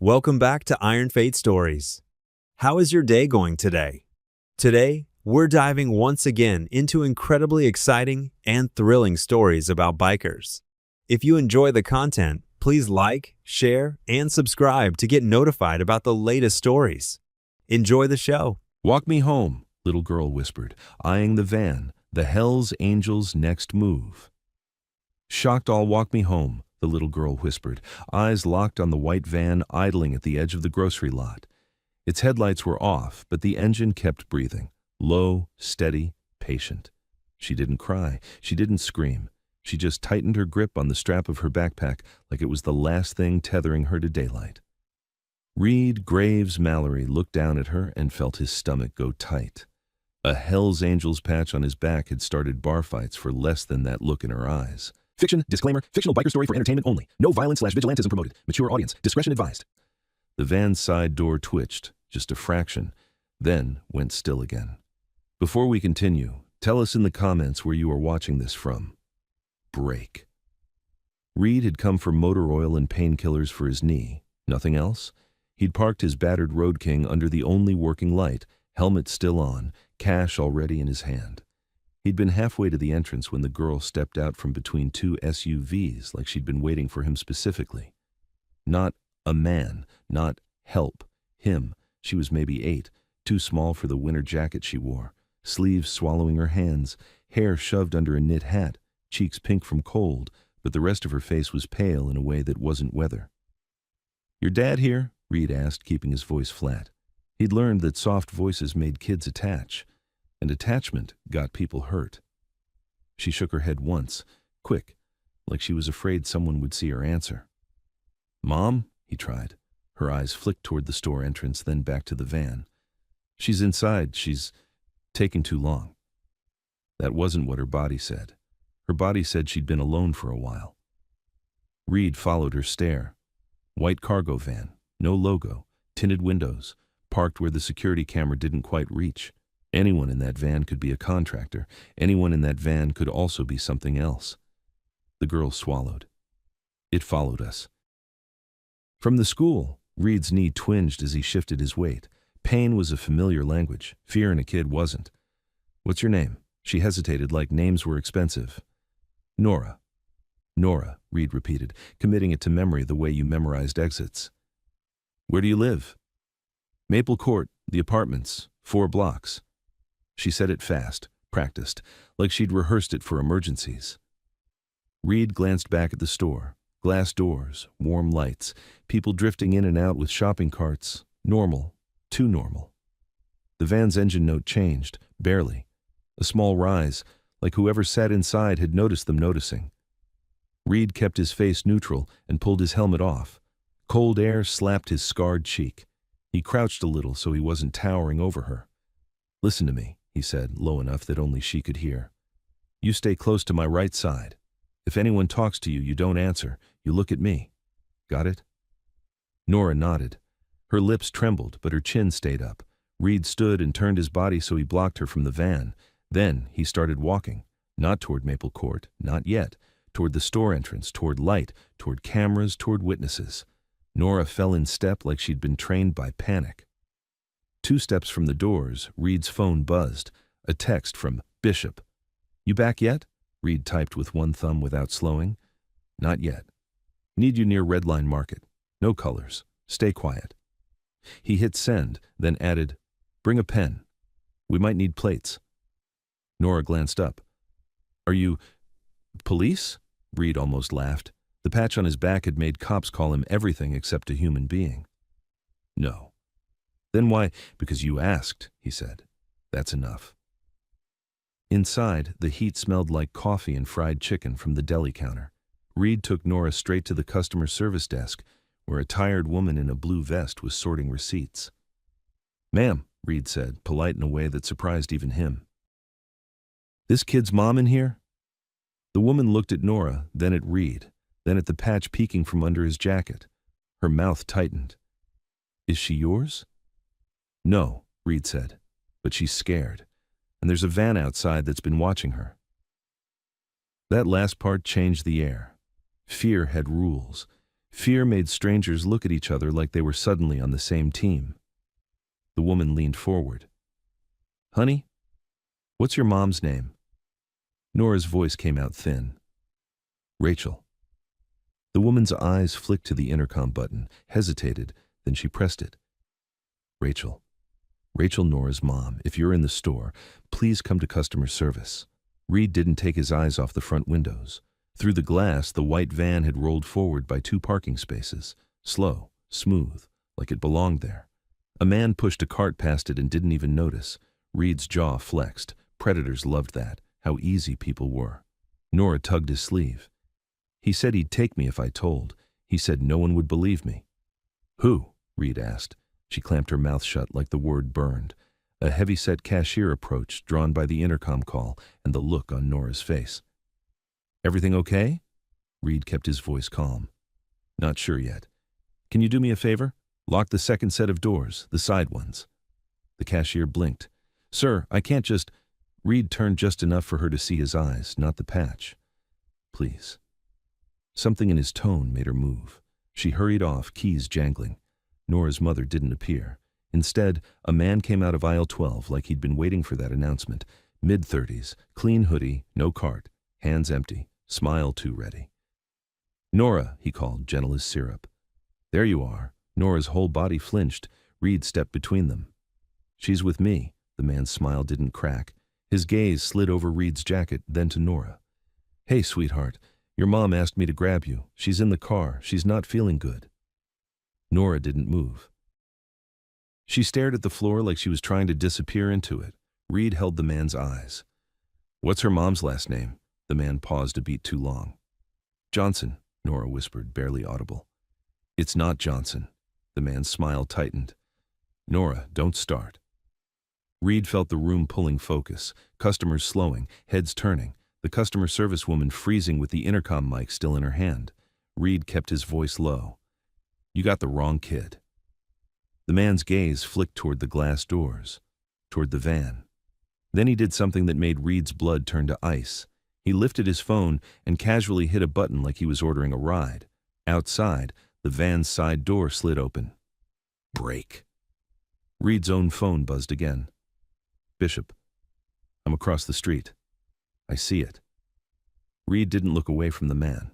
Welcome back to Iron Fate Stories. How is your day going today? Today, we're diving once again into incredibly exciting and thrilling stories about bikers. If you enjoy the content, please like, share, and subscribe to get notified about the latest stories. Enjoy the show. "Walk me home," little girl whispered, eyeing the van, the Hells Angels' next move. "Shocked I'll walk me home," the little girl whispered, eyes locked on the white van idling at the edge of the grocery lot. Its headlights were off, but the engine kept breathing, low, steady, patient. She didn't cry, she didn't scream. She just tightened her grip on the strap of her backpack like it was the last thing tethering her to daylight. Reed Graves Mallory looked down at her and felt his stomach go tight. A Hells Angels patch on his back had started bar fights for less than that look in her eyes. Fiction, disclaimer, fictional biker story for entertainment only. No violence/vigilantism promoted. Mature audience, discretion advised. The van's side door twitched, just a fraction, then went still again. Before we continue, tell us in the comments where you are watching this from. Break. Reed had come for motor oil and painkillers for his knee. Nothing else? He'd parked his battered Road King under the only working light, helmet still on, cash already in his hand. He'd been halfway to the entrance when the girl stepped out from between two SUVs like she'd been waiting for him specifically. Not a man, not help, him. She was maybe 8, too small for the winter jacket she wore, sleeves swallowing her hands, hair shoved under a knit hat, cheeks pink from cold, but the rest of her face was pale in a way that wasn't weather. "Your dad here?" Reed asked, keeping his voice flat. He'd learned that soft voices made kids attach, and attachment got people hurt. She shook her head once, quick, like she was afraid someone would see her answer. "Mom?" he tried. Her eyes flicked toward the store entrance, then back to the van. "She's inside. She's taking too long." That wasn't what her body said. Her body said she'd been alone for a while. Reed followed her stare. White cargo van, no logo, tinted windows, parked where the security camera didn't quite reach. Anyone in that van could be a contractor. Anyone in that van could also be something else. The girl swallowed. "It followed us." From the school, Reed's knee twinged as he shifted his weight. Pain was a familiar language. Fear in a kid wasn't. "What's your name?" She hesitated like names were expensive. "Norah." "Norah," Reed repeated, committing it to memory the way you memorized exits. "Where do you live?" "Maple Court, the apartments, 4 blocks. She said it fast, practiced, like she'd rehearsed it for emergencies. Reed glanced back at the store. Glass doors, warm lights, people drifting in and out with shopping carts. Normal, too normal. The van's engine note changed, barely. A small rise, like whoever sat inside had noticed them noticing. Reed kept his face neutral and pulled his helmet off. Cold air slapped his scarred cheek. He crouched a little so he wasn't towering over her. "Listen to me," he said, low enough that only she could hear. "You stay close to my right side. If anyone talks to you, you don't answer. You look at me. Got it?" Norah nodded. Her lips trembled, but her chin stayed up. Reed stood and turned his body so he blocked her from the van. Then he started walking, not toward Maple Court, not yet, toward the store entrance, toward light, toward cameras, toward witnesses. Norah fell in step like she'd been trained by panic. 2 steps from the doors, Reed's phone buzzed. A text from Bishop. "You back yet?" Reed typed with one thumb without slowing. "Not yet. Need you near Redline Market. No colors. Stay quiet." He hit send, then added, "Bring a pen. We might need plates." Norah glanced up. "Are you police?" Reed almost laughed. The patch on his back had made cops call him everything except a human being. "No." "Then why?" "Because you asked," he said. "That's enough." Inside, the heat smelled like coffee and fried chicken from the deli counter. Reed took Norah straight to the customer service desk, where a tired woman in a blue vest was sorting receipts. "Ma'am," Reed said, polite in a way that surprised even him. "This kid's mom in here?" The woman looked at Norah, then at Reed, then at the patch peeking from under his jacket. Her mouth tightened. "Is she yours?" "No," Reed said, "but she's scared, and there's a van outside that's been watching her." That last part changed the air. Fear had rules. Fear made strangers look at each other like they were suddenly on the same team. The woman leaned forward. "Honey, what's your mom's name?" Nora's voice came out thin. "Rachel." The woman's eyes flicked to the intercom button, hesitated, then she pressed it. "Rachel. Rachel, Nora's mom. If you're in the store, please come to customer service." Reed didn't take his eyes off the front windows. Through the glass, the white van had rolled forward by 2 parking spaces. Slow, smooth, like it belonged there. A man pushed a cart past it and didn't even notice. Reed's jaw flexed. Predators loved that, how easy people were. Norah tugged his sleeve. "He said he'd take me if I told. He said no one would believe me." "Who?" Reed asked. She clamped her mouth shut like the word burned. A heavy-set cashier approached, drawn by the intercom call and the look on Nora's face. "Everything okay?" Reed kept his voice calm. "Not sure yet. Can you do me a favor? Lock the second set of doors, the side ones." The cashier blinked. "Sir, I can't just—" Reed turned just enough for her to see his eyes, not the patch. "Please." Something in his tone made her move. She hurried off, keys jangling. Nora's mother didn't appear. Instead, a man came out of aisle 12 like he'd been waiting for that announcement. Mid-30s, clean hoodie, no cart, hands empty, smile too ready. "Norah," he called, gentle as syrup. "There you are." Nora's whole body flinched. Reed stepped between them. "She's with me." The man's smile didn't crack. His gaze slid over Reed's jacket, then to Norah. "Hey, sweetheart. Your mom asked me to grab you. She's in the car. She's not feeling good." Norah didn't move. She stared at the floor like she was trying to disappear into it. Reed held the man's eyes. "What's her mom's last name?" The man paused a beat too long. "Johnson," Norah whispered, barely audible. "It's not Johnson." The man's smile tightened. "Norah, don't start." Reed felt the room pulling focus, customers slowing, heads turning, the customer service woman freezing with the intercom mic still in her hand. Reed kept his voice low. "You got the wrong kid." The man's gaze flicked toward the glass doors, toward the van. Then he did something that made Reed's blood turn to ice. He lifted his phone and casually hit a button like he was ordering a ride. Outside, the van's side door slid open. Break. Reed's own phone buzzed again. "Bishop, I'm across the street. I see it." Reed didn't look away from the man.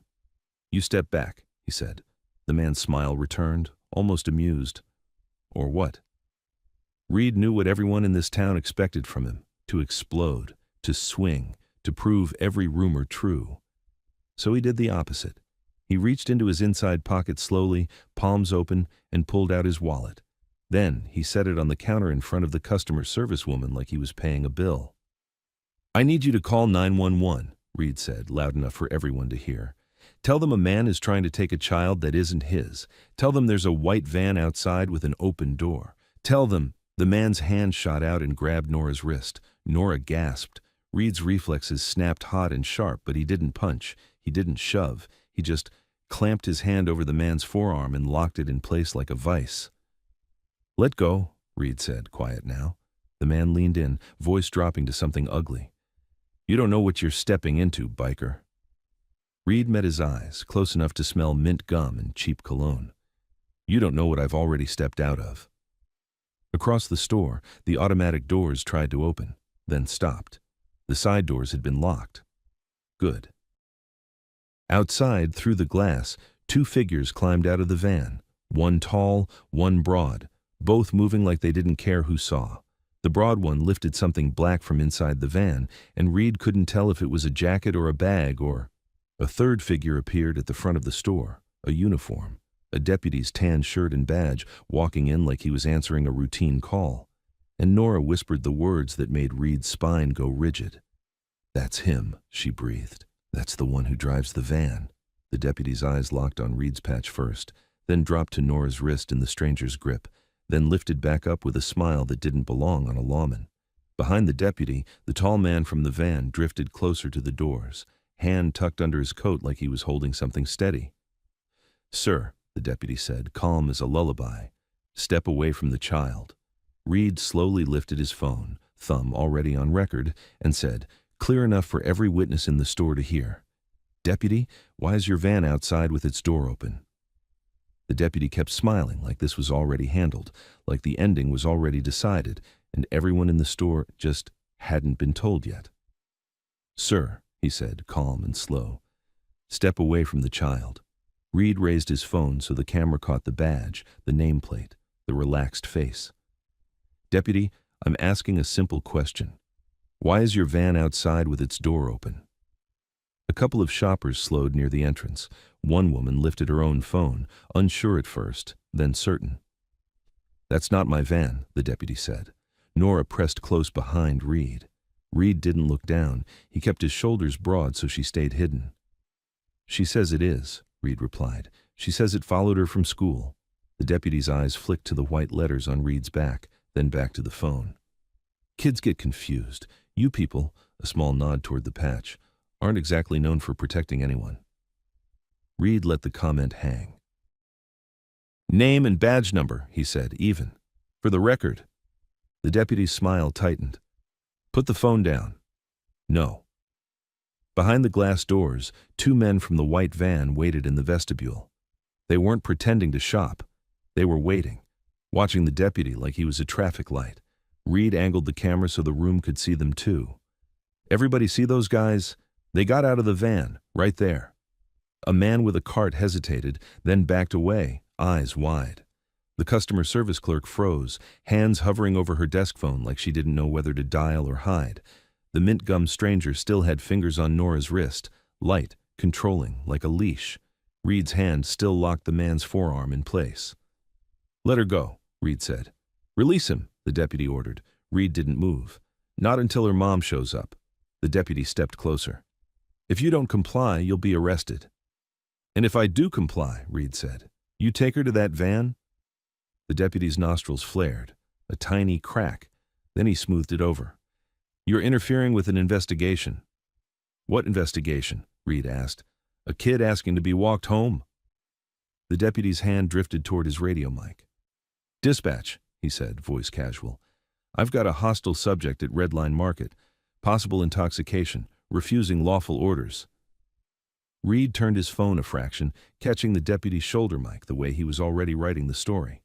"You step back," he said. The man's smile returned, almost amused. "Or what?" Reed knew what everyone in this town expected from him, to explode, to swing, to prove every rumor true. So he did the opposite. He reached into his inside pocket slowly, palms open, and pulled out his wallet. Then he set it on the counter in front of the customer service woman like he was paying a bill. "I need you to call 911, Reed said, loud enough for everyone to hear. "Tell them a man is trying to take a child that isn't his. Tell them there's a white van outside with an open door. Tell them—" The man's hand shot out and grabbed Nora's wrist. Norah gasped. Reed's reflexes snapped hot and sharp, but he didn't punch. He didn't shove. He just clamped his hand over the man's forearm and locked it in place like a vice. "Let go," Reed said, quiet now. The man leaned in, voice dropping to something ugly. "You don't know what you're stepping into, biker." Reed met his eyes, close enough to smell mint gum and cheap cologne. "You don't know what I've already stepped out of." Across the store, the automatic doors tried to open, then stopped. The side doors had been locked. Good. Outside, through the glass, 2 figures climbed out of the van. One tall, one broad, both moving like they didn't care who saw. The broad one lifted something black from inside the van, and Reed couldn't tell if it was a jacket or a bag or— A third figure appeared at the front of the store, a uniform, a deputy's tan shirt and badge, walking in like he was answering a routine call. And Norah whispered the words that made Reed's spine go rigid. "That's him," she breathed. "That's the one who drives the van." The deputy's eyes locked on Reed's patch first, then dropped to Nora's wrist in the stranger's grip, then lifted back up with a smile that didn't belong on a lawman. Behind the deputy, the tall man from the van drifted closer to the doors, hand tucked under his coat like he was holding something steady. "Sir," the deputy said, calm as a lullaby, "step away from the child." Reed slowly lifted his phone, thumb already on record, and said, clear enough for every witness in the store to hear, "Deputy, why is your van outside with its door open?" The deputy kept smiling like this was already handled, like the ending was already decided, and everyone in the store just hadn't been told yet. "Sir," he said, calm and slow, "step away from the child." Reed raised his phone so the camera caught the badge, the nameplate, the relaxed face. "Deputy, I'm asking a simple question. Why is your van outside with its door open?" A couple of shoppers slowed near the entrance. One woman lifted her own phone, unsure at first, then certain. "That's not my van," the deputy said. Norah pressed close behind Reed. Reed didn't look down. He kept his shoulders broad so she stayed hidden. "She says it is," Reed replied. "She says it followed her from school." The deputy's eyes flicked to the white letters on Reed's back, then back to the phone. "Kids get confused. You people," a small nod toward the patch, "aren't exactly known for protecting anyone." Reed let the comment hang. "Name and badge number," he said, even. "For the record." The deputy's smile tightened. "Put the phone down." "No." Behind the glass doors, two men from the white van waited in the vestibule. They weren't pretending to shop. They were waiting, watching the deputy like he was a traffic light. Reed angled the camera so the room could see them too. "Everybody see those guys? They got out of the van, right there." A man with a cart hesitated, then backed away, eyes wide. The customer service clerk froze, hands hovering over her desk phone like she didn't know whether to dial or hide. The mint-gum stranger still had fingers on Nora's wrist, light, controlling, like a leash. Reed's hand still locked the man's forearm in place. "Let her go," Reed said. "Release him," the deputy ordered. Reed didn't move. "Not until her mom shows up." The deputy stepped closer. "If you don't comply, you'll be arrested." "And if I do comply," Reed said, "you take her to that van?" The deputy's nostrils flared, a tiny crack. Then he smoothed it over. "You're interfering with an investigation." "What investigation?" Reed asked. "A kid asking to be walked home." The deputy's hand drifted toward his radio mic. "Dispatch," he said, voice casual. "I've got a hostile subject at Redline Market. Possible intoxication, refusing lawful orders." Reed turned his phone a fraction, catching the deputy's shoulder mic the way he was already writing the story.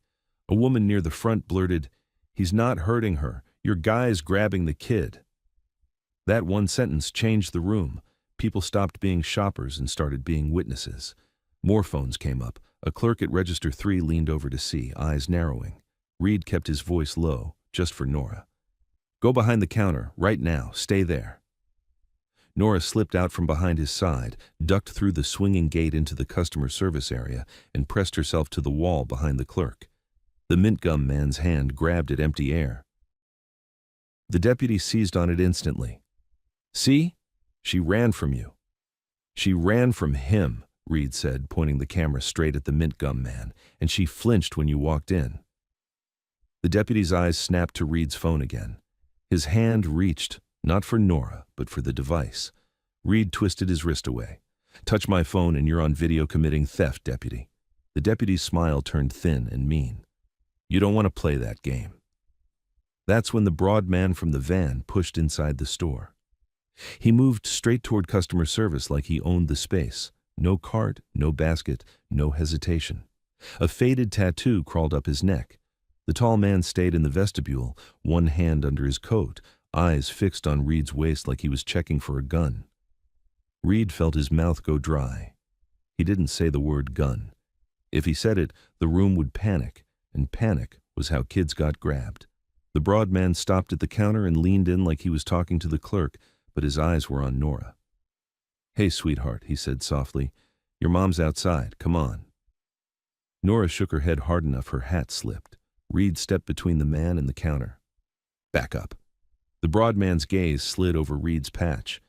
A woman near the front blurted, "He's not hurting her. Your guy's grabbing the kid." That one sentence changed the room. People stopped being shoppers and started being witnesses. More phones came up. A clerk at Register 3 leaned over to see, eyes narrowing. Reed kept his voice low, just for Norah. "Go behind the counter, right now. Stay there." Norah slipped out from behind his side, ducked through the swinging gate into the customer service area, and pressed herself to the wall behind the clerk. The mint-gum man's hand grabbed at empty air. The deputy seized on it instantly. "See? She ran from you." "She ran from him," Reed said, pointing the camera straight at the mint-gum man, "and she flinched when you walked in." The deputy's eyes snapped to Reed's phone again. His hand reached, not for Norah, but for the device. Reed twisted his wrist away. "Touch my phone and you're on video committing theft, deputy." The deputy's smile turned thin and mean. "You don't want to play that game." That's when the broad man from the van pushed inside the store. He moved straight toward customer service like he owned the space. No cart, no basket, no hesitation. A faded tattoo crawled up his neck. The tall man stayed in the vestibule, one hand under his coat, eyes fixed on Reed's waist like he was checking for a gun. Reed felt his mouth go dry. He didn't say the word gun. If he said it, the room would panic, and panic was how kids got grabbed. The broad man stopped at the counter and leaned in like he was talking to the clerk, but his eyes were on Norah. "Hey, sweetheart," he said softly. "Your mom's outside. Come on." Norah shook her head hard enough her hat slipped. Reed stepped between the man and the counter. "Back up." The broad man's gaze slid over Reed's patch.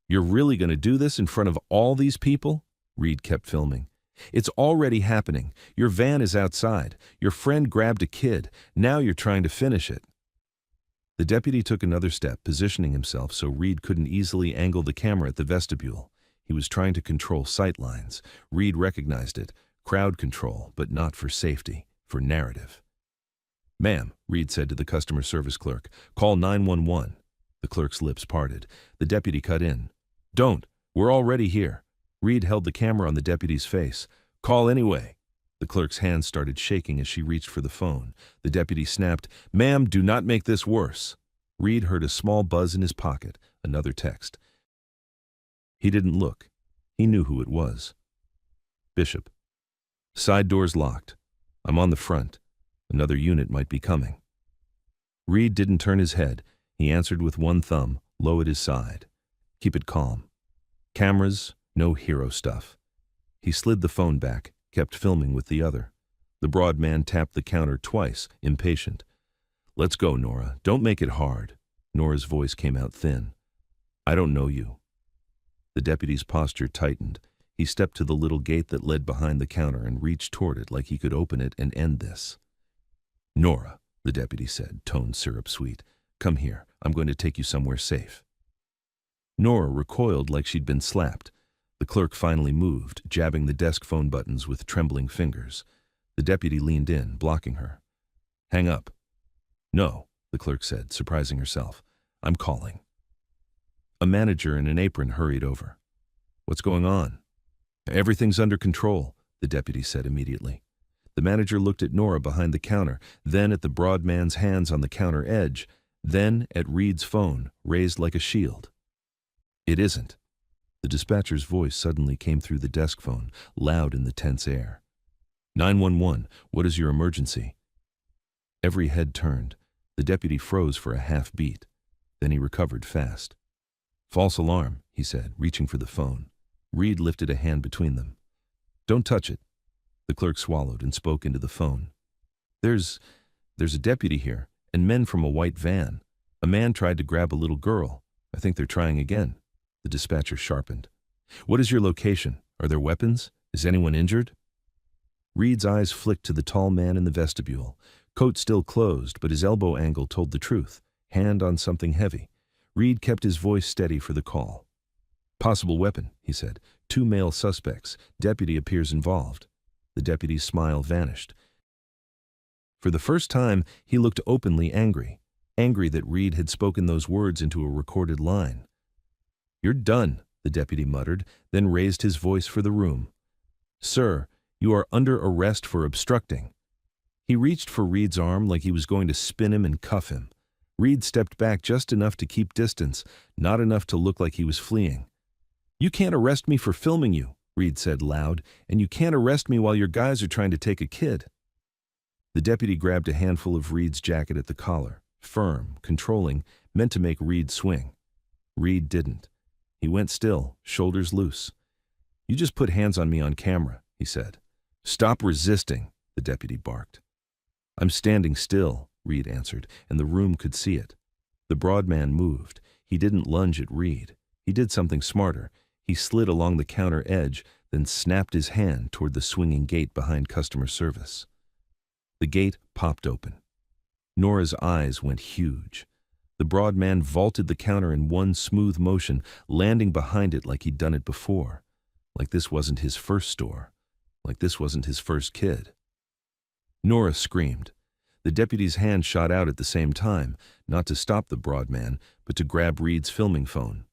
"You're really going to do this in front of all these people?" Reed kept filming. "It's already happening. Your van is outside. Your friend grabbed a kid. Now you're trying to finish it." The deputy took another step, positioning himself so Reed couldn't easily angle the camera at the vestibule. He was trying to control sight lines. Reed recognized it. Crowd control, but not for safety, for narrative. "Ma'am," Reed said to the customer service clerk, "call 911. The clerk's lips parted. The deputy cut in. "Don't. We're already here." Reed held the camera on the deputy's face. "Call anyway." The clerk's hand started shaking as she reached for the phone. The deputy snapped, "Ma'am, do not make this worse." Reed heard a small buzz in his pocket, another text. He didn't look. He knew who it was. Bishop. "Side doors locked. I'm on the front. Another unit might be coming." Reed didn't turn his head. He answered with one thumb, low at his side. "Keep it calm. Cameras, no hero stuff." He slid the phone back, kept filming with the other. The broad man tapped the counter twice, impatient. "Let's go, Norah. Don't make it hard." Nora's voice came out thin. "I don't know you." The deputy's posture tightened. He stepped to the little gate that led behind the counter and reached toward it like he could open it and end this. "Norah," the deputy said, tone syrup sweet, "come here. I'm going to take you somewhere safe." Norah recoiled like she'd been slapped. The clerk finally moved, jabbing the desk phone buttons with trembling fingers. The deputy leaned in, blocking her. "Hang up." "No," the clerk said, surprising herself. "I'm calling." A manager in an apron hurried over. "What's going on?" "Everything's under control," the deputy said immediately. The manager looked at Norah behind the counter, then at the broad man's hands on the counter edge, then at Reed's phone, raised like a shield. "It isn't." The dispatcher's voice suddenly came through the desk phone, loud in the tense air. 911, what is your emergency?" Every head turned. The deputy froze for a half beat. Then he recovered fast. "False alarm," he said, reaching for the phone. Reed lifted a hand between them. "Don't touch it." The clerk swallowed and spoke into the phone. There's a deputy here, and men from a white van. A man tried to grab a little girl. I think they're trying again." The dispatcher sharpened. "What is your location? Are there weapons? Is anyone injured?" Reed's eyes flicked to the tall man in the vestibule. Coat still closed, but his elbow angle told the truth. Hand on something heavy. Reed kept his voice steady for the call. "Possible weapon," he said. "2 male suspects. Deputy appears involved." The deputy's smile vanished. For the first time, he looked openly angry. Angry that Reed had spoken those words into a recorded line. "You're done," the deputy muttered, then raised his voice for the room. "Sir, you are under arrest for obstructing." He reached for Reed's arm like he was going to spin him and cuff him. Reed stepped back just enough to keep distance, not enough to look like he was fleeing. "You can't arrest me for filming you," Reed said loud, "and you can't arrest me while your guys are trying to take a kid." The deputy grabbed a handful of Reed's jacket at the collar, firm, controlling, meant to make Reed swing. Reed didn't. He went still, shoulders loose. "You just put hands on me on camera," he said. "Stop resisting," the deputy barked. "I'm standing still," Reed answered, and the room could see it. The broad man moved. He didn't lunge at Reed. He did something smarter. He slid along the counter edge, then snapped his hand toward the swinging gate behind customer service. The gate popped open. Nora's eyes went huge. The broad man vaulted the counter in one smooth motion, landing behind it like he'd done it before. Like this wasn't his first store. Like this wasn't his first kid. Norah screamed. The deputy's hand shot out at the same time, not to stop the broad man, but to grab Reed's filming phone.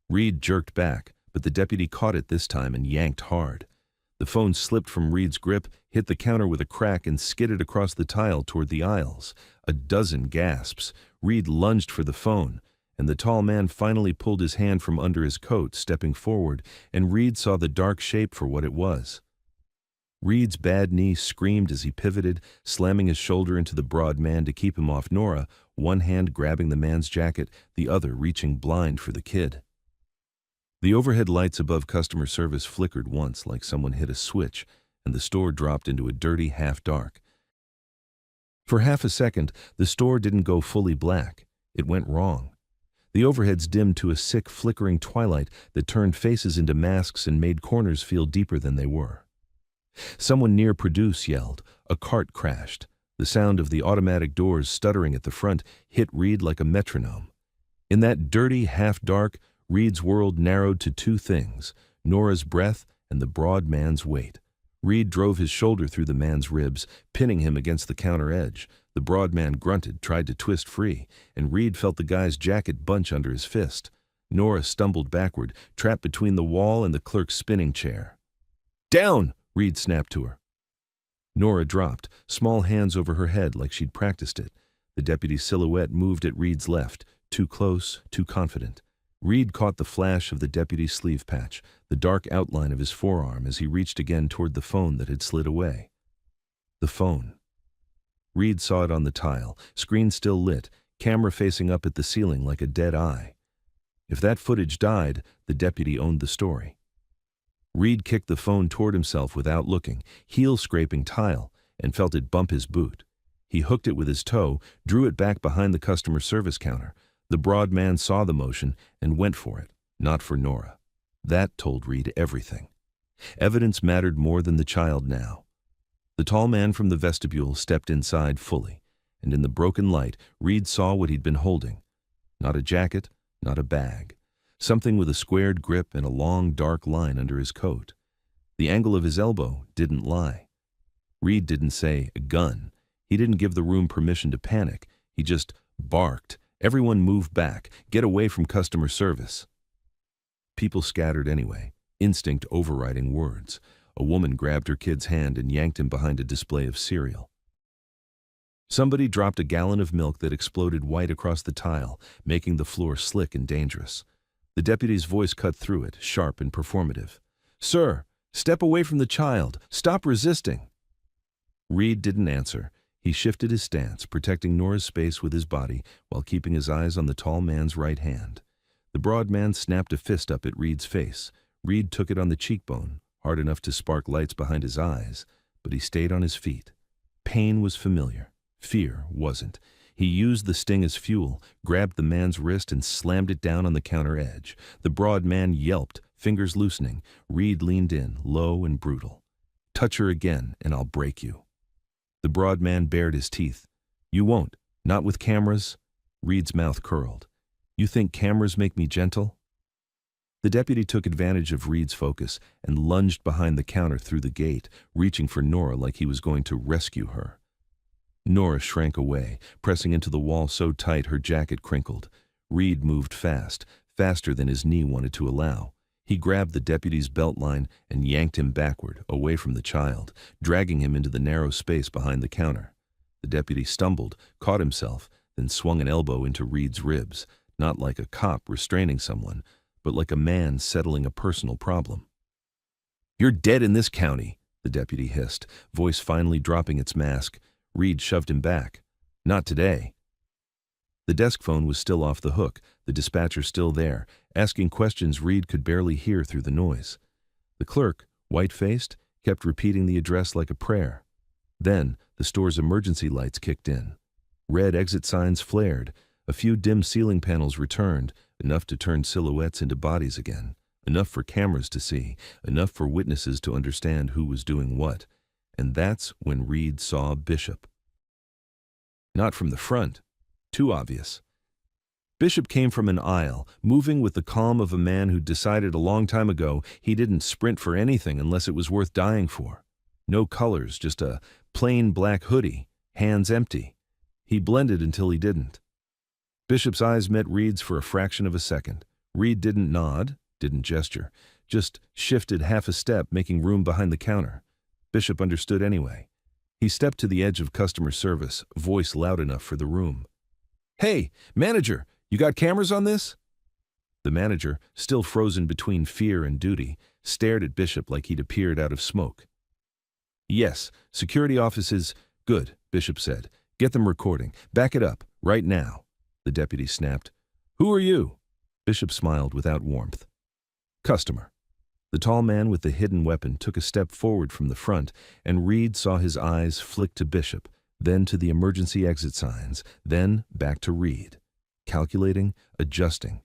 Reed jerked back, but the deputy caught it this time and yanked hard. The phone slipped from Reed's grip, hit the counter with a crack, and skidded across the tile toward the aisles. A dozen gasps. Reed lunged for the phone, and the tall man finally pulled his hand from under his coat, stepping forward, and Reed saw the dark shape for what it was. Reed's bad knee screamed as he pivoted, slamming his shoulder into the broad man to keep him off Norah, one hand grabbing the man's jacket, the other reaching blind for the kid. The overhead lights above customer service flickered once like someone hit a switch, and the store dropped into a dirty half-dark. For half a second, the store didn't go fully black. It went wrong. The overheads dimmed to a sick, flickering twilight that turned faces into masks and made corners feel deeper than they were. Someone near Produce yelled. A cart crashed. The sound of the automatic doors stuttering at the front hit Reed like a metronome. In that dirty half-dark, Reed's world narrowed to 2 things, Nora's breath and the broad man's weight. Reed drove his shoulder through the man's ribs, pinning him against the counter edge. The broad man grunted, tried to twist free, and Reed felt the guy's jacket bunch under his fist. Norah stumbled backward, trapped between the wall and the clerk's spinning chair. "Down!" Reed snapped to her. Norah dropped, small hands over her head like she'd practiced it. The deputy's silhouette moved at Reed's left, too close, too confident. Reed caught the flash of the deputy's sleeve patch, the dark outline of his forearm as he reached again toward the phone that had slid away. The phone. Reed saw it on the tile, screen still lit, camera facing up at the ceiling like a dead eye. If that footage died, the deputy owned the story. Reed kicked the phone toward himself without looking, heel scraping tile, and felt it bump his boot. He hooked it with his toe, drew it back behind the customer service counter. The broad man saw the motion and went for it, not for Norah. That told Reed everything. Evidence mattered more than the child now. The tall man from the vestibule stepped inside fully, and in the broken light, Reed saw what he'd been holding. Not a jacket, not a bag. Something with a squared grip and a long, dark line under his coat. The angle of his elbow didn't lie. Reed didn't say, "a gun." He didn't give the room permission to panic. He just barked. Everyone moved back. Get away from customer service. People scattered anyway, instinct overriding words. A woman grabbed her kid's hand and yanked him behind a display of cereal. Somebody dropped a gallon of milk that exploded white across the tile, making the floor slick and dangerous. The deputy's voice cut through it, sharp and performative. "Sir, step away from the child. Stop resisting." Reed didn't answer. He shifted his stance, protecting Norah's space with his body while keeping his eyes on the tall man's right hand. The broad man snapped a fist up at Reed's face. Reed took it on the cheekbone, hard enough to spark lights behind his eyes, but he stayed on his feet. Pain was familiar. Fear wasn't. He used the sting as fuel, grabbed the man's wrist and slammed it down on the counter edge. The broad man yelped, fingers loosening. Reed leaned in, low and brutal. "Touch her again, and I'll break you." The broad man bared his teeth. "You won't. Not with cameras." Reed's mouth curled. "You think cameras make me gentle?" The deputy took advantage of Reed's focus and lunged behind the counter through the gate, reaching for Norah like he was going to rescue her. Norah shrank away, pressing into the wall so tight her jacket crinkled. Reed moved fast, faster than his knee wanted to allow. He grabbed the deputy's belt line and yanked him backward, away from the child, dragging him into the narrow space behind the counter. The deputy stumbled, caught himself, then swung an elbow into Reed's ribs, not like a cop restraining someone, but like a man settling a personal problem. "You're dead in this county," the deputy hissed, voice finally dropping its mask. Reed shoved him back. "Not today." The desk phone was still off the hook, the dispatcher still there, asking questions Reed could barely hear through the noise. The clerk, white-faced, kept repeating the address like a prayer. Then, the store's emergency lights kicked in. Red exit signs flared. A few dim ceiling panels returned, enough to turn silhouettes into bodies again, enough for cameras to see, enough for witnesses to understand who was doing what. And that's when Reed saw Bishop. Not from the front. Too obvious. Bishop came from an aisle, moving with the calm of a man who decided a long time ago he didn't sprint for anything unless it was worth dying for. No colors, just a plain black hoodie, hands empty. He blended until he didn't. Bishop's eyes met Reed's for a fraction of a second. Reed didn't nod, didn't gesture, just shifted half a step, making room behind the counter. Bishop understood anyway. He stepped to the edge of customer service, voice loud enough for the room. "Hey, manager, you got cameras on this?" The manager, still frozen between fear and duty, stared at Bishop like he'd appeared out of smoke. "Yes, security offices." "Good," Bishop said. "Get them recording. Back it up, right now." The deputy snapped. "Who are you?" Bishop smiled without warmth. "Customer." The tall man with the hidden weapon took a step forward from the front, and Reed saw his eyes flick to Bishop, then to the emergency exit signs, then back to Reed. Calculating, adjusting.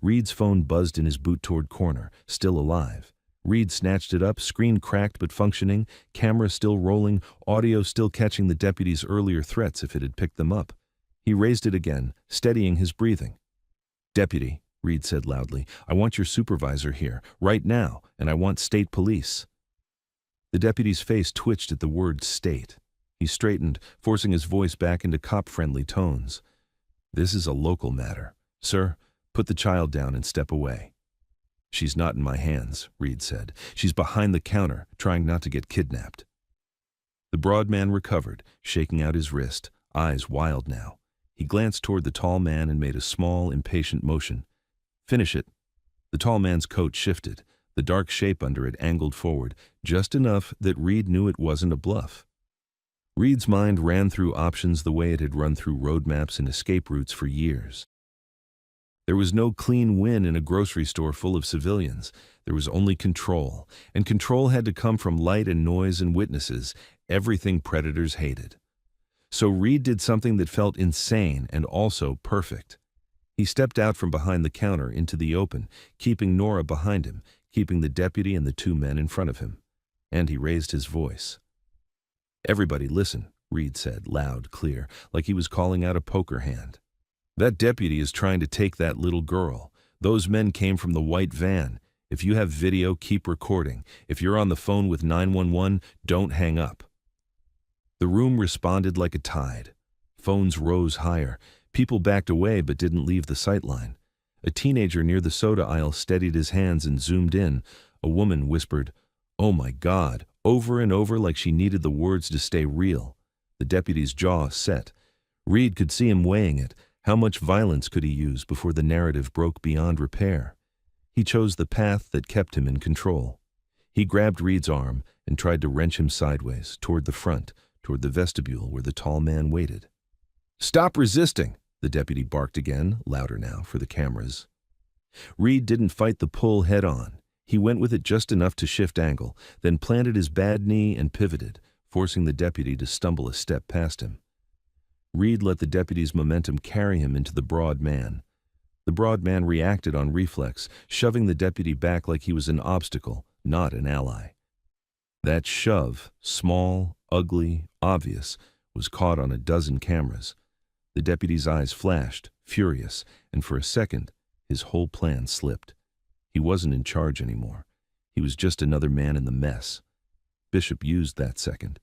Reed's phone buzzed in his boot-toward corner, still alive. Reed snatched it up, screen cracked but functioning, camera still rolling, audio still catching the deputy's earlier threats if it had picked them up. He raised it again, steadying his breathing. "Deputy," Reed said loudly, "I want your supervisor here, right now, and I want state police." The deputy's face twitched at the word state. He straightened, forcing his voice back into cop-friendly tones. "This is a local matter. Sir, put the child down and step away." "She's not in my hands," Reed said. "She's behind the counter, trying not to get kidnapped." The broad man recovered, shaking out his wrist, eyes wild now. He glanced toward the tall man and made a small, impatient motion. "Finish it." The tall man's coat shifted. The dark shape under it angled forward, just enough that Reed knew it wasn't a bluff. Reed's mind ran through options the way it had run through roadmaps and escape routes for years. There was no clean win in a grocery store full of civilians. There was only control, and control had to come from light and noise and witnesses, everything predators hated. So Reed did something that felt insane and also perfect. He stepped out from behind the counter into the open, keeping Norah behind him, keeping the deputy and the two men in front of him. And he raised his voice. "Everybody listen," Reed said, loud, clear, like he was calling out a poker hand. "That deputy is trying to take that little girl. Those men came from the white van. If you have video, keep recording. If you're on the phone with 911, don't hang up." The room responded like a tide. Phones rose higher. People backed away but didn't leave the sightline. A teenager near the soda aisle steadied his hands and zoomed in. A woman whispered, "Oh my God," over and over like she needed the words to stay real. The deputy's jaw set. Reed could see him weighing it. How much violence could he use before the narrative broke beyond repair? He chose the path that kept him in control. He grabbed Reed's arm and tried to wrench him sideways, toward the front, toward the vestibule where the tall man waited. "Stop resisting," the deputy barked again, louder now for the cameras. Reed didn't fight the pull head on. He went with it just enough to shift angle, then planted his bad knee and pivoted, forcing the deputy to stumble a step past him. Reed let the deputy's momentum carry him into the broad man. The broad man reacted on reflex, shoving the deputy back like he was an obstacle, not an ally. That shove, small, ugly, obvious, was caught on a dozen cameras. The deputy's eyes flashed, furious, and for a second, his whole plan slipped. He wasn't in charge anymore. He was just another man in the mess. Bishop used that second.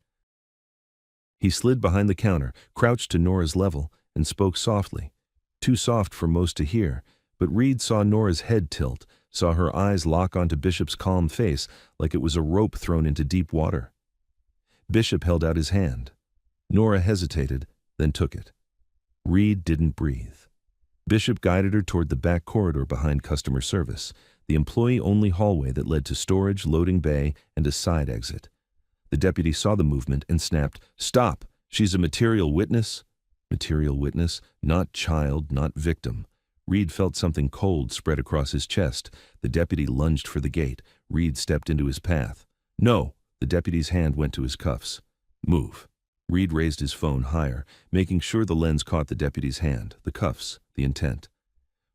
He slid behind the counter, crouched to Norah's level, and spoke softly. Too soft for most to hear, but Reed saw Norah's head tilt, saw her eyes lock onto Bishop's calm face like it was a rope thrown into deep water. Bishop held out his hand. Norah hesitated, then took it. Reed didn't breathe. Bishop guided her toward the back corridor behind customer service, the employee-only hallway that led to storage, loading bay, and a side exit. The deputy saw the movement and snapped, "Stop! She's a material witness." Material witness, not child, not victim. Reed felt something cold spread across his chest. The deputy lunged for the gate. Reed stepped into his path. "No!" The deputy's hand went to his cuffs. "Move." Reed raised his phone higher, making sure the lens caught the deputy's hand, the cuffs, the intent.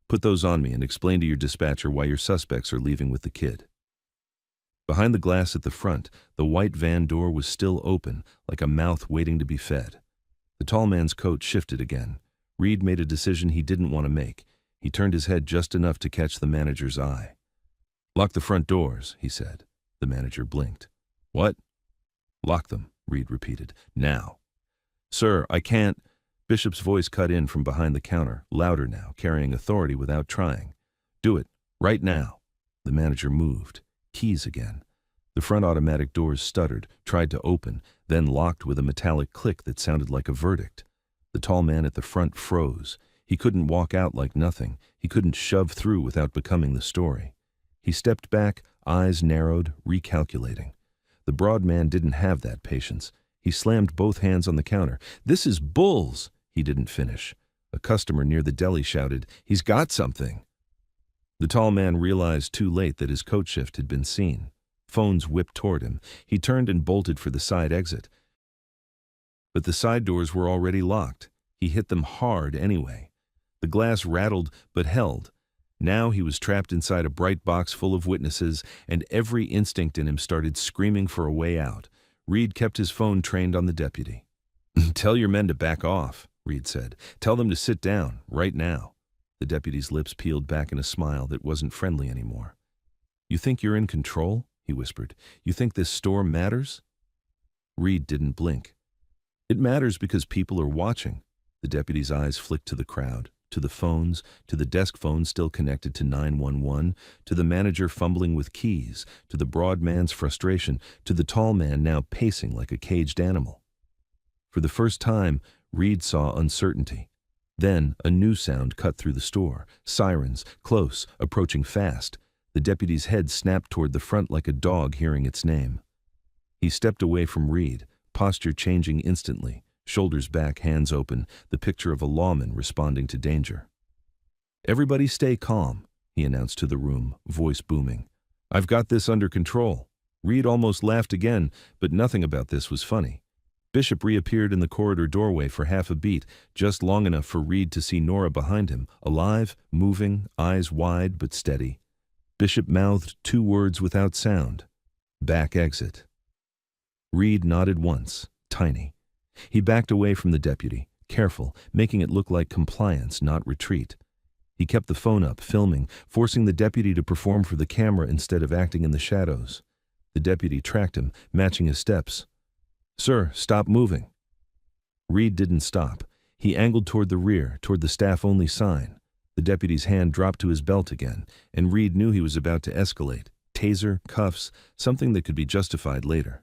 "Put those on me and explain to your dispatcher why your suspects are leaving with the kid." Behind the glass at the front, the white van door was still open, like a mouth waiting to be fed. The tall man's coat shifted again. Reed made a decision he didn't want to make. He turned his head just enough to catch the manager's eye. "Lock the front doors," he said. The manager blinked. "What?" "Lock them," Reed repeated. "Now." "Sir, I can't." Bishop's voice cut in from behind the counter, louder now, carrying authority without trying. "Do it, right now." The manager moved. Keys again. The front automatic doors stuttered, tried to open, then locked with a metallic click that sounded like a verdict. The tall man at the front froze. He couldn't walk out like nothing. He couldn't shove through without becoming the story. He stepped back, eyes narrowed, recalculating. The broad man didn't have that patience. He slammed both hands on the counter. "This is bulls!" He didn't finish. A customer near the deli shouted, "He's got something!" The tall man realized too late that his coat shift had been seen. Phones whipped toward him. He turned and bolted for the side exit. But the side doors were already locked. He hit them hard anyway. The glass rattled but held. Now he was trapped inside a bright box full of witnesses, and every instinct in him started screaming for a way out. Reed kept his phone trained on the deputy. "Tell your men to back off," Reed said. "Tell them to sit down, right now." The deputy's lips peeled back in a smile that wasn't friendly anymore. "You think you're in control?" he whispered. "You think this store matters?" Reed didn't blink. "It matters because people are watching." The deputy's eyes flicked to the crowd, to the phones, to the desk phone still connected to 911, to the manager fumbling with keys, to the broad man's frustration, to the tall man now pacing like a caged animal. For the first time, Reed saw uncertainty. Then a new sound cut through the store. Sirens, close, approaching fast. The deputy's head snapped toward the front like a dog hearing its name. He stepped away from Reed, posture changing instantly, shoulders back, hands open, the picture of a lawman responding to danger. "Everybody stay calm," he announced to the room, voice booming. "I've got this under control." Reed almost laughed again, but nothing about this was funny. Bishop reappeared in the corridor doorway for half a beat, just long enough for Reed to see Norah behind him, alive, moving, eyes wide but steady. Bishop mouthed 2 words without sound. "Back exit." Reed nodded once, tiny. He backed away from the deputy, careful, making it look like compliance, not retreat. He kept the phone up, filming, forcing the deputy to perform for the camera instead of acting in the shadows. The deputy tracked him, matching his steps. "Sir, stop moving." Reed didn't stop. He angled toward the rear, toward the staff-only sign. The deputy's hand dropped to his belt again, and Reed knew he was about to escalate. Taser, cuffs, something that could be justified later.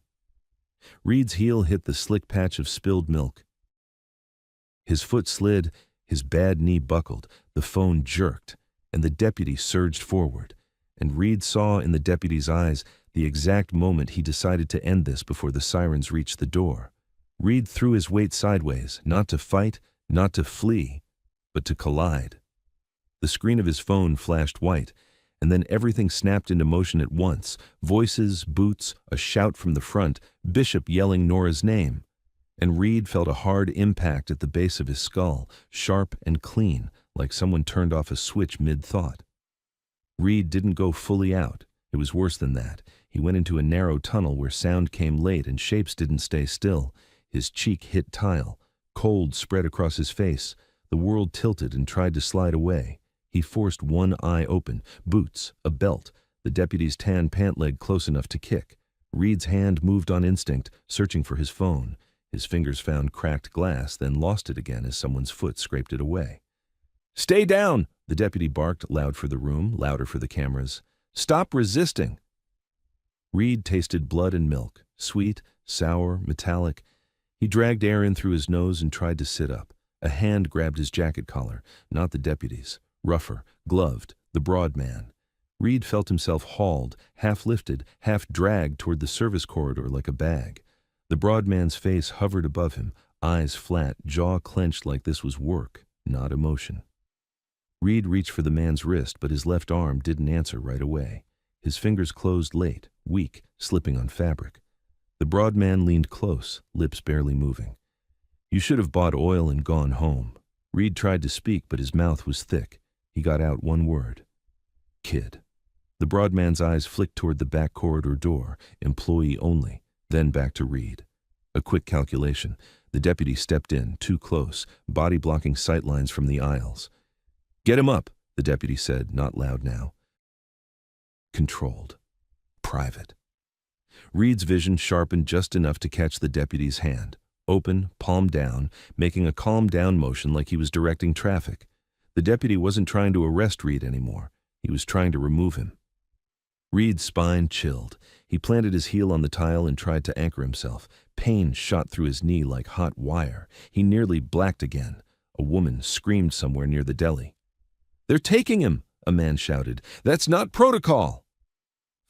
Reed's heel hit the slick patch of spilled milk. His foot slid, his bad knee buckled, the phone jerked, and the deputy surged forward. And Reed saw in the deputy's eyes the exact moment he decided to end this before the sirens reached the door. Reed threw his weight sideways, not to fight, not to flee, but to collide. The screen of his phone flashed white, and then everything snapped into motion at once. Voices, boots, a shout from the front, Bishop yelling Norah's name. And Reed felt a hard impact at the base of his skull, sharp and clean, like someone turned off a switch mid-thought. Reed didn't go fully out. It was worse than that. He went into a narrow tunnel where sound came late and shapes didn't stay still. His cheek hit tile. Cold spread across his face. The world tilted and tried to slide away. He forced one eye open. Boots, a belt, the deputy's tan pant leg close enough to kick. Reed's hand moved on instinct, searching for his phone. His fingers found cracked glass, then lost it again as someone's foot scraped it away. "Stay down!" the deputy barked, loud for the room, louder for the cameras. "Stop resisting!" Reed tasted blood and milk, sweet, sour, metallic. He dragged air in through his nose and tried to sit up. A hand grabbed his jacket collar, not the deputy's. Rougher, gloved, the broad man. Reed felt himself hauled, half lifted, half dragged toward the service corridor like a bag. The broad man's face hovered above him, eyes flat, jaw clenched like this was work, not emotion. Reed reached for the man's wrist, but his left arm didn't answer right away. His fingers closed late, weak, slipping on fabric. The broad man leaned close, lips barely moving. "You should have bought oil and gone home." Reed tried to speak, but his mouth was thick. He got out one word. "Kid." The broad man's eyes flicked toward the back corridor door, employee only, then back to Reed. A quick calculation. The deputy stepped in, too close, body blocking sightlines from the aisles. "Get him up," the deputy said, not loud now. Controlled. Private. Reed's vision sharpened just enough to catch the deputy's hand. Open, palm down, making a calm down motion like he was directing traffic. The deputy wasn't trying to arrest Reed anymore. He was trying to remove him. Reed's spine chilled. He planted his heel on the tile and tried to anchor himself. Pain shot through his knee like hot wire. He nearly blacked again. A woman screamed somewhere near the deli. "They're taking him!" a man shouted. "That's not protocol!"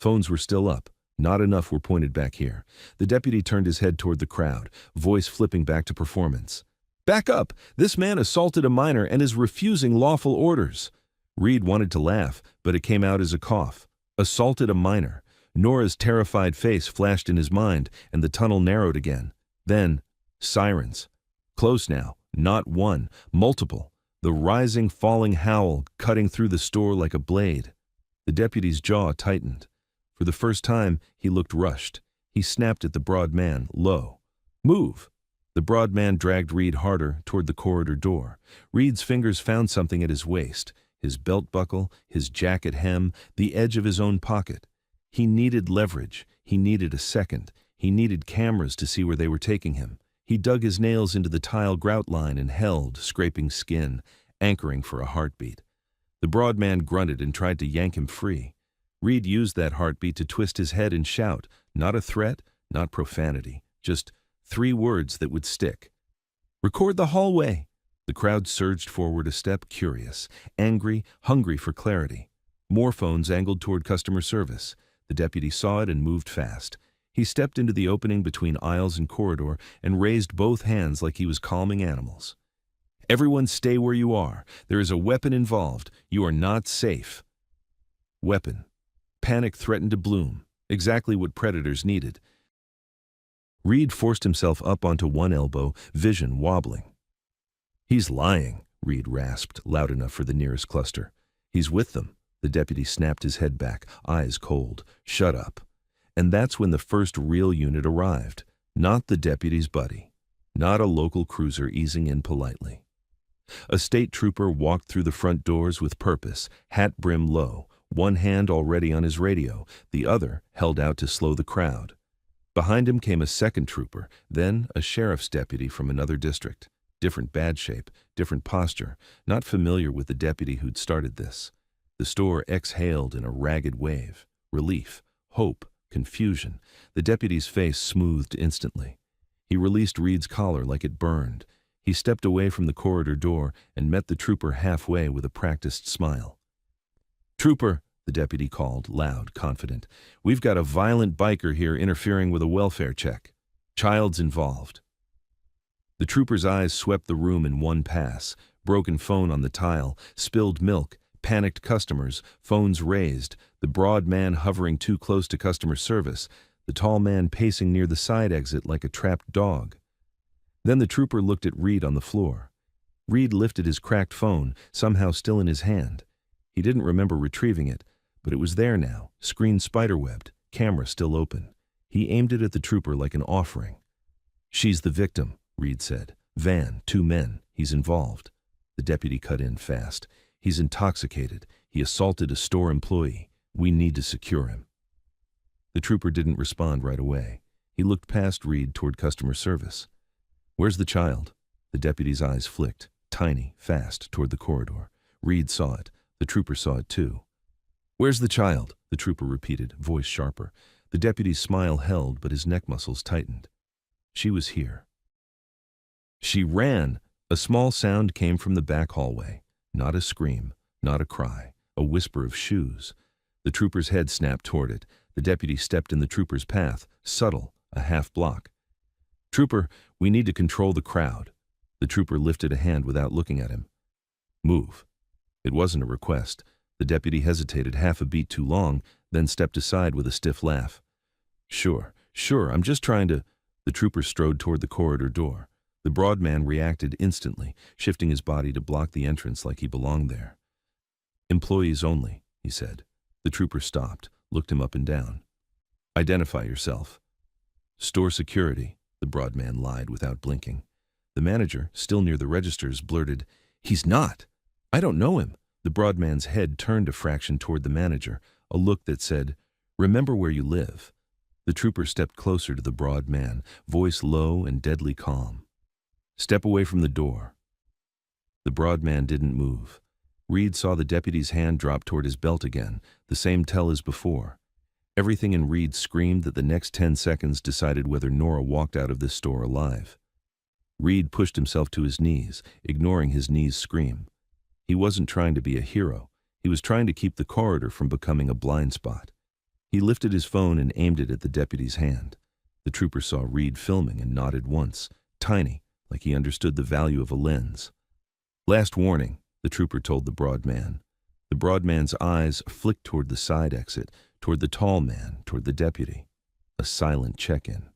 Phones were still up. Not enough were pointed back here. The deputy turned his head toward the crowd, voice flipping back to performance. "Back up! This man assaulted a minor and is refusing lawful orders." Reed wanted to laugh, but it came out as a cough. Assaulted a minor. Norah's terrified face flashed in his mind, and the tunnel narrowed again. Then, sirens. Close now. Not one. Multiple. The rising, falling howl cutting through the store like a blade. The deputy's jaw tightened. For the first time, he looked rushed. He snapped at the broad man, low. "Move!" The broad man dragged Reed harder toward the corridor door. Reed's fingers found something at his waist, his belt buckle, his jacket hem, the edge of his own pocket. He needed leverage. He needed a second. He needed cameras to see where they were taking him. He dug his nails into the tile grout line and held, scraping skin. anchoring for a heartbeat. The broad man grunted and tried to yank him free. Reed used that heartbeat to twist his head and shout, not a threat, not profanity, just 3 words that would stick. "Record the hallway!" The crowd surged forward a step, curious, angry, hungry for clarity. More phones angled toward customer service. The deputy saw it and moved fast. He stepped into the opening between aisles and corridor and raised both hands like he was calming animals. "Everyone stay where you are. There is a weapon involved. You are not safe." Weapon. Panic threatened to bloom. Exactly what predators needed. Reed forced himself up onto one elbow, vision wobbling. "He's lying," Reed rasped, loud enough for the nearest cluster. "He's with them." The deputy snapped his head back, eyes cold. "Shut up." And that's when the first real unit arrived. Not the deputy's buddy. Not a local cruiser easing in politely. A state trooper walked through the front doors with purpose, hat brim low, one hand already on his radio, the other held out to slow the crowd. Behind him came a second trooper, then a sheriff's deputy from another district. Different badge shape, different posture, not familiar with the deputy who'd started this. The store exhaled in a ragged wave. Relief, hope, confusion. The deputy's face smoothed instantly. He released Reed's collar like it burned. He stepped away from the corridor door and met the trooper halfway with a practiced smile. "Trooper," the deputy called, loud, confident, "we've got a violent biker here interfering with a welfare check. Child's involved." The trooper's eyes swept the room in one pass. Broken phone on the tile, spilled milk, panicked customers, phones raised, the broad man hovering too close to customer service, the tall man pacing near the side exit like a trapped dog. Then the trooper looked at Reed on the floor. Reed lifted his cracked phone, somehow still in his hand. He didn't remember retrieving it, but it was there now, screen spiderwebbed, camera still open. He aimed it at the trooper like an offering. "She's the victim," Reed said. "Van, 2 men, he's involved." The deputy cut in fast. "He's intoxicated. He assaulted a store employee. We need to secure him." The trooper didn't respond right away. He looked past Reed toward customer service. "Where's the child?" The deputy's eyes flicked, tiny, fast, toward the corridor. Reed saw it. The trooper saw it too. "Where's the child?" the trooper repeated, voice sharper. The deputy's smile held, but his neck muscles tightened. "She was here." She ran. A small sound came from the back hallway. Not a scream, not a cry, a whisper of shoes. The trooper's head snapped toward it. The deputy stepped in the trooper's path, subtle, a half block. "Trooper, we need to control the crowd." The trooper lifted a hand without looking at him. "Move." It wasn't a request. The deputy hesitated half a beat too long, then stepped aside with a stiff laugh. Sure, I'm just trying to—" The trooper strode toward the corridor door. The broad man reacted instantly, shifting his body to block the entrance like he belonged there. "Employees only," he said. The trooper stopped, looked him up and down. "Identify yourself." "Store security," the broad man lied without blinking. The manager, still near the registers, blurted, "He's not. I don't know him." The broad man's head turned a fraction toward the manager, a look that said, "Remember where you live." The trooper stepped closer to the broad man, voice low and deadly calm. "Step away from the door." The broad man didn't move. Reed saw the deputy's hand drop toward his belt again, the same tell as before. Everything in Reed screamed that the next 10 seconds decided whether Norah walked out of this store alive. Reed pushed himself to his knees, ignoring his knees' scream. He wasn't trying to be a hero. He was trying to keep the corridor from becoming a blind spot. He lifted his phone and aimed it at the deputy's hand. The trooper saw Reed filming and nodded once, tiny, like he understood the value of a lens. "Last warning," the trooper told the broad man. The broad man's eyes flicked toward the side exit, toward the tall man, toward the deputy. A silent check-in.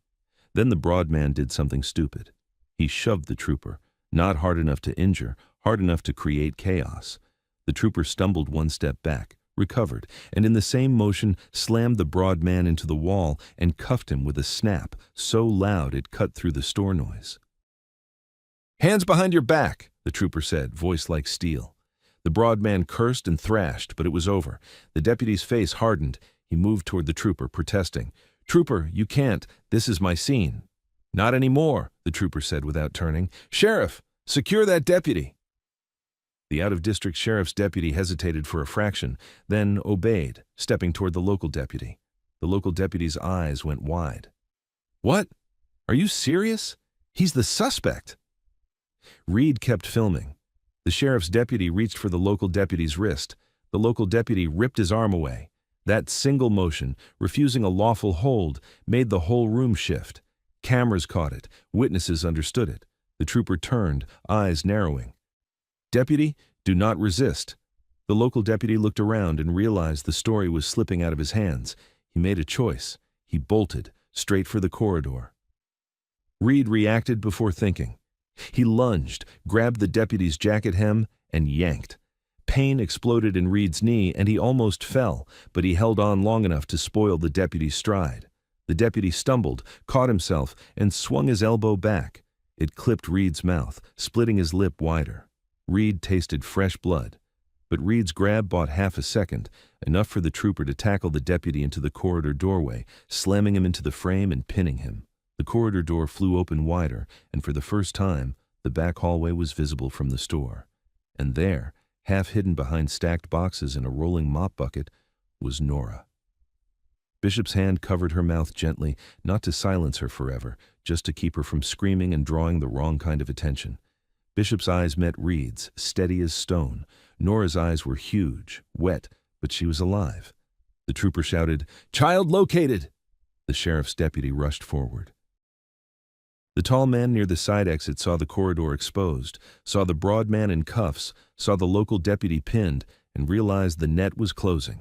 Then the broad man did something stupid. He shoved the trooper, not hard enough to injure, hard enough to create chaos. The trooper stumbled one step back, recovered, and in the same motion slammed the broad man into the wall and cuffed him with a snap so loud it cut through the store noise. "Hands behind your back," the trooper said, voice like steel. The broad man cursed and thrashed, but it was over. The deputy's face hardened. He moved toward the trooper, protesting. "Trooper, you can't. This is my scene." "Not anymore," the trooper said without turning. "Sheriff, secure that deputy." The out-of-district sheriff's deputy hesitated for a fraction, then obeyed, stepping toward the local deputy. The local deputy's eyes went wide. "What? Are you serious? He's the suspect." Reed kept filming. The sheriff's deputy reached for the local deputy's wrist. The local deputy ripped his arm away. That single motion, refusing a lawful hold, made the whole room shift. Cameras caught it. Witnesses understood it. The trooper turned, eyes narrowing. "Deputy, do not resist." The local deputy looked around and realized the story was slipping out of his hands. He made a choice. He bolted, straight for the corridor. Reed reacted before thinking. He lunged, grabbed the deputy's jacket hem, and yanked. Pain exploded in Reed's knee, and he almost fell, but he held on long enough to spoil the deputy's stride. The deputy stumbled, caught himself, and swung his elbow back. It clipped Reed's mouth, splitting his lip wider. Reed tasted fresh blood. But Reed's grab bought half a second, enough for the trooper to tackle the deputy into the corridor doorway, slamming him into the frame and pinning him. The corridor door flew open wider, and for the first time, the back hallway was visible from the store. And there, half hidden behind stacked boxes and a rolling mop bucket, was Norah. Bishop's hand covered her mouth gently, not to silence her forever, just to keep her from screaming and drawing the wrong kind of attention. Bishop's eyes met Reed's, steady as stone. Norah's eyes were huge, wet, but she was alive. The trooper shouted, "Child located!" The sheriff's deputy rushed forward. The tall man near the side exit saw the corridor exposed, saw the broad man in cuffs, saw the local deputy pinned, and realized the net was closing.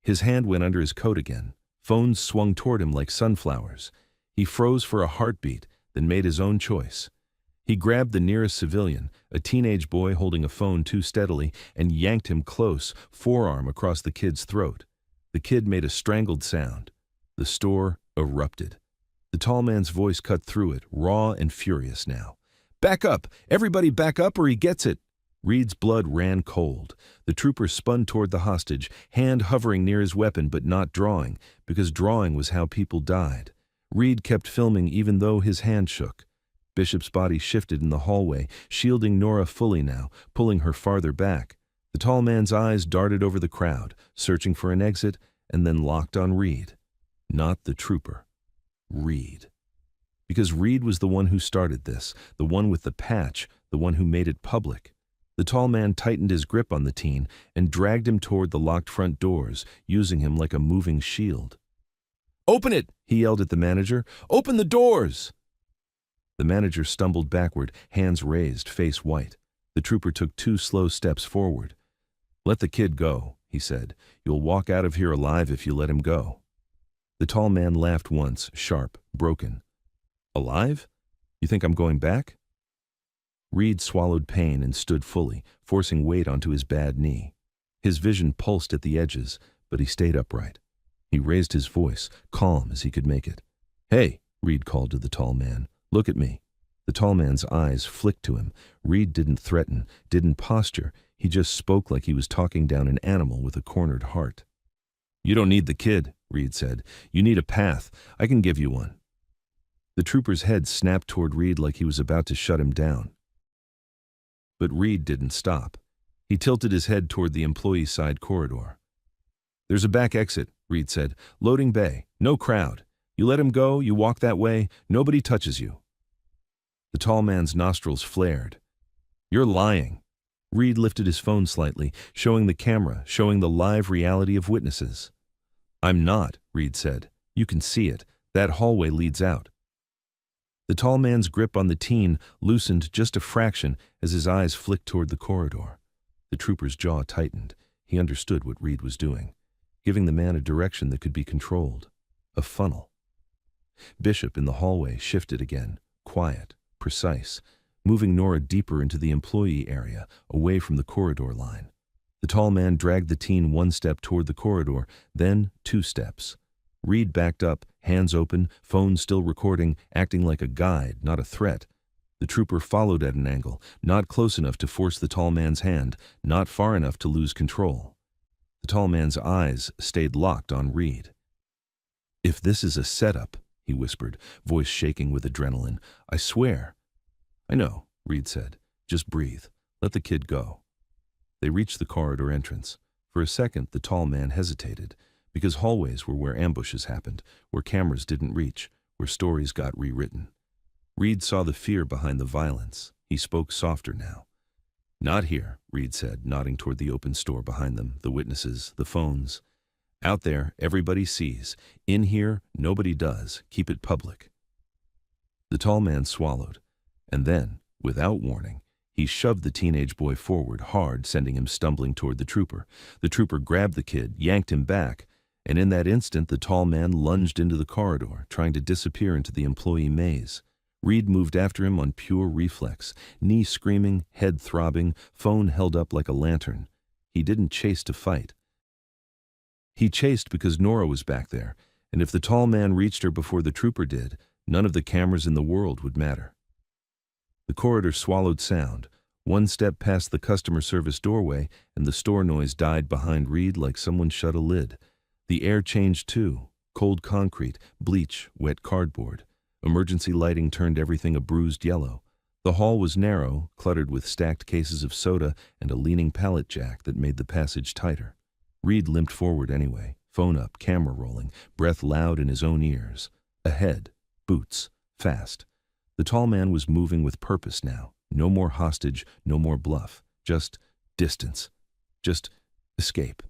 His hand went under his coat again. Phones swung toward him like sunflowers. He froze for a heartbeat, then made his own choice. He grabbed the nearest civilian, a teenage boy holding a phone too steadily, and yanked him close, forearm across the kid's throat. The kid made a strangled sound. The store erupted. The tall man's voice cut through it, raw and furious now. "Back up! Everybody back up or he gets it!" Reed's blood ran cold. The trooper spun toward the hostage, hand hovering near his weapon but not drawing, because drawing was how people died. Reed kept filming even though his hand shook. Bishop's body shifted in the hallway, shielding Norah fully now, pulling her farther back. The tall man's eyes darted over the crowd, searching for an exit, and then locked on Reed. Not the trooper. Reed. Because Reed was the one who started this, the one with the patch, the one who made it public. The tall man tightened his grip on the teen and dragged him toward the locked front doors, using him like a moving shield. "Open it!" he yelled at the manager. "Open the doors!" The manager stumbled backward, hands raised, face white. The trooper took 2 slow steps forward. "Let the kid go," he said. "You'll walk out of here alive if you let him go." The tall man laughed once, sharp, broken. "Alive? You think I'm going back?" Reed swallowed pain and stood fully, forcing weight onto his bad knee. His vision pulsed at the edges, but he stayed upright. He raised his voice, calm as he could make it. "Hey," Reed called to the tall man. "Look at me." The tall man's eyes flicked to him. Reed didn't threaten, didn't posture. He just spoke like he was talking down an animal with a cornered heart. "You don't need the kid," Reed said. "You need a path. I can give you one." The trooper's head snapped toward Reed like he was about to shut him down. But Reed didn't stop. He tilted his head toward the employee side corridor. "There's a back exit," Reed said. "Loading bay. No crowd. You let him go, you walk that way, nobody touches you." The tall man's nostrils flared. "You're lying." Reed lifted his phone slightly, showing the camera, showing the live reality of witnesses. "I'm not," Reed said. "You can see it. That hallway leads out." The tall man's grip on the teen loosened just a fraction as his eyes flicked toward the corridor. The trooper's jaw tightened. He understood what Reed was doing, giving the man a direction that could be controlled. A funnel. Bishop in the hallway shifted again, quiet, precise, moving Norah deeper into the employee area, away from the corridor line. The tall man dragged the teen 1 step toward the corridor, then 2 steps. Reed backed up, hands open, phone still recording, acting like a guide, not a threat. The trooper followed at an angle, not close enough to force the tall man's hand, not far enough to lose control. The tall man's eyes stayed locked on Reed. "If this is a setup," he whispered, voice shaking with adrenaline, "I swear." "I know," Reed said. "Just breathe. Let the kid go." They reached the corridor entrance. For a second, the tall man hesitated, because hallways were where ambushes happened, where cameras didn't reach, where stories got rewritten. Reed saw the fear behind the violence. He spoke softer now. "Not here," Reed said, nodding toward the open store behind them, the witnesses, the phones. "Out there, everybody sees. In here, nobody does. Keep it public." The tall man swallowed, and then, without warning, he shoved the teenage boy forward hard, sending him stumbling toward the trooper. The trooper grabbed the kid, yanked him back, and in that instant the tall man lunged into the corridor, trying to disappear into the employee maze. Reed moved after him on pure reflex, knee screaming, head throbbing, phone held up like a lantern. He didn't chase to fight. He chased because Norah was back there, and if the tall man reached her before the trooper did, none of the cameras in the world would matter. The corridor swallowed sound. One step past the customer service doorway, and the store noise died behind Reed like someone shut a lid. The air changed too. Cold concrete, bleach, wet cardboard. Emergency lighting turned everything a bruised yellow. The hall was narrow, cluttered with stacked cases of soda and a leaning pallet jack that made the passage tighter. Reed limped forward anyway, phone up, camera rolling, breath loud in his own ears. Ahead, boots, fast. The tall man was moving with purpose now. No more hostage, no more bluff. Just distance. Just escape.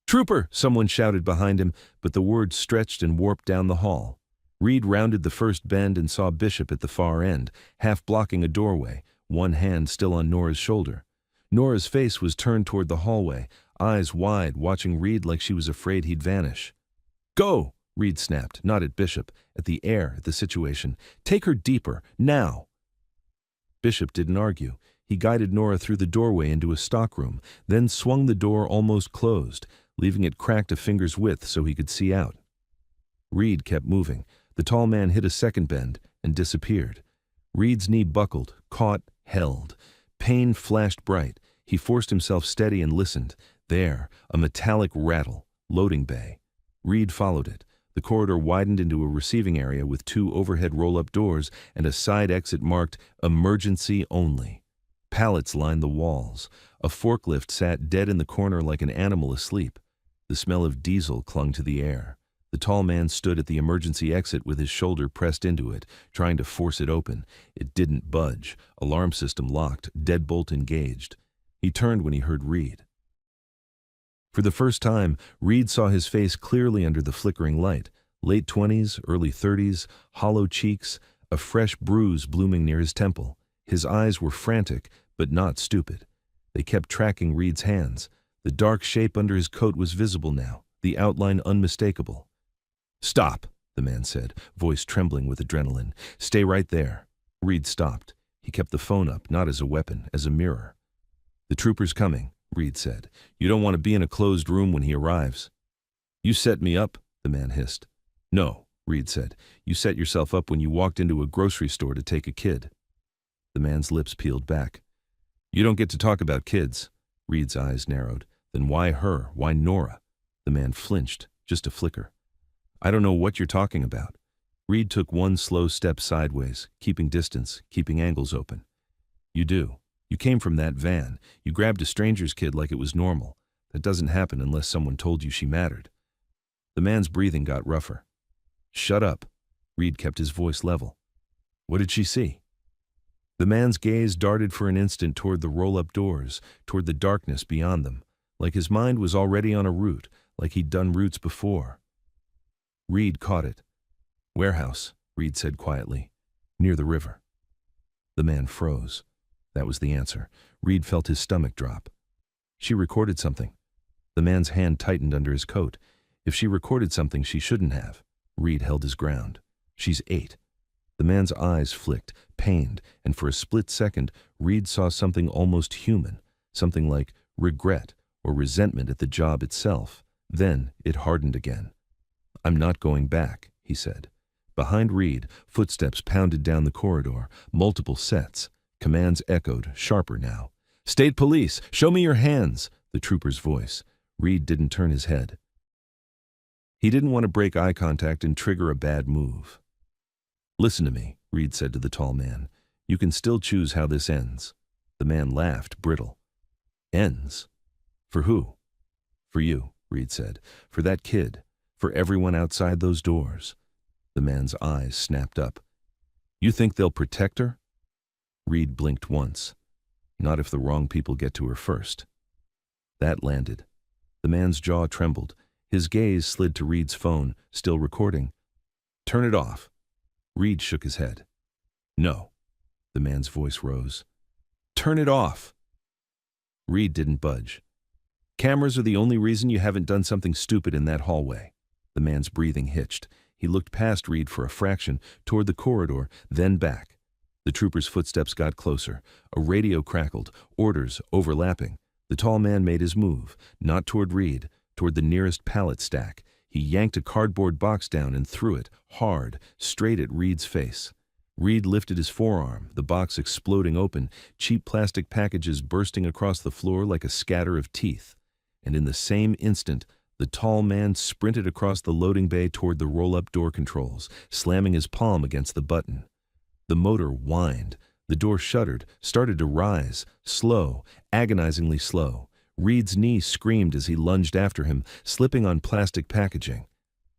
"Trooper!" someone shouted behind him, but the words stretched and warped down the hall. Reed rounded the first bend and saw Bishop at the far end, half blocking a doorway, one hand still on Norah's shoulder. Norah's face was turned toward the hallway, eyes wide, watching Reed like she was afraid he'd vanish. "Go!" Reed snapped, not at Bishop, at the air, at the situation. "Take her deeper, now!" Bishop didn't argue. He guided Norah through the doorway into a stockroom, then swung the door almost closed, leaving it cracked a finger's width so he could see out. Reed kept moving. The tall man hit a second bend and disappeared. Reed's knee buckled, caught, held. Pain flashed bright. He forced himself steady and listened. There, a metallic rattle, loading bay. Reed followed it. The corridor widened into a receiving area with two overhead roll-up doors and a side exit marked "Emergency Only." Pallets lined the walls. A forklift sat dead in the corner like an animal asleep. The smell of diesel clung to the air. The tall man stood at the emergency exit with his shoulder pressed into it, trying to force it open. It didn't budge. Alarm system locked, deadbolt engaged. He turned when he heard Reed. For the first time, Reed saw his face clearly under the flickering light. Late 20s, early 30s, hollow cheeks, a fresh bruise blooming near his temple. His eyes were frantic, but not stupid. They kept tracking Reed's hands. The dark shape under his coat was visible now, the outline unmistakable. "Stop," the man said, voice trembling with adrenaline. "Stay right there." Reed stopped. He kept the phone up, not as a weapon, as a mirror. "The trooper's coming," Reed said. "You don't want to be in a closed room when he arrives." "You set me up," the man hissed. "No," Reed said. "You set yourself up when you walked into a grocery store to take a kid." The man's lips peeled back. "You don't get to talk about kids." Reed's eyes narrowed. "Then why her? Why Norah?" The man flinched, just a flicker. "I don't know what you're talking about." Reed took one slow step sideways, keeping distance, keeping angles open. "You do. You came from that van. You grabbed a stranger's kid like it was normal. That doesn't happen unless someone told you she mattered." The man's breathing got rougher. "Shut up." Reed kept his voice level. "What did she see?" The man's gaze darted for an instant toward the roll-up doors, toward the darkness beyond them, like his mind was already on a route, like he'd done routes before. Reed caught it. "Warehouse," Reed said quietly. "Near the river." The man froze. That was the answer. Reed felt his stomach drop. "She recorded something." The man's hand tightened under his coat. "If she recorded something she shouldn't have." Reed held his ground. "She's 8. The man's eyes flicked, pained, and for a split second, Reed saw something almost human, something like regret or resentment at the job itself. Then it hardened again. "I'm not going back," he said. Behind Reed, footsteps pounded down the corridor, multiple sets. Commands echoed, sharper now. "State police, show me your hands," the trooper's voice. Reed didn't turn his head. He didn't want to break eye contact and trigger a bad move. "Listen to me," Reed said to the tall man. "You can still choose how this ends." The man laughed, brittle. Ends? For who? For you, Reed said. For that kid. For everyone outside those doors. The man's eyes snapped up. You think they'll protect her? Reed blinked once. Not if the wrong people get to her first. That landed. The man's jaw trembled. His gaze slid to Reed's phone, still recording. Turn it off. Reed shook his head. No. The man's voice rose. Turn it off. Reed didn't budge. Cameras are the only reason you haven't done something stupid in that hallway. The man's breathing hitched. He looked past Reed for a fraction, toward the corridor, then back. The trooper's footsteps got closer. A radio crackled, orders overlapping. The tall man made his move, not toward Reed, toward the nearest pallet stack. He yanked a cardboard box down and threw it, hard, straight at Reed's face. Reed lifted his forearm, the box exploding open, cheap plastic packages bursting across the floor like a scatter of teeth. And in the same instant, the tall man sprinted across the loading bay toward the roll-up door controls, slamming his palm against the button. The motor whined. The door shuddered, started to rise, slow, agonizingly slow. Reed's knee screamed as he lunged after him, slipping on plastic packaging.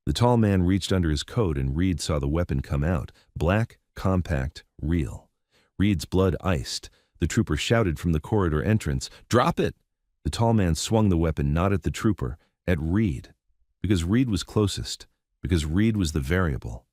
The tall man reached under his coat and Reed saw the weapon come out, black, compact, real. Reed's blood iced. The trooper shouted from the corridor entrance, "Drop it!" The tall man swung the weapon not at the trooper, at Reed. Because Reed was closest. Because Reed was the variable.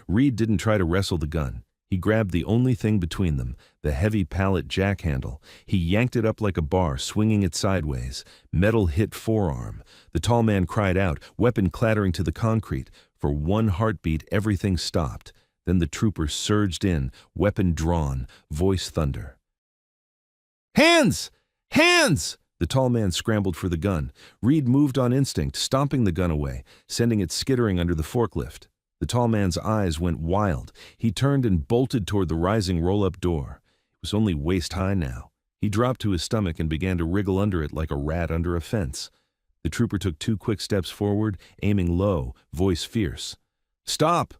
Reed didn't try to wrestle the gun. He grabbed the only thing between them, the heavy pallet jack handle. He yanked it up like a bar, swinging it sideways. Metal hit forearm. The tall man cried out, weapon clattering to the concrete. For one heartbeat, everything stopped. Then the trooper surged in, weapon drawn, voice thunder. Hands! Hands! The tall man scrambled for the gun. Reed moved on instinct, stomping the gun away, sending it skittering under the forklift. The tall man's eyes went wild. He turned and bolted toward the rising roll-up door. It was only waist-high now. He dropped to his stomach and began to wriggle under it like a rat under a fence. The trooper took 2 quick steps forward, aiming low, voice fierce. Stop!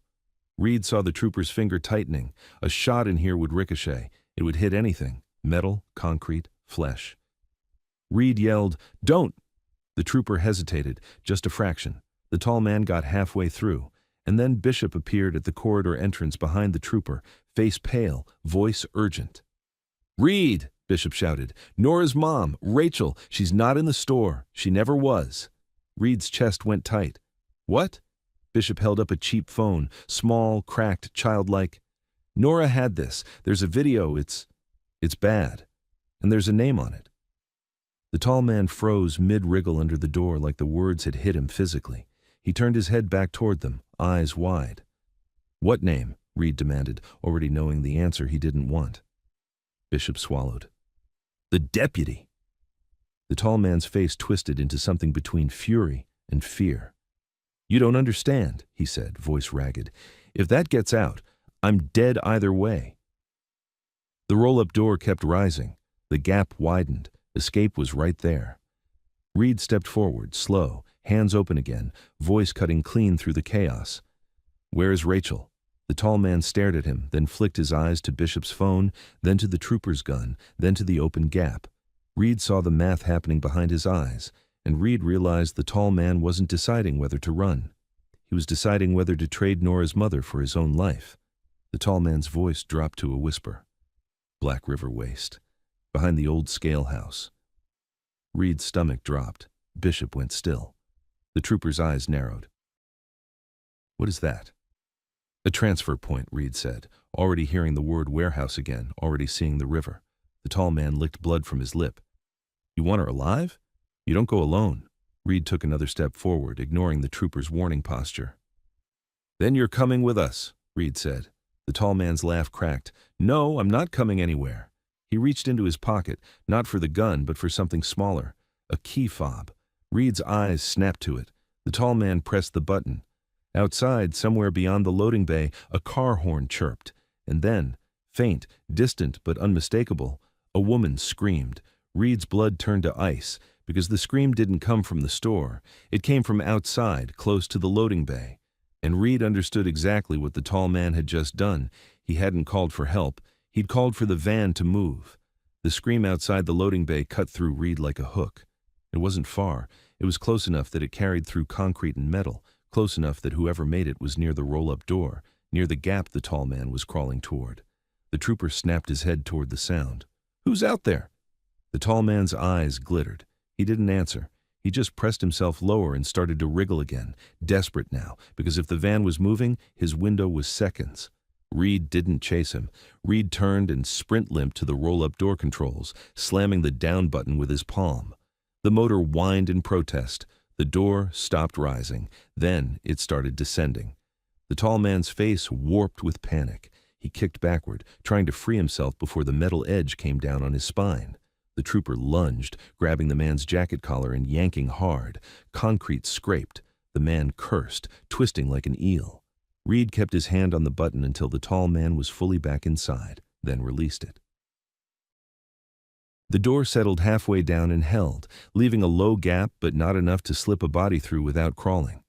Reed saw the trooper's finger tightening. A shot in here would ricochet. It would hit anything. Metal, concrete, flesh. Reed yelled, Don't! The trooper hesitated, just a fraction. The tall man got halfway through. And then Bishop appeared at the corridor entrance behind the trooper, face pale, voice urgent. Reed! Bishop shouted. Norah's mom, Rachel. She's not in the store. She never was. Reed's chest went tight. What? Bishop held up a cheap phone, small, cracked, childlike. Norah had this. There's a video. It's bad. And there's a name on it. The tall man froze mid-wriggle under the door like the words had hit him physically. He turned his head back toward them, eyes wide. What name? Reed demanded, already knowing the answer he didn't want. Bishop swallowed. The deputy. The tall man's face twisted into something between fury and fear. You don't understand, he said, voice ragged. If that gets out, I'm dead either way. The roll-up door kept rising. The gap widened. Escape was right there. Reed stepped forward, slow, hands open again, voice cutting clean through the chaos. Where is Rachel? The tall man stared at him, then flicked his eyes to Bishop's phone, then to the trooper's gun, then to the open gap. Reed saw the math happening behind his eyes, and Reed realized the tall man wasn't deciding whether to run. He was deciding whether to trade Norah's mother for his own life. The tall man's voice dropped to a whisper. Black River Waste. Behind the old scale house. Reed's stomach dropped. Bishop went still. The trooper's eyes narrowed. What is that? A transfer point, Reed said, already hearing the word warehouse again, already seeing the river. The tall man licked blood from his lip. You want her alive? You don't go alone. Reed took another step forward, ignoring the trooper's warning posture. Then you're coming with us, Reed said. The tall man's laugh cracked. No, I'm not coming anywhere. He reached into his pocket, not for the gun, but for something smaller. A key fob. Reed's eyes snapped to it. The tall man pressed the button. Outside, somewhere beyond the loading bay, a car horn chirped. And then, faint, distant but unmistakable, a woman screamed. Reed's blood turned to ice, because the scream didn't come from the store. It came from outside, close to the loading bay. And Reed understood exactly what the tall man had just done. He hadn't called for help. He'd called for the van to move. The scream outside the loading bay cut through Reed like a hook. It wasn't far. It was close enough that it carried through concrete and metal, close enough that whoever made it was near the roll-up door, near the gap the tall man was crawling toward. The trooper snapped his head toward the sound. "Who's out there?" The tall man's eyes glittered. He didn't answer. He just pressed himself lower and started to wriggle again, desperate now, because if the van was moving, his window was seconds. Reed didn't chase him. Reed turned and sprint-limped to the roll-up door controls, slamming the down button with his palm. The motor whined in protest. The door stopped rising. Then it started descending. The tall man's face warped with panic. He kicked backward, trying to free himself before the metal edge came down on his spine. The trooper lunged, grabbing the man's jacket collar and yanking hard. Concrete scraped. The man cursed, twisting like an eel. Reed kept his hand on the button until the tall man was fully back inside, then released it. The door settled halfway down and held, leaving a low gap but not enough to slip a body through without crawling.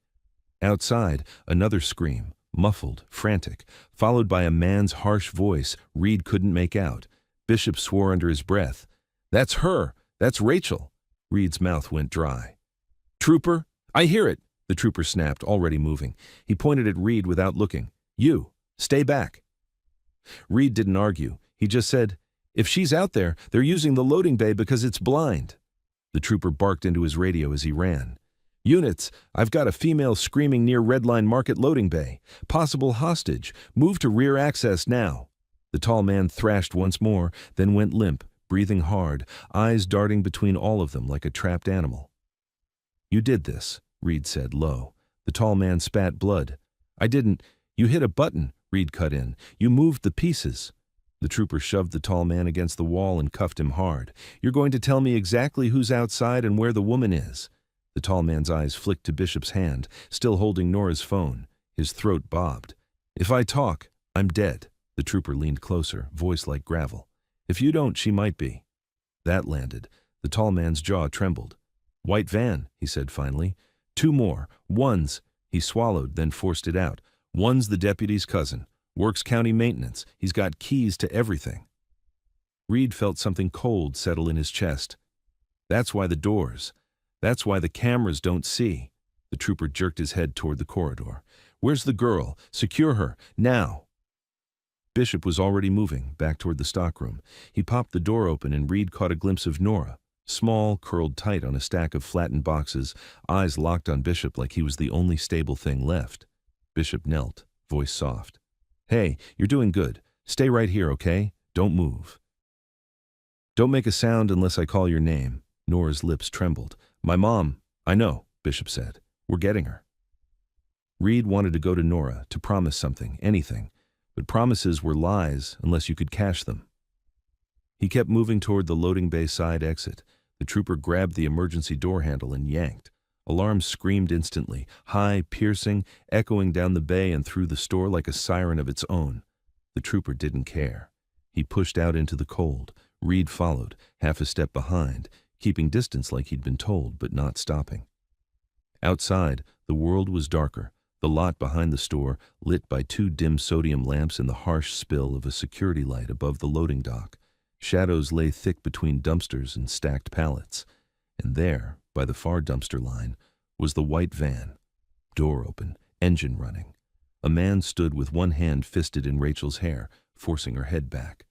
Outside, another scream, muffled, frantic, followed by a man's harsh voice Reed couldn't make out. Bishop swore under his breath. "That's her! That's Rachel!" Reed's mouth went dry. "Trooper, I hear it!" The trooper snapped, already moving. He pointed at Reed without looking. "You, stay back." Reed didn't argue. He just said, "If she's out there, they're using the loading bay because it's blind." The trooper barked into his radio as he ran. "Units, I've got a female screaming near Red Line Market loading bay. Possible hostage. Move to rear access now." The tall man thrashed once more, then went limp, breathing hard, eyes darting between all of them like a trapped animal. "You did this," Reed said low. The tall man spat blood. "I didn't. You hit a button," Reed cut in. "You moved the pieces." The trooper shoved the tall man against the wall and cuffed him hard. "You're going to tell me exactly who's outside and where the woman is." The tall man's eyes flicked to Bishop's hand, still holding Norah's phone. His throat bobbed. "If I talk, I'm dead." The trooper leaned closer, voice like gravel. "If you don't, she might be." That landed. The tall man's jaw trembled. "White van," he said finally. "Two more. One's—" He swallowed, then forced it out. "One's the deputy's cousin. Works county maintenance. He's got keys to everything." Reed felt something cold settle in his chest. "That's why the doors. That's why the cameras don't see." The trooper jerked his head toward the corridor. "Where's the girl? Secure her. Now." Bishop was already moving, back toward the stockroom. He popped the door open and Reed caught a glimpse of Norah. Small, curled tight on a stack of flattened boxes, eyes locked on Bishop like he was the only stable thing left. Bishop knelt, voice soft. "Hey, you're doing good. Stay right here, okay? Don't move." "Don't make a sound unless I call your name." Nora's lips trembled. "My mom." "I know," Bishop said. "We're getting her." Reed wanted to go to Norah, to promise something, anything. But promises were lies unless you could cash them. He kept moving toward the loading bay side exit. The trooper grabbed the emergency door handle and yanked. Alarms screamed instantly, high, piercing, echoing down the bay and through the store like a siren of its own. The trooper didn't care. He pushed out into the cold. Reed followed, half a step behind, keeping distance like he'd been told, but not stopping. Outside, the world was darker. The lot behind the store, lit by two dim sodium lamps and the harsh spill of a security light above the loading dock. Shadows lay thick between dumpsters and stacked pallets. And there, by the far dumpster line, was the white van. Door open, engine running. A man stood with one hand fisted in Rachel's hair, forcing her head back.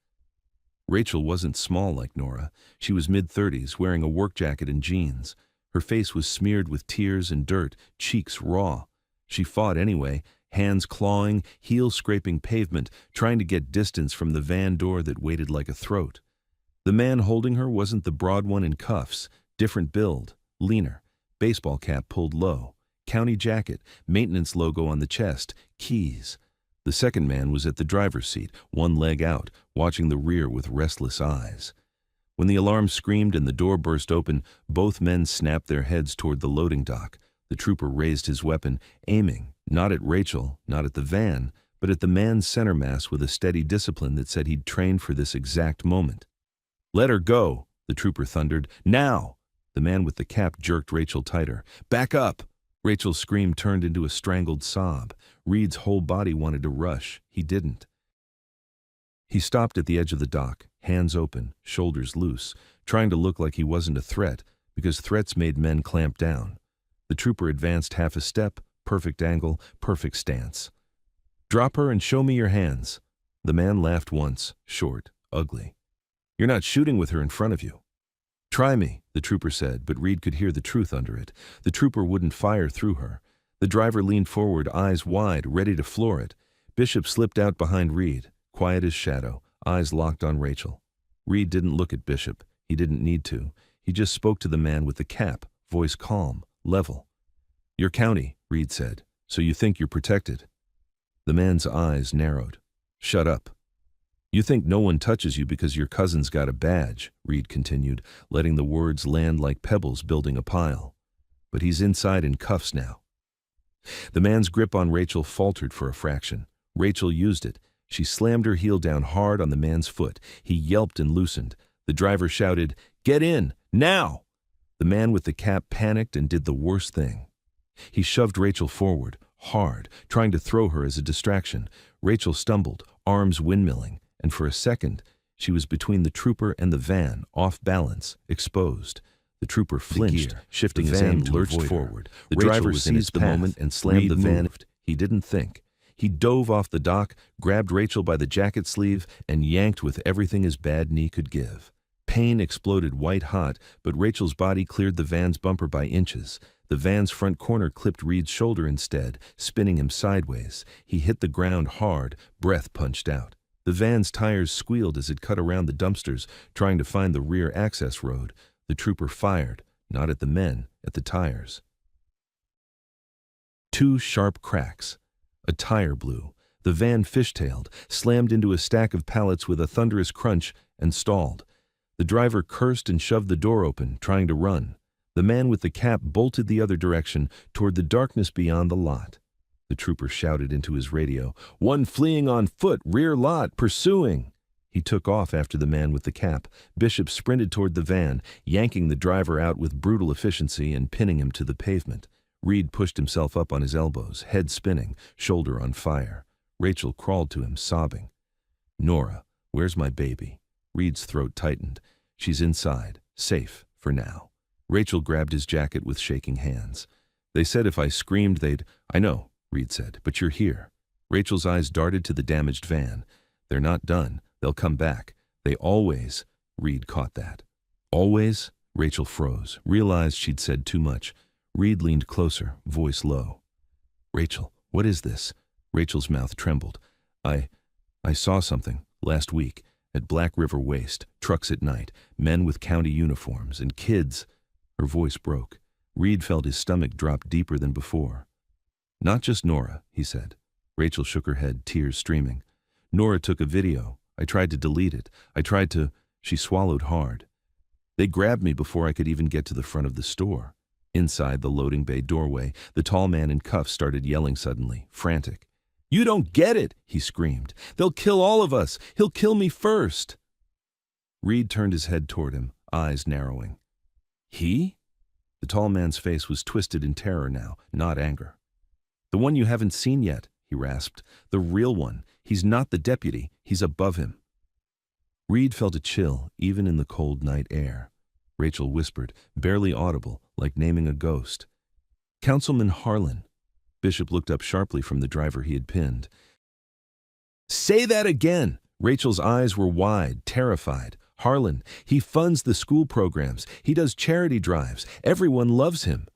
Rachel wasn't small like Norah. She was mid-30s, wearing a work jacket and jeans. Her face was smeared with tears and dirt, cheeks raw. She fought anyway, hands clawing, heels scraping pavement, trying to get distance from the van door that waited like a throat. The man holding her wasn't the broad one in cuffs, different build, leaner, baseball cap pulled low, county jacket, maintenance logo on the chest, keys. The second man was at the driver's seat, one leg out, watching the rear with restless eyes. When the alarm screamed and the door burst open, both men snapped their heads toward the loading dock. The trooper raised his weapon, aiming, not at Rachel, not at the van, but at the man's center mass with a steady discipline that said he'd trained for this exact moment. "Let her go," the trooper thundered. "Now!" The man with the cap jerked Rachel tighter. "Back up!" Rachel's scream turned into a strangled sob. Reed's whole body wanted to rush. He didn't. He stopped at the edge of the dock, hands open, shoulders loose, trying to look like he wasn't a threat, because threats made men clamp down. The trooper advanced half a step, perfect angle, perfect stance. "Drop her and show me your hands." The man laughed once, short, ugly. "You're not shooting with her in front of you." "Try me," the trooper said, but Reed could hear the truth under it. The trooper wouldn't fire through her. The driver leaned forward, eyes wide, ready to floor it. Bishop slipped out behind Reed, quiet as shadow, eyes locked on Rachel. Reed didn't look at Bishop. He didn't need to. He just spoke to the man with the cap, voice calm, level. "Your county," Reed said, "so you think you're protected." The man's eyes narrowed. "Shut up." "You think no one touches you because your cousin's got a badge," Reed continued, letting the words land like pebbles building a pile. "But he's inside in cuffs now." The man's grip on Rachel faltered for a fraction. Rachel used it. She slammed her heel down hard on the man's foot. He yelped and loosened. The driver shouted, "Get in, now!" The man with the cap panicked and did the worst thing. He shoved Rachel forward, hard, trying to throw her as a distraction. Rachel stumbled, arms windmilling, and for a second, she was between the trooper and the van, off balance, exposed. The trooper flinched, shifting his aim to lurched forward. The driver seized the moment and slammed the van. He didn't think. He dove off the dock, grabbed Rachel by the jacket sleeve, and yanked with everything his bad knee could give. Pain exploded white-hot, but Rachel's body cleared the van's bumper by inches. The van's front corner clipped Reed's shoulder instead, spinning him sideways. He hit the ground hard, breath punched out. The van's tires squealed as it cut around the dumpsters, trying to find the rear access road. The trooper fired, not at the men, at the tires. Two sharp cracks. A tire blew. The van fishtailed, slammed into a stack of pallets with a thunderous crunch, and stalled. The driver cursed and shoved the door open, trying to run. The man with the cap bolted the other direction, toward the darkness beyond the lot. The trooper shouted into his radio, "One fleeing on foot, rear lot, pursuing!" He took off after the man with the cap. Bishop sprinted toward the van, yanking the driver out with brutal efficiency and pinning him to the pavement. Reed pushed himself up on his elbows, head spinning, shoulder on fire. Rachel crawled to him, sobbing. "Norah, where's my baby?" Reed's throat tightened. "She's inside, safe, for now." Rachel grabbed his jacket with shaking hands. "They said if I screamed they'd—" "I know," Reed said, "but you're here." Rachel's eyes darted to the damaged van. "They're not done. They'll come back. They always—" Reed caught that. "Always?" Rachel froze, realized she'd said too much. Reed leaned closer, voice low. "Rachel, what is this?" Rachel's mouth trembled. I saw something, last week, at Black River Waste, trucks at night, men with county uniforms, and kids." Her voice broke. Reed felt his stomach drop deeper than before. "Not just Norah," he said. Rachel shook her head, tears streaming. "Norah took a video. I tried to delete it. She swallowed hard. They grabbed me before I could even get to the front of the store." Inside the loading bay doorway, the tall man in cuffs started yelling suddenly, frantic. "You don't get it," he screamed. "They'll kill all of us. He'll kill me first." Reed turned his head toward him, eyes narrowing. "He?" The tall man's face was twisted in terror now, not anger. "The one you haven't seen yet," he rasped. "The real one. He's not the deputy. He's above him." Reed felt a chill, even in the cold night air. Rachel whispered, barely audible, like naming a ghost. "Councilman Harlan." Bishop looked up sharply from the driver he had pinned. "Say that again!" Rachel's eyes were wide, terrified. "Harlan, he funds the school programs. He does charity drives. Everyone loves him."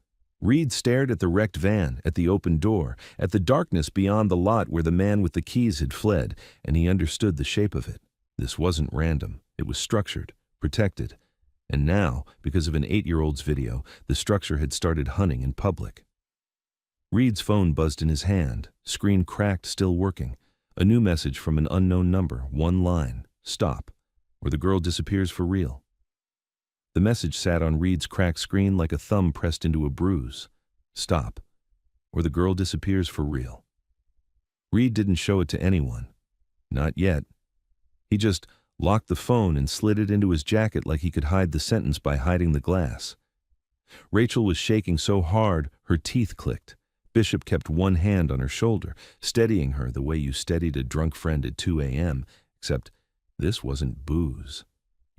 Reed stared at the wrecked van, at the open door, at the darkness beyond the lot where the man with the keys had fled, and he understood the shape of it. This wasn't random. It was structured, protected. And now, because of an 8-year-old's video, the structure had started hunting in public. Reed's phone buzzed in his hand, screen cracked, still working. A new message from an unknown number, one line, "Stop, or the girl disappears for real." The message sat on Reed's cracked screen like a thumb pressed into a bruise. "Stop, or the girl disappears for real." Reed didn't show it to anyone. Not yet. He just locked the phone and slid it into his jacket like he could hide the sentence by hiding the glass. Rachel was shaking so hard, her teeth clicked. Bishop kept one hand on her shoulder, steadying her the way you steadied a drunk friend at 2 a.m., except This wasn't booze.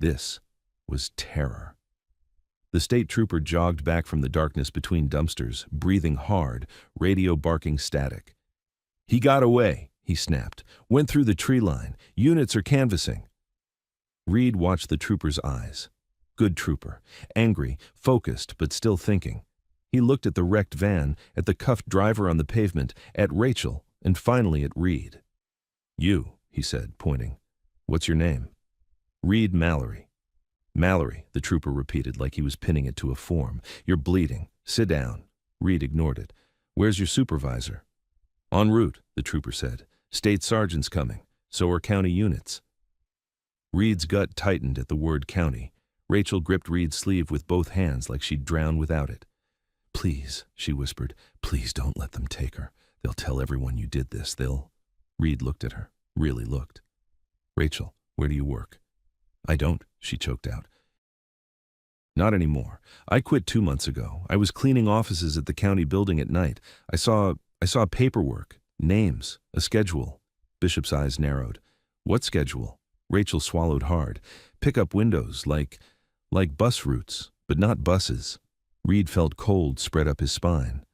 This was terror. The state trooper jogged back from the darkness between dumpsters, breathing hard, radio barking static. "He got away," he snapped. "Went through the tree line. Units are canvassing." Reed watched the trooper's eyes. Good trooper. Angry, focused, but still thinking. He looked at the wrecked van, at the cuffed driver on the pavement, at Rachel, and finally at Reed. "You," he said, pointing. "What's your name?" "Reed Mallory." "Mallory," the trooper repeated like he was pinning it to a form. "You're bleeding. Sit down." Reed ignored it. "Where's your supervisor?" "En route," the trooper said. "State sergeant's coming. So are county units." Reed's gut tightened at the word county. Rachel gripped Reed's sleeve with both hands like she'd drown without it. "Please," she whispered, "please don't let them take her. They'll tell everyone you did this. They'll—" Reed looked at her, really looked. "Rachel, where do you work?" "I don't," she choked out. "Not anymore. I quit 2 months ago. I was cleaning offices at the county building at night. I saw paperwork, names, a schedule." Bishop's eyes narrowed. "What schedule?" Rachel swallowed hard. "Pick-up windows, like bus routes, but not buses." Reed felt cold spread up his spine.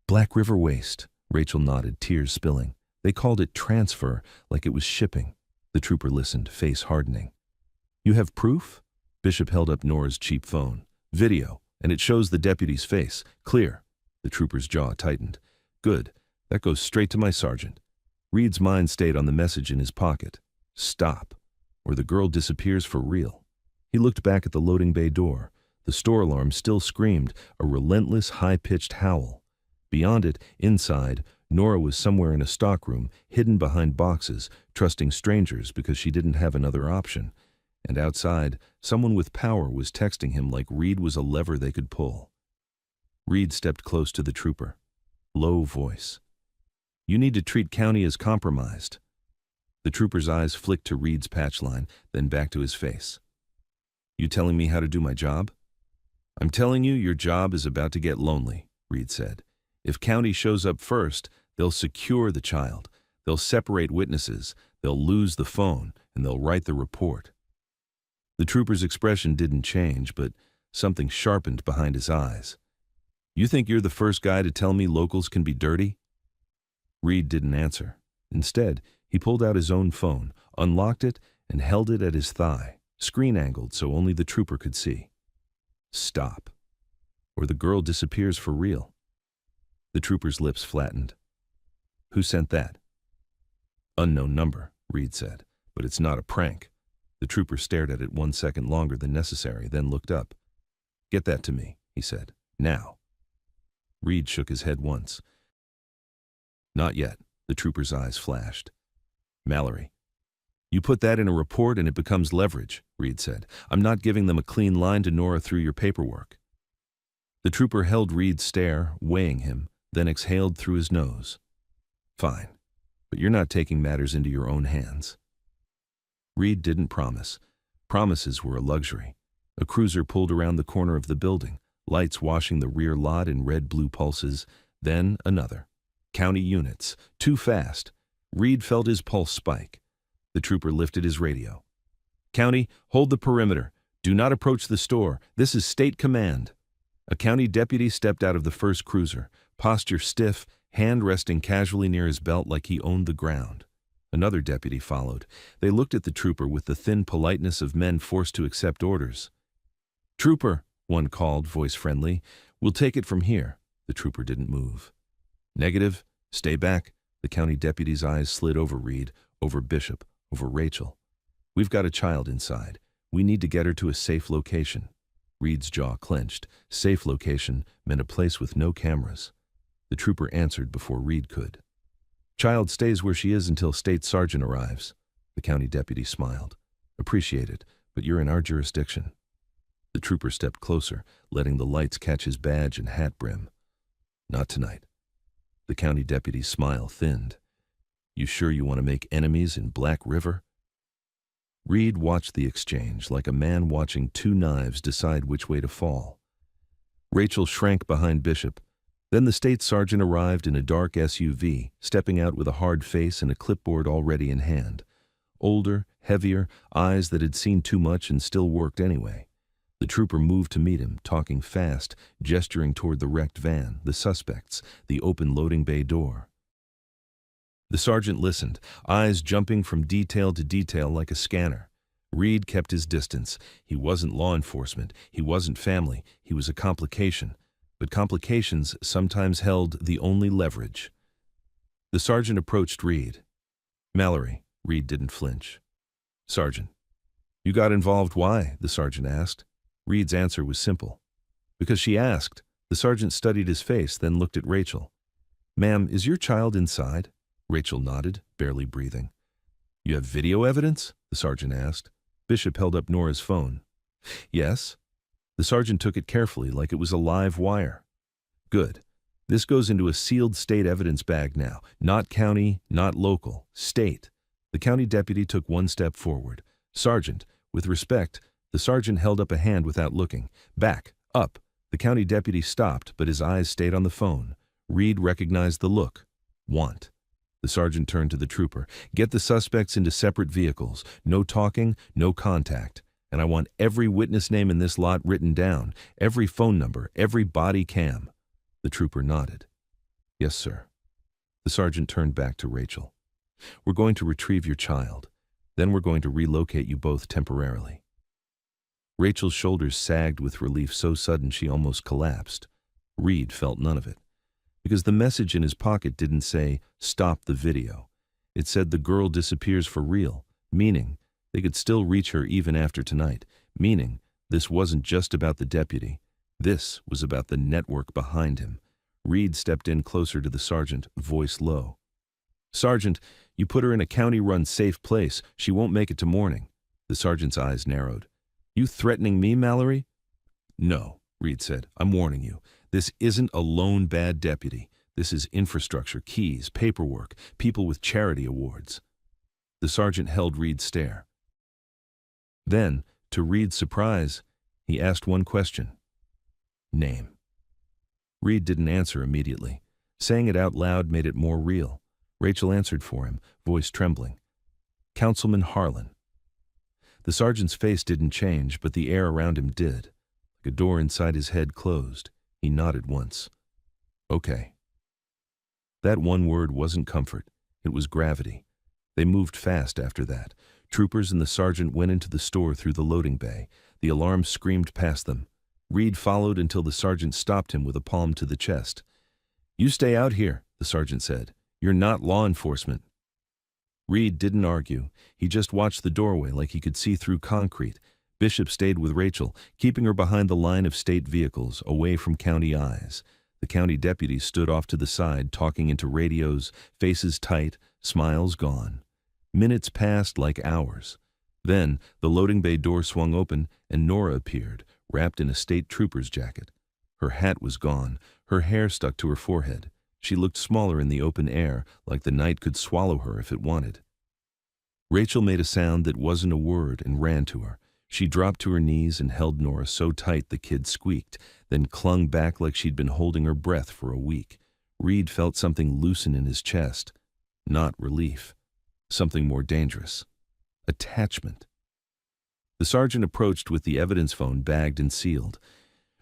"Black River Waste," Rachel nodded, tears spilling. "They called it transfer, like it was shipping." The trooper listened, face hardening. "You have proof?" Bishop held up Norah's cheap phone. "Video, and it shows the deputy's face. Clear." The trooper's jaw tightened. "Good. That goes straight to my sergeant." Reed's mind stayed on the message in his pocket. "Stop, or the girl disappears for real." He looked back at the loading bay door. The store alarm still screamed, a relentless, high-pitched howl. Beyond it, inside, Norah was somewhere in a stockroom, hidden behind boxes, trusting strangers because she didn't have another option. And outside, someone with power was texting him like Reed was a lever they could pull. Reed stepped close to the trooper. Low voice. "You need to treat county as compromised." The trooper's eyes flicked to Reed's patch line, then back to his face. "You telling me how to do my job?" "I'm telling you your job is about to get lonely," Reed said. "If county shows up first, they'll secure the child. They'll separate witnesses. They'll lose the phone, and they'll write the report." The trooper's expression didn't change, but something sharpened behind his eyes. "You think you're the first guy to tell me locals can be dirty?" Reed didn't answer. Instead, he pulled out his own phone, unlocked it, and held it at his thigh, screen angled so only the trooper could see. "Stop, or the girl disappears for real." The trooper's lips flattened. "Who sent that?" "Unknown number," Reed said, "but it's not a prank." The trooper stared at it 1 second longer than necessary, then looked up. "Get that to me," he said. "Now." Reed shook his head once. "Not yet," the trooper's eyes flashed. "Mallory, you put that in a report and it becomes leverage," Reed said. "I'm not giving them a clean line to Norah through your paperwork." The trooper held Reed's stare, weighing him, then exhaled through his nose. "Fine, but you're not taking matters into your own hands." Reed didn't promise. Promises were a luxury. A cruiser pulled around the corner of the building, lights washing the rear lot in red-blue pulses, then another. County units. Too fast. Reed felt his pulse spike. The trooper lifted his radio. "County, hold the perimeter. Do not approach the store. This is state command." A county deputy stepped out of the first cruiser, posture stiff, hand resting casually near his belt like he owned the ground. Another deputy followed. They looked at the trooper with the thin politeness of men forced to accept orders. "Trooper," one called, voice friendly. "We'll take it from here." The trooper didn't move. "Negative. Stay back." The county deputy's eyes slid over Reed, over Bishop, over Rachel. "We've got a child inside. We need to get her to a safe location." Reed's jaw clenched. Safe location meant a place with no cameras. The trooper answered before Reed could. "Child stays where she is until state sergeant arrives." The county deputy smiled. "Appreciate it, but you're in our jurisdiction." The trooper stepped closer, letting the lights catch his badge and hat brim. "Not tonight." The county deputy's smile thinned. "You sure you want to make enemies in Black River?" Reed watched the exchange like a man watching two knives decide which way to fall. Rachel shrank behind Bishop. Then the state sergeant arrived in a dark SUV, stepping out with a hard face and a clipboard already in hand. Older, heavier, eyes that had seen too much and still worked anyway. The trooper moved to meet him, talking fast, gesturing toward the wrecked van, the suspects, the open loading bay door. The sergeant listened, eyes jumping from detail to detail like a scanner. Reed kept his distance. He wasn't law enforcement. He wasn't family. He was a complication. But complications sometimes held the only leverage. The sergeant approached Reed. "Mallory." Reed didn't flinch. "Sergeant." "You got involved, why?" the sergeant asked. Reed's answer was simple. "Because she asked." The sergeant studied his face, then looked at Rachel. "Ma'am, is your child inside?" Rachel nodded, barely breathing. "You have video evidence?" the sergeant asked. Bishop held up Norah's phone. "Yes." The sergeant took it carefully, like it was a live wire. "Good. This goes into a sealed state evidence bag now. Not county, not local. State." The county deputy took one step forward. "Sergeant, with respect." The sergeant held up a hand without looking. "Back. Up." The county deputy stopped, but his eyes stayed on the phone. Reed recognized the look. "Want." The sergeant turned to the trooper. "Get the suspects into separate vehicles. No talking, no contact. And I want every witness name in this lot written down, every phone number, every body cam." The trooper nodded. "Yes, sir." The sergeant turned back to Rachel. "We're going to retrieve your child. Then we're going to relocate you both temporarily." Rachel's shoulders sagged with relief so sudden she almost collapsed. Reed felt none of it. Because the message in his pocket didn't say, "Stop the video." It said the girl disappears for real, meaning they could still reach her even after tonight, meaning this wasn't just about the deputy. This was about the network behind him. Reed stepped in closer to the sergeant, voice low. "Sergeant, you put her in a county-run safe place. She won't make it to morning." The sergeant's eyes narrowed. "You threatening me, Mallory?" "No," Reed said. "I'm warning you. This isn't a lone bad deputy. This is infrastructure, keys, paperwork, people with charity awards." The sergeant held Reed's stare. Then, to Reed's surprise, he asked one question. "Name." Reed didn't answer immediately. Saying it out loud made it more real. Rachel answered for him, voice trembling. "Councilman Harlan." The sergeant's face didn't change, but the air around him did. Like a door inside his head closed. He nodded once. "Okay." That one word wasn't comfort. It was gravity. They moved fast after that. Troopers and the sergeant went into the store through the loading bay. The alarm screamed past them. Reed followed until the sergeant stopped him with a palm to the chest. "You stay out here," the sergeant said. "You're not law enforcement." Reed didn't argue. He just watched the doorway like he could see through concrete. Bishop stayed with Rachel, keeping her behind the line of state vehicles, away from county eyes. The county deputies stood off to the side, talking into radios, faces tight, smiles gone. Minutes passed like hours. Then, the loading bay door swung open, and Norah appeared, wrapped in a state trooper's jacket. Her hat was gone, her hair stuck to her forehead. She looked smaller in the open air, like the night could swallow her if it wanted. Rachel made a sound that wasn't a word and ran to her. She dropped to her knees and held Norah so tight the kid squeaked, then clung back like she'd been holding her breath for a week. Reed felt something loosen in his chest. Not relief. Something more dangerous. Attachment. The sergeant approached with the evidence phone bagged and sealed.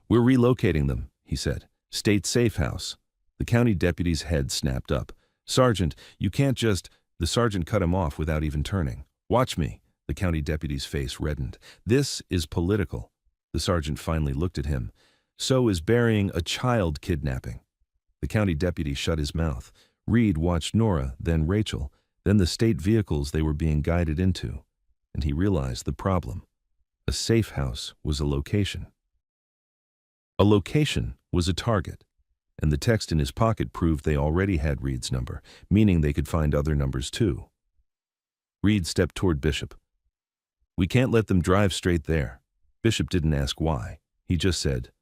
"We're relocating them," he said. "State safe house." The county deputy's head snapped up. "Sergeant, you can't just—" The sergeant cut him off without even turning. "Watch me." The county deputy's face reddened. "This is political." The sergeant finally looked at him. "So is burying a child kidnapping." The county deputy shut his mouth. Reed watched Norah, then Rachel, then the state vehicles they were being guided into. And he realized the problem. A safe house was a location. A location was a target. And the text in his pocket proved they already had Reed's number, meaning they could find other numbers too. Reed stepped toward Bishop. "We can't let them drive straight there." Bishop didn't ask why. He just said,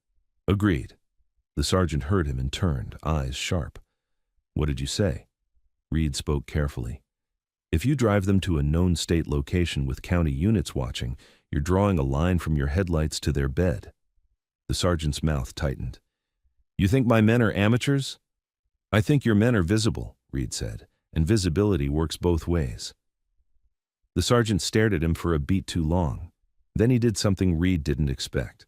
"Agreed." The sergeant heard him and turned, eyes sharp. "What did you say?" Reed spoke carefully. "If you drive them to a known state location with county units watching, you're drawing a line from your headlights to their bed." The sergeant's mouth tightened. "You think my men are amateurs?" "I think your men are visible," Reed said, "and visibility works both ways." The sergeant stared at him for a beat too long. Then he did something Reed didn't expect.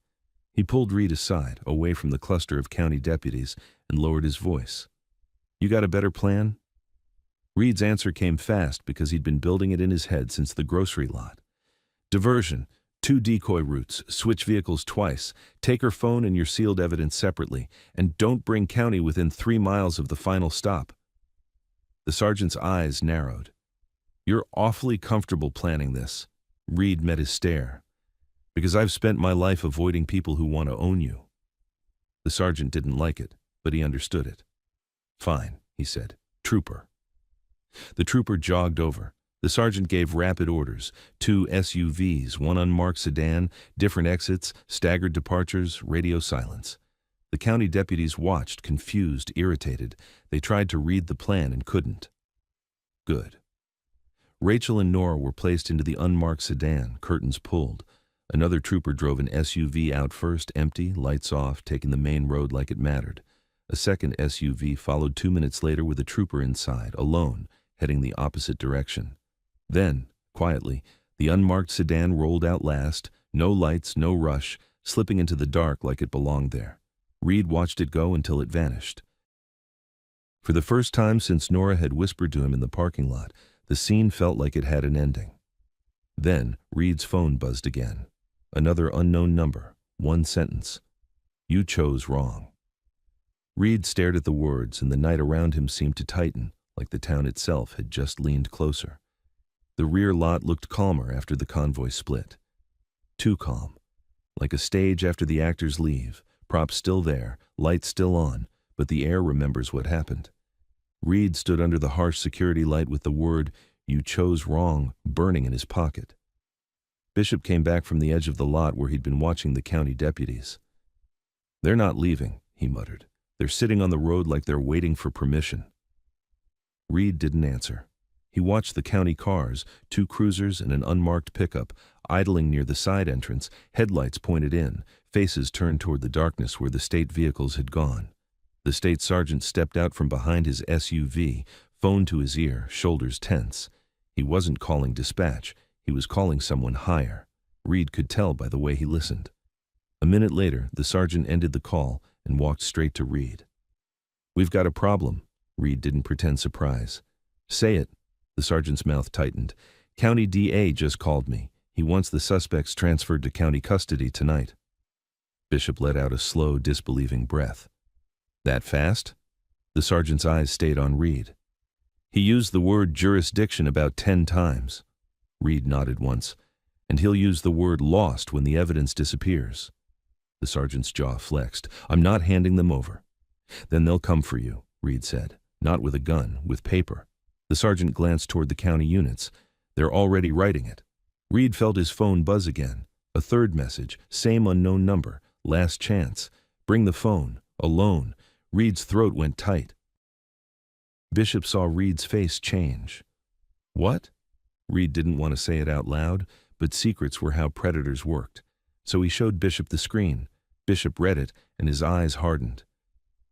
He pulled Reed aside, away from the cluster of county deputies, and lowered his voice. "You got a better plan?" Reed's answer came fast because he'd been building it in his head since the grocery lot. "Diversion. 2 decoy routes, switch vehicles twice, take her phone and your sealed evidence separately, and don't bring county within 3 miles of the final stop." The sergeant's eyes narrowed. "You're awfully comfortable planning this." Reed met his stare. "Because I've spent my life avoiding people who want to own you." The sergeant didn't like it, but he understood it. "Fine," he said. "Trooper." The trooper jogged over. The sergeant gave rapid orders: 2 SUVs, 1 unmarked sedan, different exits, staggered departures, radio silence. The county deputies watched, confused, irritated. They tried to read the plan and couldn't. Good. Rachel and Norah were placed into the unmarked sedan, curtains pulled. Another trooper drove an SUV out first, empty, lights off, taking the main road like it mattered. A second SUV followed 2 minutes later with a trooper inside, alone, heading the opposite direction. Then, quietly, the unmarked sedan rolled out last, no lights, no rush, slipping into the dark like it belonged there. Reed watched it go until it vanished. For the first time since Norah had whispered to him in the parking lot, the scene felt like it had an ending. Then, Reed's phone buzzed again. Another unknown number, 1 sentence. "You chose wrong." Reed stared at the words, and the night around him seemed to tighten, like the town itself had just leaned closer. The rear lot looked calmer after the convoy split. Too calm. Like a stage after the actors leave, props still there, lights still on, but the air remembers what happened. Reed stood under the harsh security light with the word, "You chose wrong," burning in his pocket. Bishop came back from the edge of the lot where he'd been watching the county deputies. "They're not leaving," he muttered. "They're sitting on the road like they're waiting for permission." Reed didn't answer. He watched the county cars, 2 cruisers and an unmarked pickup, idling near the side entrance, headlights pointed in, faces turned toward the darkness where the state vehicles had gone. The state sergeant stepped out from behind his SUV, phone to his ear, shoulders tense. He wasn't calling dispatch. He was calling someone higher. Reed could tell by the way he listened. A minute later, the sergeant ended the call and walked straight to Reed. "We've got a problem." Reed didn't pretend surprise. "Say it." The sergeant's mouth tightened. "County DA just called me. He wants the suspects transferred to county custody tonight." Bishop let out a slow, disbelieving breath. "That fast?" The sergeant's eyes stayed on Reed. "He used the word jurisdiction about 10 times. Reed nodded once. "And he'll use the word lost when the evidence disappears." The sergeant's jaw flexed. "I'm not handing them over." "Then they'll come for you," Reed said. "Not with a gun, with paper." The sergeant glanced toward the county units. "They're already writing it." Reed felt his phone buzz again. A third message, same unknown number, last chance. Bring the phone, alone. Reed's throat went tight. Bishop saw Reed's face change. "What?" Reed didn't want to say it out loud, but secrets were how predators worked. So he showed Bishop the screen. Bishop read it, and his eyes hardened.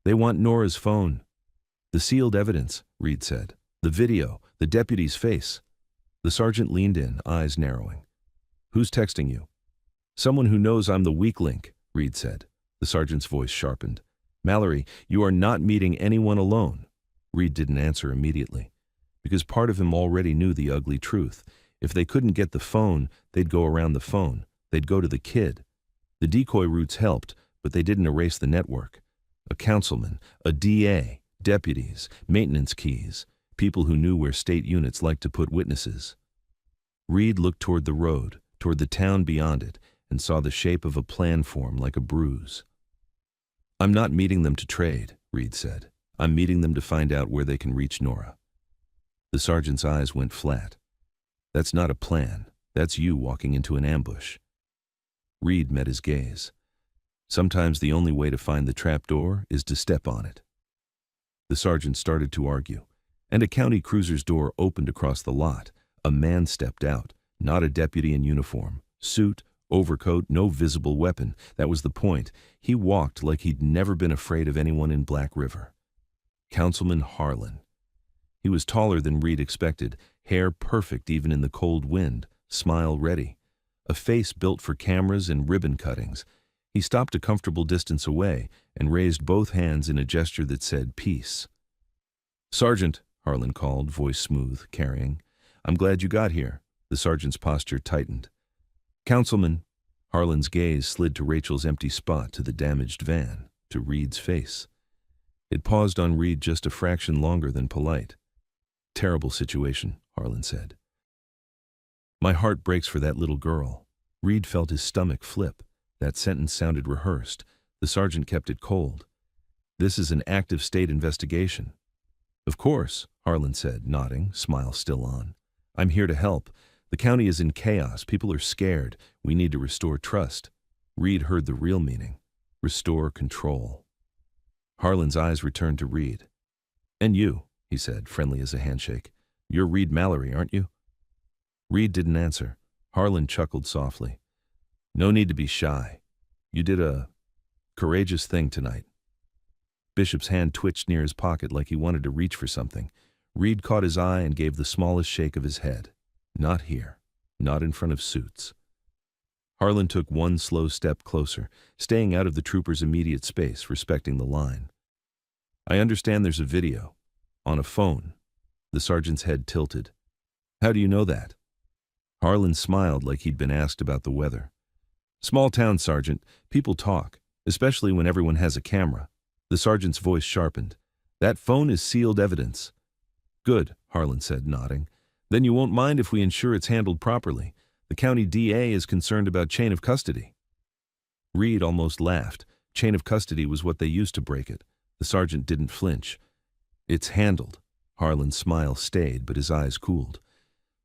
"They want Norah's phone." "The sealed evidence," Reed said. "The video, the deputy's face." The sergeant leaned in, eyes narrowing. "Who's texting you?" "Someone who knows I'm the weak link," Reed said. The sergeant's voice sharpened. "Mallory, you are not meeting anyone alone." Reed didn't answer immediately, because part of him already knew the ugly truth. If they couldn't get the phone, they'd go around the phone. They'd go to the kid. The decoy routes helped, but they didn't erase the network. A councilman, a DA, deputies, maintenance keys, people who knew where state units liked to put witnesses. Reed looked toward the road, toward the town beyond it, and saw the shape of a plan form like a bruise. "I'm not meeting them to trade," Reed said. "I'm meeting them to find out where they can reach Norah." The sergeant's eyes went flat. "That's not a plan. That's you walking into an ambush." Reed met his gaze. "Sometimes the only way to find the trapdoor is to step on it." The sergeant started to argue, and a county cruiser's door opened across the lot. A man stepped out, not a deputy in uniform. Suit, overcoat, no visible weapon. That was the point. He walked like he'd never been afraid of anyone in Black River. Councilman Harlan. He was taller than Reed expected, hair perfect even in the cold wind, smile ready, a face built for cameras and ribbon cuttings. He stopped a comfortable distance away and raised both hands in a gesture that said, "Peace." "Sergeant," Harlan called, voice smooth, carrying. "I'm glad you got here." The sergeant's posture tightened. "Councilman." Harlan's gaze slid to Rachel's empty spot, to the damaged van, to Reed's face. It paused on Reed just a fraction longer than polite. "Terrible situation," Harlan said. "My heart breaks for that little girl." Reed felt his stomach flip. That sentence sounded rehearsed. The sergeant kept it cold. "This is an active state investigation." "Of course," Harlan said, nodding, smile still on. "I'm here to help. The county is in chaos. People are scared. We need to restore trust." Reed heard the real meaning. Restore control. Harlan's eyes returned to Reed. "And you," he said, friendly as a handshake. "You're Reed Mallory, aren't you?" Reed didn't answer. Harlan chuckled softly. "No need to be shy. You did a courageous thing tonight." Bishop's hand twitched near his pocket like he wanted to reach for something. Reed caught his eye and gave the smallest shake of his head. "Not here. Not in front of suits." Harlan took one slow step closer, staying out of the trooper's immediate space, respecting the line. "I understand there's a video. On a phone." The sergeant's head tilted. "How do you know that?" Harlan smiled like he'd been asked about the weather. "Small town, Sergeant. People talk, especially when everyone has a camera." The sergeant's voice sharpened. "That phone is sealed evidence." "Good," Harlan said, nodding. "Then you won't mind if we ensure it's handled properly. The county DA is concerned about chain of custody." Reed almost laughed. Chain of custody was what they used to break it. The sergeant didn't flinch. "It's handled." Harlan's smile stayed, but his eyes cooled.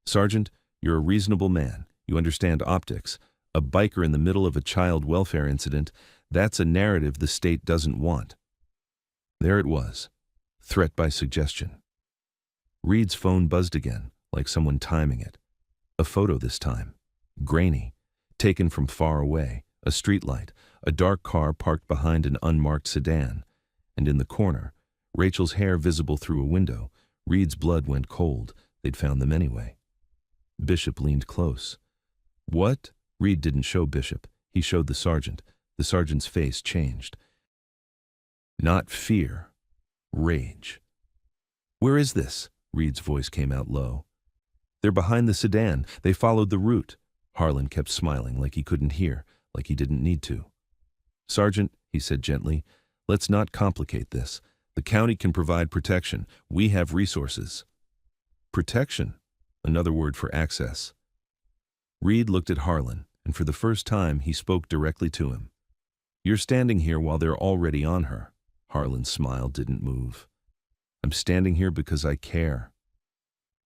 "Sergeant, you're a reasonable man. You understand optics. A biker in the middle of a child welfare incident, that's a narrative the state doesn't want." There it was. Threat by suggestion. Reed's phone buzzed again, like someone timing it. A photo this time. Grainy. Taken from far away. A streetlight. A dark car parked behind an unmarked sedan. And in the corner, Rachel's hair visible through a window. Reed's blood went cold. They'd found them anyway. Bishop leaned close. "What?" Reed didn't show Bishop. He showed the sergeant. The sergeant's face changed. Not fear. Rage. "Where is this?" Reed's voice came out low. "They're behind the sedan. They followed the route." Harlan kept smiling, like he couldn't hear, like he didn't need to. "Sergeant," he said gently, "let's not complicate this. The county can provide protection. We have resources." Protection. Another word for access. Reed looked at Harlan, and for the first time he spoke directly to him. "You're standing here while they're already on her." Harlan's smile didn't move. "I'm standing here because I care."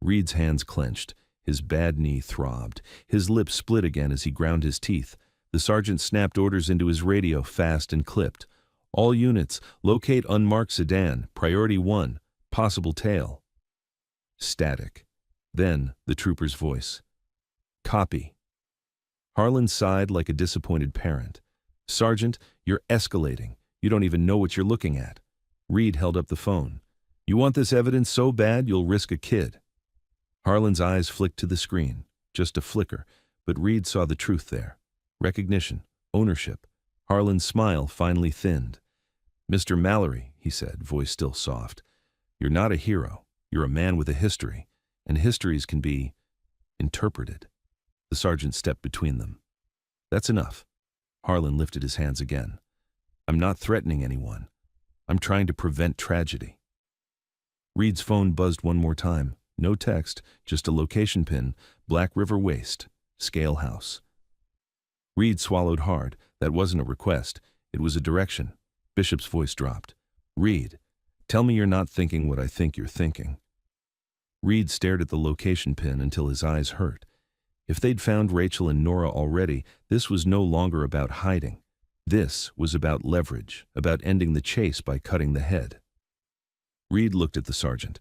Reed's hands clenched. His bad knee throbbed. His lips split again as he ground his teeth. The sergeant snapped orders into his radio, fast and clipped. "All units, locate unmarked sedan, priority 1, possible tail." Static. Then the trooper's voice. "Copy." Harlan sighed like a disappointed parent. "Sergeant, you're escalating. You don't even know what you're looking at." Reed held up the phone. "You want this evidence so bad you'll risk a kid." Harlan's eyes flicked to the screen. Just a flicker, but Reed saw the truth there. Recognition. Ownership. Harlan's smile finally thinned. "Mr. Mallory," he said, voice still soft, "you're not a hero. You're a man with a history, and histories can be interpreted." The sergeant stepped between them. "That's enough." Harlan lifted his hands again. "I'm not threatening anyone. I'm trying to prevent tragedy." Reed's phone buzzed one more time. No text, just a location pin, Black River Waste, Scale House. Reed swallowed hard. That wasn't a request. It was a direction. Bishop's voice dropped. "Reed, tell me you're not thinking what I think you're thinking." Reed stared at the location pin until his eyes hurt. If they'd found Rachel and Norah already, this was no longer about hiding. This was about leverage, about ending the chase by cutting the head. Reed looked at the sergeant.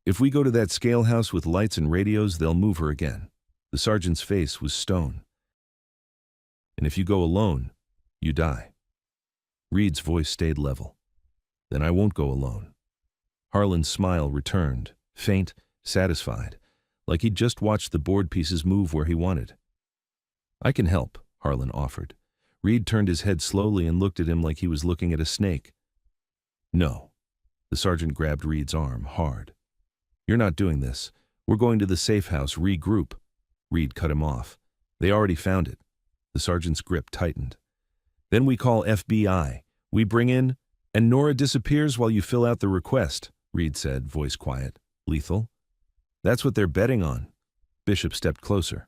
"If we go to that scale house with lights and radios, they'll move her again." The sergeant's face was stone. "And if you go alone, you die." Reed's voice stayed level. "Then I won't go alone." Harlan's smile returned, faint, satisfied, like he'd just watched the board pieces move where he wanted. "I can help," Harlan offered. Reed turned his head slowly and looked at him like he was looking at a snake. "No." The sergeant grabbed Reed's arm hard. "You're not doing this. We're going to the safe house, regroup." Reed cut him off. "They already found it." The sergeant's grip tightened. "Then we call FBI. We bring in, and Norah disappears while you fill out the request," Reed said, voice quiet. "Lethal?" "That's what they're betting on." Bishop stepped closer.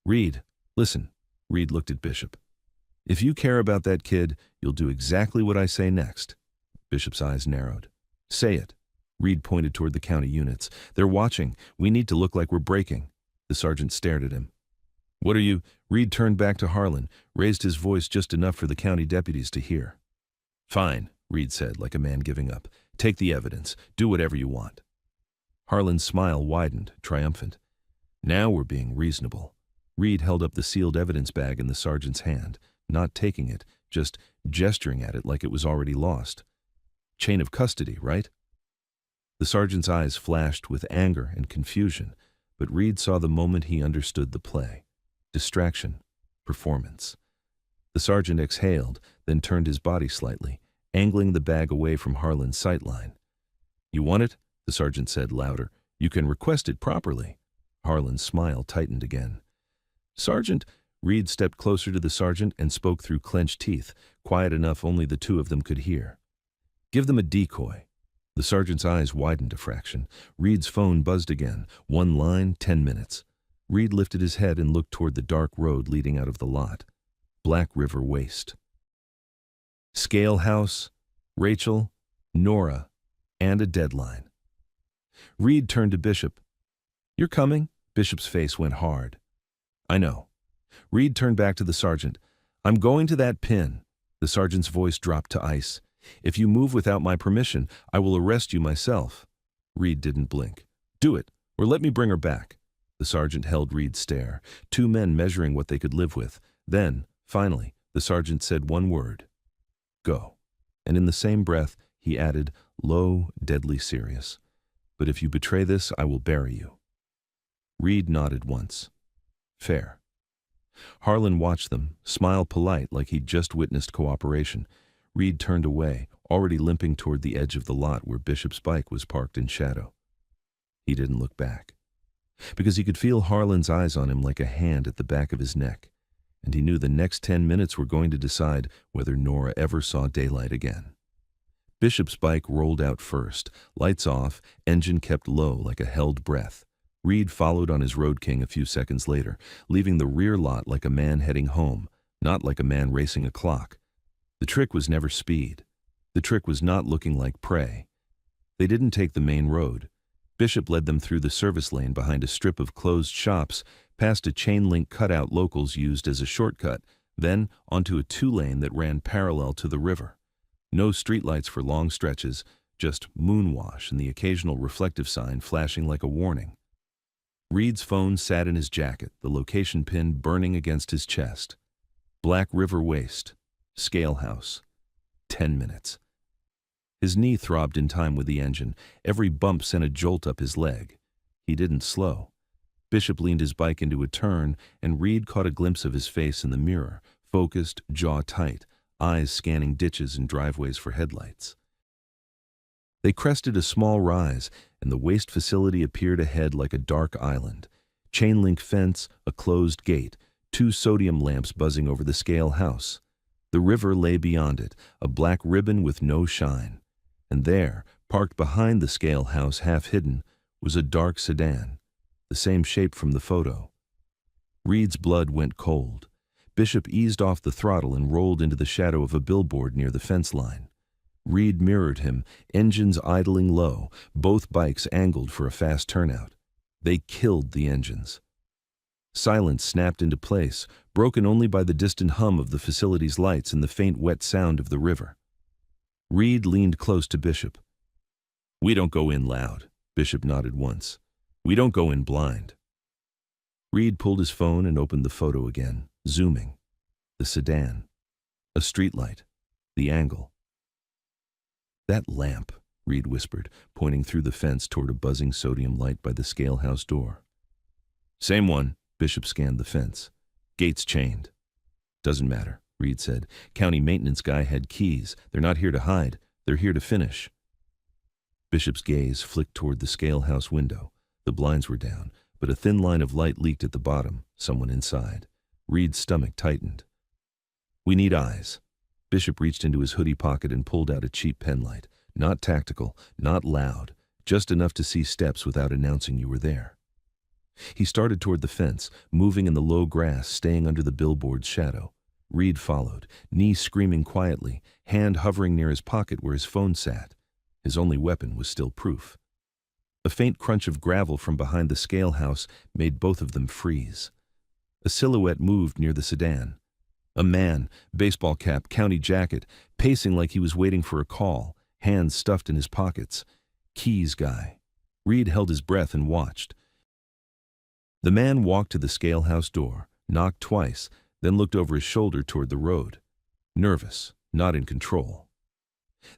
"Reed, listen." Reed looked at Bishop. "If you care about that kid, you'll do exactly what I say next." Bishop's eyes narrowed. "Say it." Reed pointed toward the county units. "They're watching. We need to look like we're breaking." The sergeant stared at him. "What are you—" Reed turned back to Harlan, raised his voice just enough for the county deputies to hear. "Fine," Reed said, like a man giving up. "Take the evidence. Do whatever you want." Harlan's smile widened, triumphant. "Now we're being reasonable." Reed held up the sealed evidence bag in the sergeant's hand, not taking it, just gesturing at it like it was already lost. "Chain of custody, right?" The sergeant's eyes flashed with anger and confusion, but Reed saw the moment he understood the play. Distraction. Performance. The sergeant exhaled, then turned his body slightly, angling the bag away from Harlan's sightline. "You want it?" the sergeant said louder. "You can request it properly." Harlan's smile tightened again. "Sergeant," Reed stepped closer to the sergeant and spoke through clenched teeth, quiet enough only the two of them could hear. "Give them a decoy." The sergeant's eyes widened a fraction. Reed's phone buzzed again. One line, 10 minutes. Reed lifted his head and looked toward the dark road leading out of the lot. Black River Waste. Scale House, Rachel, Norah, and a deadline. Reed turned to Bishop. "You're coming?" Bishop's face went hard. "I know." Reed turned back to the sergeant. "I'm going to that pin." The sergeant's voice dropped to ice. "If you move without my permission, I will arrest you myself." Reed didn't blink. "Do it, or let me bring her back." The sergeant held Reed's stare, two men measuring what they could live with. Then, finally, the sergeant said one word. "Go." And in the same breath, he added, low, deadly serious, "But if you betray this, I will bury you." Reed nodded once. "Fair." Harlan watched them, smile polite like he'd just witnessed cooperation. Reed turned away, already limping toward the edge of the lot where Bishop's bike was parked in shadow. He didn't look back, because he could feel Harlan's eyes on him like a hand at the back of his neck, and he knew the next 10 minutes were going to decide whether Norah ever saw daylight again. Bishop's bike rolled out first, lights off, engine kept low like a held breath. Reed followed on his Road King a few seconds later, leaving the rear lot like a man heading home, not like a man racing a clock. The trick was never speed. The trick was not looking like prey. They didn't take the main road. Bishop led them through the service lane behind a strip of closed shops, past a chain-link cutout locals used as a shortcut, then onto a two-lane that ran parallel to the river. No streetlights for long stretches, just moonwash and the occasional reflective sign flashing like a warning. Reed's phone sat in his jacket, the location pin burning against his chest. Black River Waste. Scale House. 10 minutes. His knee throbbed in time with the engine. Every bump sent a jolt up his leg. He didn't slow. Bishop leaned his bike into a turn, and Reed caught a glimpse of his face in the mirror, focused, jaw tight, eyes scanning ditches and driveways for headlights. They crested a small rise, and the waste facility appeared ahead like a dark island. Chain-link fence, a closed gate, 2 sodium lamps buzzing over the scale house. The river lay beyond it, a black ribbon with no shine. And there, parked behind the scale house half hidden, was a dark sedan, the same shape from the photo. Reed's blood went cold. Bishop eased off the throttle and rolled into the shadow of a billboard near the fence line. Reed mirrored him, engines idling low, both bikes angled for a fast turnout. They killed the engines. Silence snapped into place, broken only by the distant hum of the facility's lights and the faint wet sound of the river. Reed leaned close to Bishop. "We don't go in loud." Bishop nodded once. "We don't go in blind." Reed pulled his phone and opened the photo again, zooming. The sedan. A streetlight. The angle. "That lamp," Reed whispered, pointing through the fence toward a buzzing sodium light by the scale house door. Same one. Bishop scanned the fence. Gates chained. Doesn't matter, Reed said. County maintenance guy had keys. They're not here to hide. They're here to finish. Bishop's gaze flicked toward the scale house window. The blinds were down, but a thin line of light leaked at the bottom. Someone inside. Reed's stomach tightened. We need eyes. Bishop reached into his hoodie pocket and pulled out a cheap penlight. Not tactical, not loud, just enough to see steps without announcing you were there. He started toward the fence, moving in the low grass, staying under the billboard's shadow. Reed followed, knee screaming quietly, hand hovering near his pocket where his phone sat. His only weapon was still proof. A faint crunch of gravel from behind the scale house made both of them freeze. A silhouette moved near the sedan. A man, baseball cap, county jacket, pacing like he was waiting for a call, hands stuffed in his pockets. Keys guy. Reed held his breath and watched. The man walked to the scale house door, knocked twice, then looked over his shoulder toward the road. Nervous, not in control.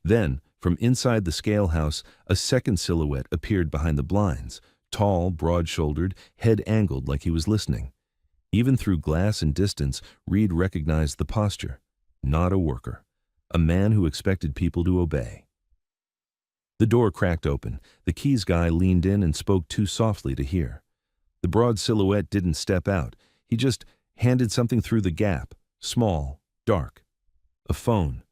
Then, from inside the scale house, a second silhouette appeared behind the blinds, tall, broad-shouldered, head angled like he was listening. Even through glass and distance, Reed recognized the posture. Not a worker. A man who expected people to obey. The door cracked open. The keys guy leaned in and spoke too softly to hear. The broad silhouette didn't step out. He just handed something through the gap. Small, dark. A phone.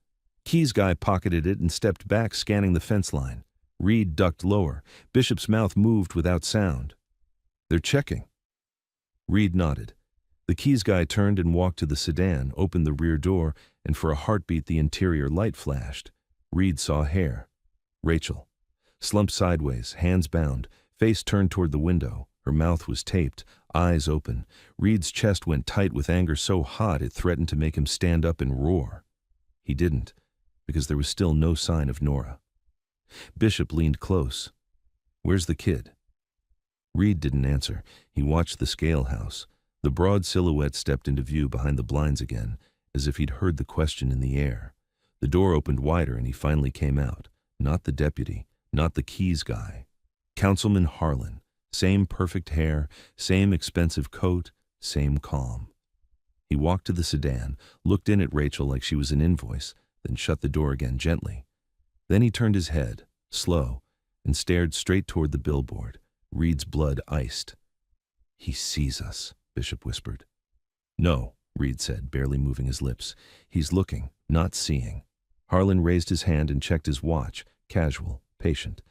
Keys guy pocketed it and stepped back, scanning the fence line. Reed ducked lower. Bishop's mouth moved without sound. They're checking. Reed nodded. The keys guy turned and walked to the sedan, opened the rear door, and for a heartbeat the interior light flashed. Reed saw hair. Rachel. Slumped sideways, hands bound, face turned toward the window. Her mouth was taped, eyes open. Reed's chest went tight with anger so hot it threatened to make him stand up and roar. He didn't, because there was still no sign of Norah. Bishop leaned close. Where's the kid? Reed didn't answer. He watched the scale house. The broad silhouette stepped into view behind the blinds again, as if he'd heard the question in the air. The door opened wider and he finally came out. Not the deputy, not the keys guy. Councilman Harlan. Same perfect hair, same expensive coat, same calm. He walked to the sedan, looked in at Rachel like she was an invoice, then shut the door again gently. Then he turned his head, slow, and stared straight toward the billboard. Reed's blood iced. He sees us, Bishop whispered. No, Reed said, barely moving his lips. He's looking, not seeing. Harlan raised his hand and checked his watch, casual, patient.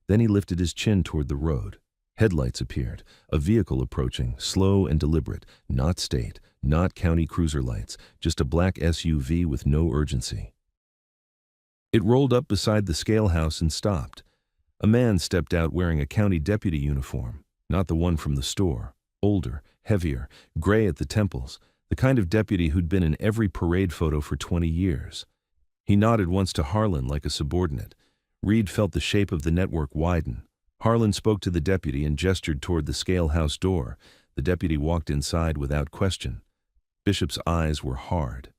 Then he lifted his chin toward the road. Headlights appeared, a vehicle approaching, slow and deliberate, not state, not county cruiser lights, just a black SUV with no urgency. It rolled up beside the scale house and stopped. A man stepped out wearing a county deputy uniform, not the one from the store. Older, heavier, gray at the temples, the kind of deputy who'd been in every parade photo for 20 years. He nodded once to Harlan like a subordinate. Reed felt the shape of the network widen. Harlan spoke to the deputy and gestured toward the scale house door. The deputy walked inside without question. Bishop's eyes were hard.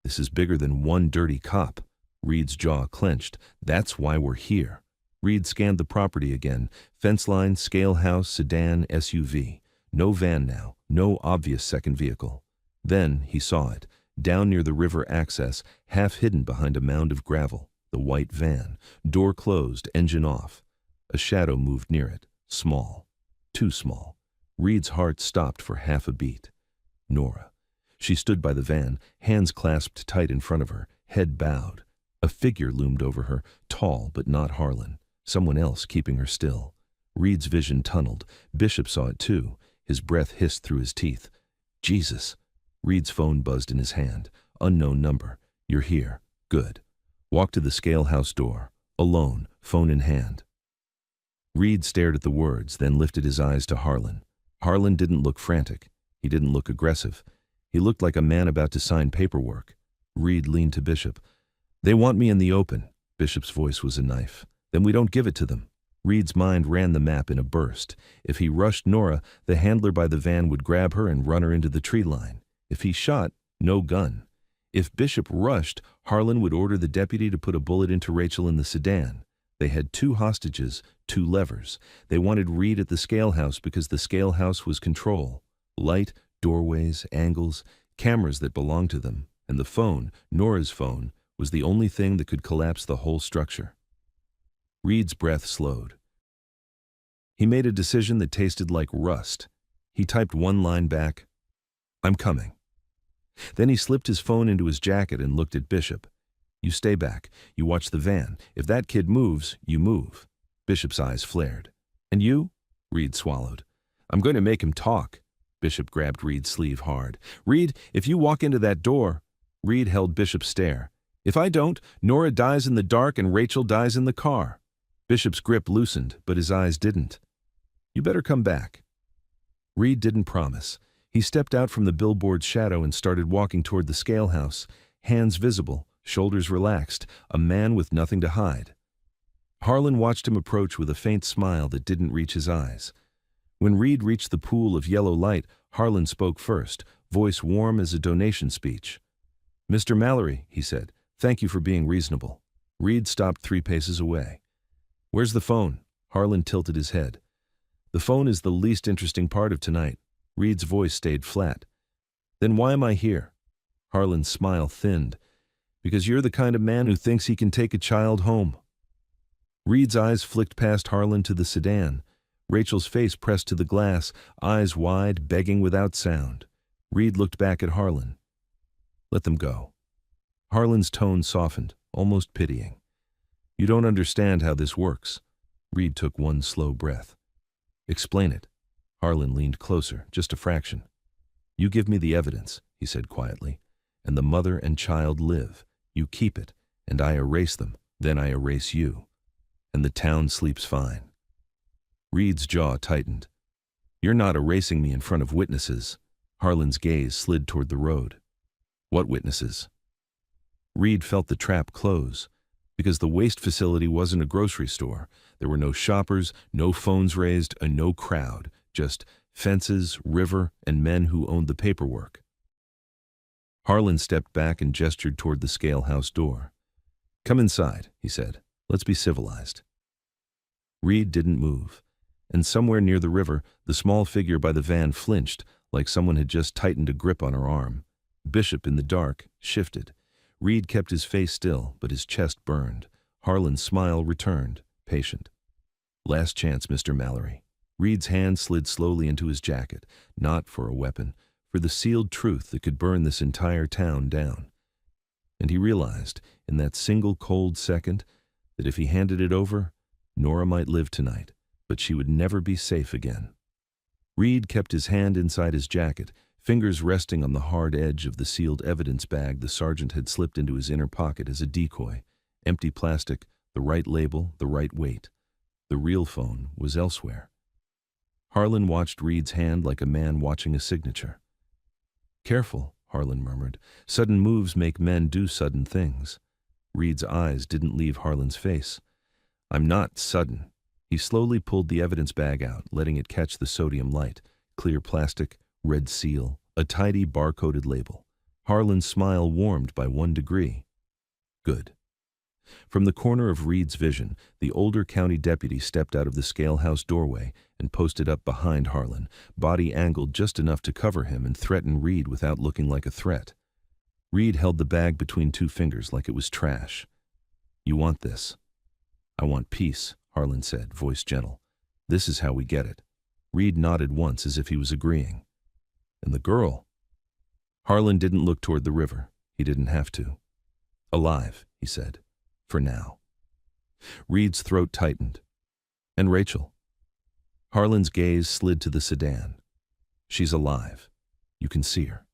This is bigger than one dirty cop. Reed's jaw clenched. That's why we're here. Reed scanned the property again. Fence line, scale house, sedan, SUV. No van now, no obvious second vehicle. Then he saw it, down near the river access, half hidden behind a mound of gravel. The white van. Door closed, engine off. A shadow moved near it, small, too small. Reed's heart stopped for half a beat. Norah. She stood by the van, hands clasped tight in front of her, head bowed. A figure loomed over her, tall but not Harlan. Someone else keeping her still. Reed's vision tunneled. Bishop saw it too. His breath hissed through his teeth. Jesus. Reed's phone buzzed in his hand. Unknown number. You're here. Good. Walk to the scale house door. Alone, phone in hand. Reed stared at the words, then lifted his eyes to Harlan. Harlan didn't look frantic. He didn't look aggressive. He looked like a man about to sign paperwork. Reed leaned to Bishop. They want me in the open. Bishop's voice was a knife. Then we don't give it to them. Reed's mind ran the map in a burst. If he rushed Norah, the handler by the van would grab her and run her into the tree line. If he shot, no gun. If Bishop rushed, Harlan would order the deputy to put a bullet into Rachel in the sedan. They had 2 hostages, 2 levers. They wanted Reed at the scale house because the scale house was control. Light, doorways, angles, cameras that belonged to them, and the phone, Norah's phone, was the only thing that could collapse the whole structure. Reed's breath slowed. He made a decision that tasted like rust. He typed one line back, "I'm coming." Then he slipped his phone into his jacket and looked at Bishop. "You stay back. You watch the van. If that kid moves, you move." Bishop's eyes flared. "And you?" Reed swallowed. "I'm going to make him talk." Bishop grabbed Reed's sleeve hard. "Reed, if you walk into that door—" Reed held Bishop's stare. "If I don't, Norah dies in the dark and Rachel dies in the car." Bishop's grip loosened, but his eyes didn't. "You better come back." Reed didn't promise. He stepped out from the billboard's shadow and started walking toward the scale house, hands visible, shoulders relaxed, a man with nothing to hide. Harlan watched him approach with a faint smile that didn't reach his eyes. When Reed reached the pool of yellow light, Harlan spoke first, voice warm as a donation speech. "Mr. Mallory," he said, "thank you for being reasonable." Reed stopped 3 paces away. "Where's the phone?" Harlan tilted his head. "The phone is the least interesting part of tonight." Reed's voice stayed flat. "Then why am I here?" Harlan's smile thinned. "Because you're the kind of man who thinks he can take a child home." Reed's eyes flicked past Harlan to the sedan. Rachel's face pressed to the glass, eyes wide, begging without sound. Reed looked back at Harlan. "Let them go." Harlan's tone softened, almost pitying. "You don't understand how this works." Reed took one slow breath. "Explain it." Harlan leaned closer, just a fraction. "You give me the evidence," he said quietly, "and the mother and child live. You keep it, and I erase them, then I erase you. And the town sleeps fine." Reed's jaw tightened. "You're not erasing me in front of witnesses." Harlan's gaze slid toward the road. "What witnesses?" Reed felt the trap close. Because the waste facility wasn't a grocery store. There were no shoppers, no phones raised, and no crowd. Just fences, river, and men who owned the paperwork. Harlan stepped back and gestured toward the scale house door. "Come inside," he said. "Let's be civilized." Reed didn't move. And somewhere near the river, the small figure by the van flinched, like someone had just tightened a grip on her arm. Bishop, in the dark, shifted. Reed kept his face still, but his chest burned. Harlan's smile returned, patient. "Last chance, Mr. Mallory." Reed's hand slid slowly into his jacket, not for a weapon, for the sealed truth that could burn this entire town down. And he realized, in that single cold second, that if he handed it over, Norah might live tonight, but she would never be safe again. Reed kept his hand inside his jacket, fingers resting on the hard edge of the sealed evidence bag the sergeant had slipped into his inner pocket as a decoy. Empty plastic, the right label, the right weight. The real phone was elsewhere. Harlan watched Reed's hand like a man watching a signature. "Careful," Harlan murmured. "Sudden moves make men do sudden things." Reed's eyes didn't leave Harlan's face. "I'm not sudden." He slowly pulled the evidence bag out, letting it catch the sodium light. Clear plastic, red seal, a tidy barcoded label. Harlan's smile warmed by 1 degree. "Good." From the corner of Reed's vision, the older county deputy stepped out of the scale house doorway and posted up behind Harlan, body angled just enough to cover him and threaten Reed without looking like a threat. Reed held the bag between 2 fingers like it was trash. "You want this?" "I want peace," Harlan said, voice gentle. "This is how we get it." Reed nodded once as if he was agreeing. "And the girl?" Harlan didn't look toward the river. He didn't have to. "Alive," he said. "For now." Reed's throat tightened. "And Rachel?" Harlan's gaze slid to the sedan. "She's alive. You can see her."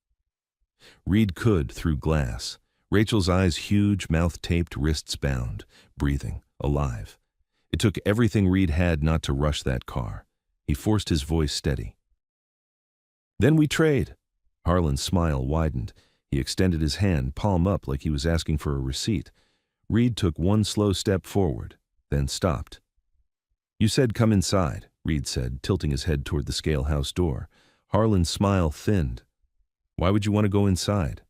Reed could, through glass. Rachel's eyes huge, mouth taped, wrists bound, breathing, alive. It took everything Reed had not to rush that car. He forced his voice steady. "Then we trade." Harlan's smile widened. He extended his hand, palm up, like he was asking for a receipt. Reed took 1 slow step forward, then stopped. "You said come inside," Reed said, tilting his head toward the scale house door. Harlan's smile thinned. "Why would you want to go inside?"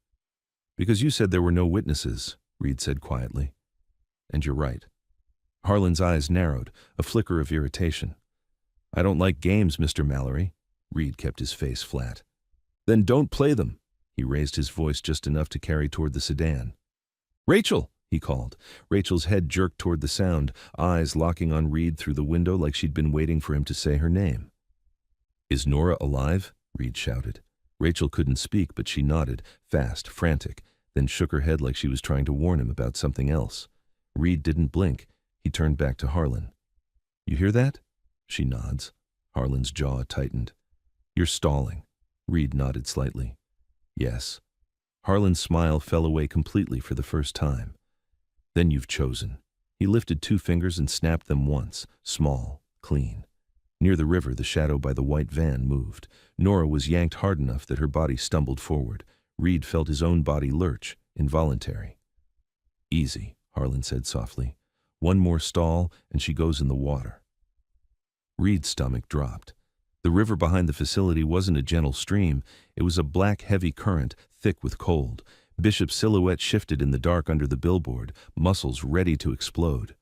"Because you said there were no witnesses," Reed said quietly. "And you're right." Harlan's eyes narrowed, a flicker of irritation. I don't like games, Mr. Mallory. Reed kept his face flat. Then don't play them. He raised his voice just enough to carry toward the sedan. Rachel, he called. Rachel's head jerked toward the sound, eyes locking on Reed through the window like she'd been waiting for him to say her name. Is Norah alive? Reed shouted. Rachel couldn't speak, but she nodded, fast, frantic, then shook her head like she was trying to warn him about something else. Reed didn't blink. He turned back to Harlan. You hear that? She nods. Harlan's jaw tightened. You're stalling. Reed nodded slightly. Yes. Harlan's smile fell away completely for the first time. Then you've chosen. He lifted 2 fingers and snapped them once, small, clean. Near the river, the shadow by the white van moved. Norah was yanked hard enough that her body stumbled forward. Reed felt his own body lurch, involuntary. Easy, Harlan said softly. One more stall, and she goes in the water. Reed's stomach dropped. The river behind the facility wasn't a gentle stream. It was a black, heavy current, thick with cold. Bishop's silhouette shifted in the dark under the billboard, muscles ready to explode.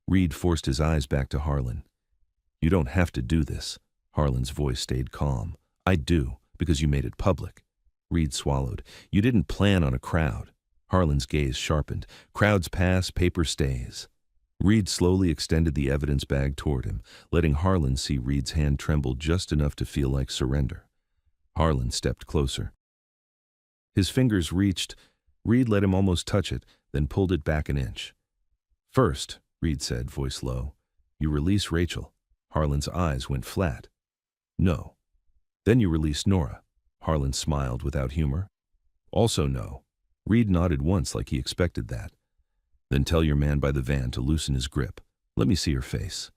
Reed forced his eyes back to Harlan. You don't have to do this. Harlan's voice stayed calm. I do, because you made it public. Reed swallowed. You didn't plan on a crowd. Harlan's gaze sharpened. Crowds pass, paper stays. Reed slowly extended the evidence bag toward him, letting Harlan see Reed's hand tremble just enough to feel like surrender. Harlan stepped closer. His fingers reached. Reed let him almost touch it, then pulled it back an inch. First, Reed said, voice low, you release Rachel. Harlan's eyes went flat. No. Then you release Norah. Harlan smiled without humor. Also no. Reed nodded once like he expected that. Then tell your man by the van to loosen his grip. Let me see your face.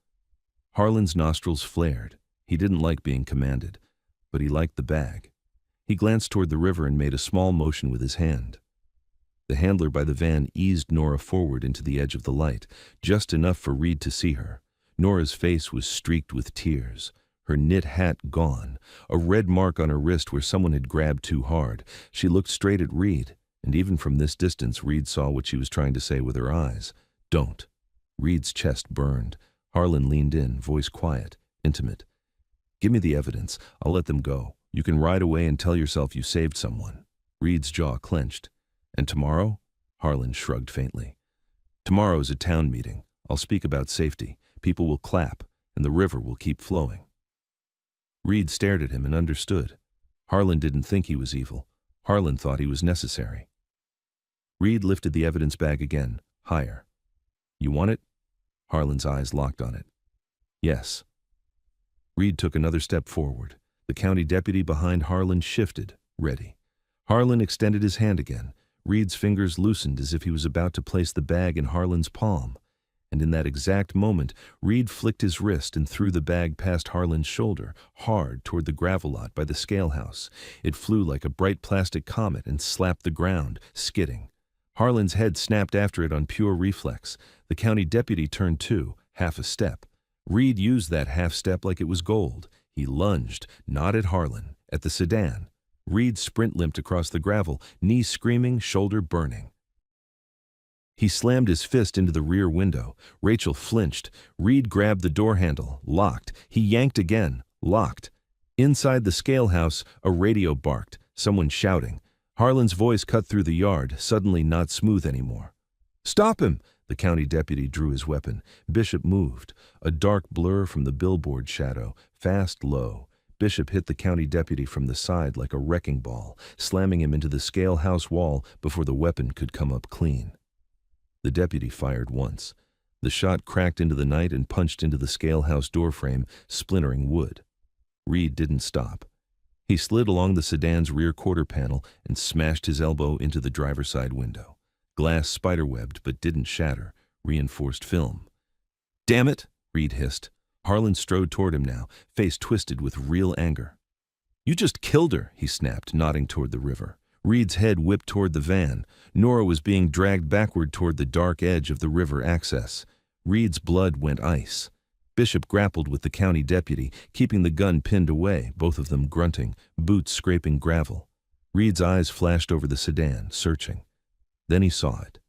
Harlan's nostrils flared. He didn't like being commanded, but he liked the bag. He glanced toward the river and made a small motion with his hand. The handler by the van eased Norah forward into the edge of the light, just enough for Reed to see her. Norah's face was streaked with tears, her knit hat gone, a red mark on her wrist where someone had grabbed too hard. She looked straight at Reed, and even from this distance Reed saw what she was trying to say with her eyes. Don't. Reed's chest burned. Harlan leaned in, voice quiet, intimate. Give me the evidence. I'll let them go. You can ride away and tell yourself you saved someone. Reed's jaw clenched. And tomorrow? Harlan shrugged faintly. Tomorrow's a town meeting. I'll speak about safety. People will clap, and the river will keep flowing. Reed stared at him and understood. Harlan didn't think he was evil. Harlan thought he was necessary. Reed lifted the evidence bag again, higher. You want it? Harlan's eyes locked on it. Yes. Reed took another step forward. The county deputy behind Harlan shifted, ready. Harlan extended his hand again. Reed's fingers loosened as if he was about to place the bag in Harlan's palm. And in that exact moment, Reed flicked his wrist and threw the bag past Harlan's shoulder, hard toward the gravel lot by the scale house. It flew like a bright plastic comet and slapped the ground, skidding. Harlan's head snapped after it on pure reflex. The county deputy turned too, half a step. Reed used that half step like it was gold. He lunged, not at Harlan, at the sedan. Reed sprint-limped across the gravel, knee screaming, shoulder burning. He slammed his fist into the rear window. Rachel flinched. Reed grabbed the door handle, locked. He yanked again, locked. Inside the scale house, a radio barked, someone shouting. Harlan's voice cut through the yard, suddenly not smooth anymore. Stop him! The county deputy drew his weapon. Bishop moved. A dark blur from the billboard shadow, fast, low. Bishop hit the county deputy from the side like a wrecking ball, slamming him into the scale house wall before the weapon could come up clean. The deputy fired once. The shot cracked into the night and punched into the scale house doorframe, splintering wood. Reed didn't stop. He slid along the sedan's rear quarter panel and smashed his elbow into the driver's side window. Glass spiderwebbed but didn't shatter, reinforced film. Damn it, Reed hissed. Harlan strode toward him now, face twisted with real anger. You just killed her, he snapped, nodding toward the river. Reed's head whipped toward the van. Norah was being dragged backward toward the dark edge of the river access. Reed's blood went ice. Bishop grappled with the county deputy, keeping the gun pinned away, both of them grunting, boots scraping gravel. Reed's eyes flashed over the sedan, searching. Then he saw it.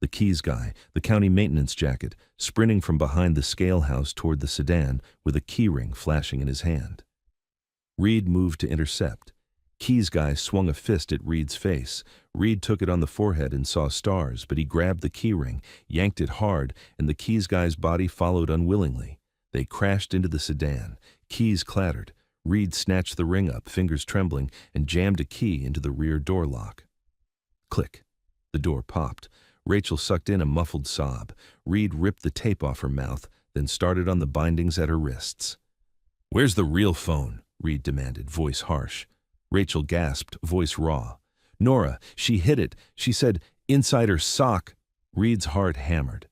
The keys guy, the county maintenance jacket, sprinting from behind the scale house toward the sedan with a keyring flashing in his hand. Reed moved to intercept. Keys guy swung a fist at Reed's face. Reed took it on the forehead and saw stars, but he grabbed the keyring, yanked it hard, and the keys guy's body followed unwillingly. They crashed into the sedan. Keys clattered. Reed snatched the ring up, fingers trembling, and jammed a key into the rear door lock. Click. The door popped. Rachel sucked in a muffled sob. Reed ripped the tape off her mouth, then started on the bindings at her wrists. "Where's the real phone?" Reed demanded, voice harsh. Rachel gasped, voice raw. "Norah, she hid it. She said, inside her sock." Reed's heart hammered.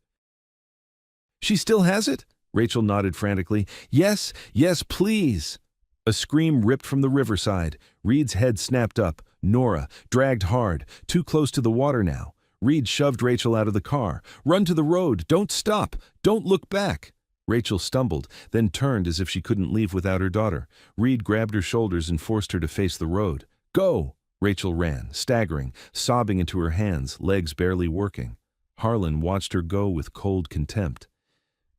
"She still has it?" Rachel nodded frantically. "Yes, yes, please." A scream ripped from the riverside. Reed's head snapped up. Norah, dragged hard, too close to the water now. Reed shoved Rachel out of the car. "Run to the road. Don't stop. Don't look back." Rachel stumbled, then turned as if she couldn't leave without her daughter. Reed grabbed her shoulders and forced her to face the road. "Go!" Rachel ran, staggering, sobbing into her hands, legs barely working. Harlan watched her go with cold contempt.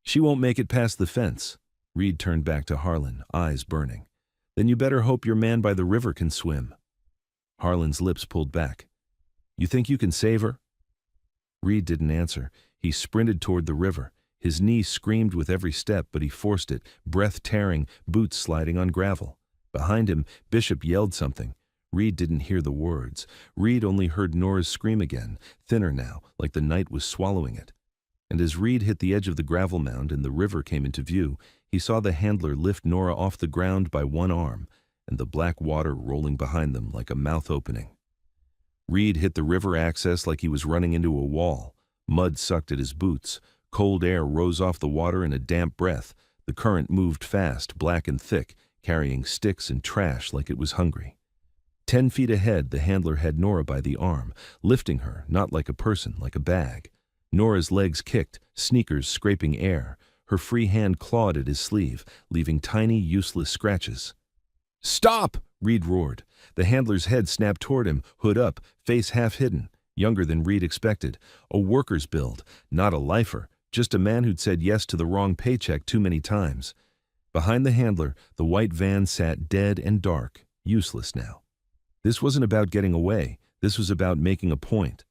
"She won't make it past the fence." Reed turned back to Harlan, eyes burning. "Then you better hope your man by the river can swim." Harlan's lips pulled back. "You think you can save her?" Reed didn't answer. He sprinted toward the river. His knee screamed with every step, but he forced it, breath tearing, boots sliding on gravel. Behind him, Bishop yelled something. Reed didn't hear the words. Reed only heard Norah's scream again, thinner now, like the night was swallowing it. And as Reed hit the edge of the gravel mound and the river came into view, he saw the handler lift Norah off the ground by one arm, and the black water rolling behind them like a mouth opening. Reed hit the river access like he was running into a wall. Mud sucked at his boots. Cold air rose off the water in a damp breath. The current moved fast, black and thick, carrying sticks and trash like it was hungry. 10 feet ahead, the handler had Norah by the arm, lifting her, not like a person, like a bag. Norah's legs kicked, sneakers scraping air. Her free hand clawed at his sleeve, leaving tiny, useless scratches. "Stop!" Reed roared. The handler's head snapped toward him, hood up, face half hidden, younger than Reed expected. A worker's build, not a lifer, just a man who'd said yes to the wrong paycheck too many times. Behind the handler, the white van sat dead and dark, useless now. This wasn't about getting away. This was about making a point.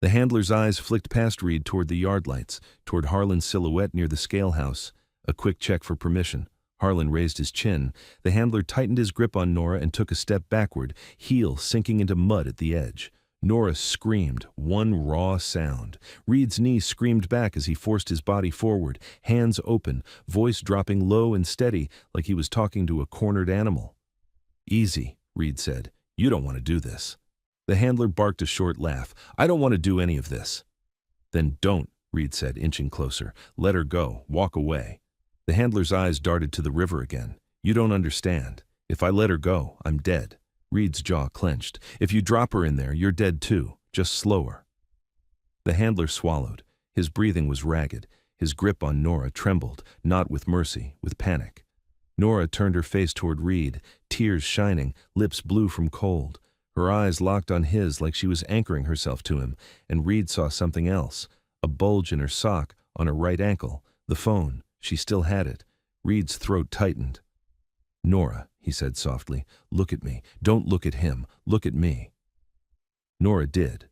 The handler's eyes flicked past Reed toward the yard lights, toward Harlan's silhouette near the scale house. A quick check for permission. Harlan raised his chin. The handler tightened his grip on Norah and took a step backward, heel sinking into mud at the edge. Norah screamed, one raw sound. Reed's knee screamed back as he forced his body forward, hands open, voice dropping low and steady like he was talking to a cornered animal. "Easy," Reed said. "You don't want to do this." The handler barked a short laugh. "I don't want to do any of this." "Then don't," Reed said, inching closer. "Let her go. Walk away." The handler's eyes darted to the river again. "You don't understand. If I let her go, I'm dead." Reed's jaw clenched. "If you drop her in there, you're dead too. Just slower." The handler swallowed. His breathing was ragged. His grip on Norah trembled, not with mercy, with panic. Norah turned her face toward Reed, tears shining, lips blue from cold. Her eyes locked on his like she was anchoring herself to him, and Reed saw something else, a bulge in her sock, on her right ankle, the phone. She still had it. Reed's throat tightened. "Norah," he said softly, "look at me. Don't look at him. Look at me." Norah did.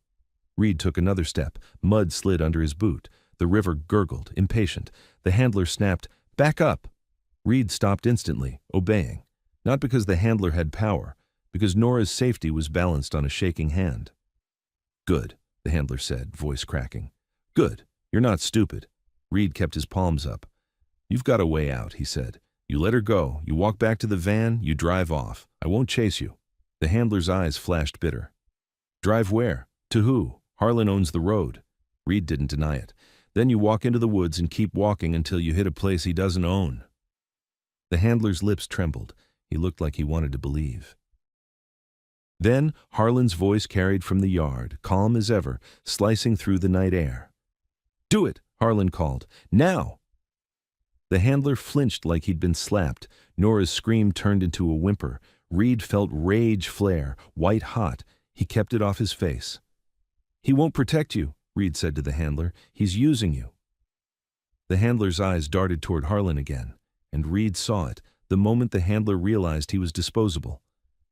Reed took another step. Mud slid under his boot. The river gurgled, impatient. The handler snapped, "Back up!" Reed stopped instantly, obeying. Not because the handler had power, because Norah's safety was balanced on a shaking hand. "Good," the handler said, voice cracking. "Good. You're not stupid." Reed kept his palms up. "You've got a way out," he said. "You let her go, you walk back to the van, you drive off. I won't chase you." The handler's eyes flashed bitter. "Drive where? To who? Harlan owns the road." Reed didn't deny it. "Then you walk into the woods and keep walking until you hit a place he doesn't own." The handler's lips trembled. He looked like he wanted to believe. Then Harlan's voice carried from the yard, calm as ever, slicing through the night air. "Do it," Harlan called. "Now!" The handler flinched like he'd been slapped. Norah's scream turned into a whimper. Reed felt rage flare, white hot. He kept it off his face. "He won't protect you," Reed said to the handler. "He's using you." The handler's eyes darted toward Harlan again, and Reed saw it the moment the handler realized he was disposable.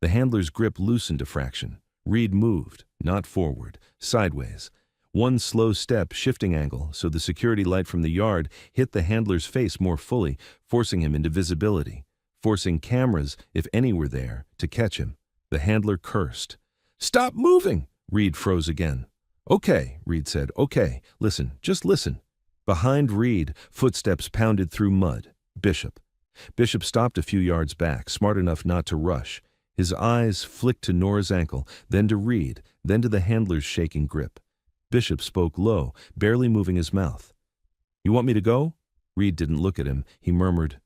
The handler's grip loosened a fraction. Reed moved, not forward, sideways. One slow step, shifting angle, so the security light from the yard hit the handler's face more fully, forcing him into visibility, forcing cameras, if any were there, to catch him. The handler cursed. "Stop moving!" Reed froze again. "Okay," Reed said. "Okay, listen, just listen." Behind Reed, footsteps pounded through mud. Bishop. Bishop stopped a few yards back, smart enough not to rush. His eyes flicked to Norah's ankle, then to Reed, then to the handler's shaking grip. Bishop spoke low, barely moving his mouth. "You want me to go?" Reed didn't look at him. He murmured,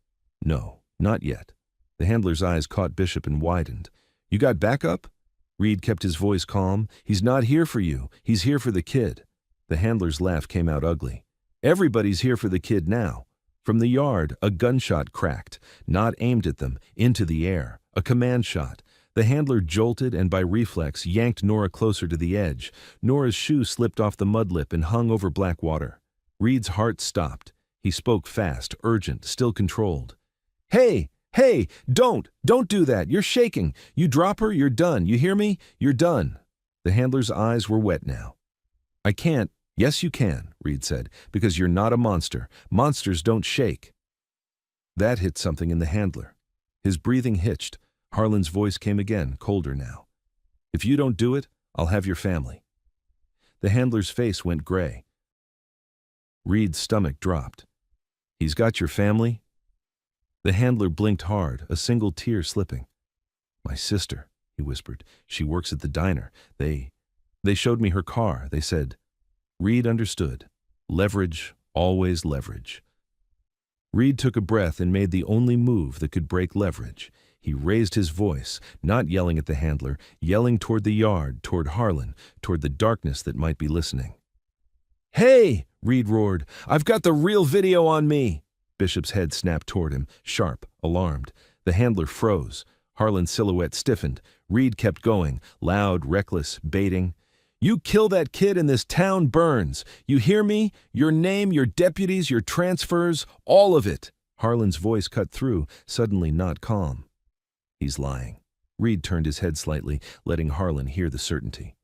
"No, not yet." The handler's eyes caught Bishop and widened. "You got backup?" Reed kept his voice calm. "He's not here for you. He's here for the kid." The handler's laugh came out ugly. "Everybody's here for the kid now." From the yard, a gunshot cracked, not aimed at them, into the air. A command shot. The handler jolted and by reflex yanked Norah closer to the edge. Norah's shoe slipped off the mudlip and hung over black water. Reed's heart stopped. He spoke fast, urgent, still controlled. "Hey! Hey! Don't do that! You're shaking! You drop her, you're done! You hear me? You're done!" The handler's eyes were wet now. "I can't." "Yes, you can," Reed said, "because you're not a monster. Monsters don't shake." That hit something in the handler. His breathing hitched. Harlan's voice came again, colder now. "If you don't do it, I'll have your family." The handler's face went gray. Reed's stomach dropped. "He's got your family?" The handler blinked hard, a single tear slipping. "My sister," he whispered. "She works at the diner. They showed me her car. They said..." Reed understood. Leverage, always leverage. Reed took a breath and made the only move that could break leverage. He raised his voice, not yelling at the handler, yelling toward the yard, toward Harlan, toward the darkness that might be listening. "Hey!" Reed roared. "I've got the real video on me!" Bishop's head snapped toward him, sharp, alarmed. The handler froze. Harlan's silhouette stiffened. Reed kept going, loud, reckless, baiting. "You kill that kid and this town burns. You hear me? Your name, your deputies, your transfers, all of it." Harlan's voice cut through, suddenly not calm. "He's lying." Reed turned his head slightly, letting Harlan hear the certainty.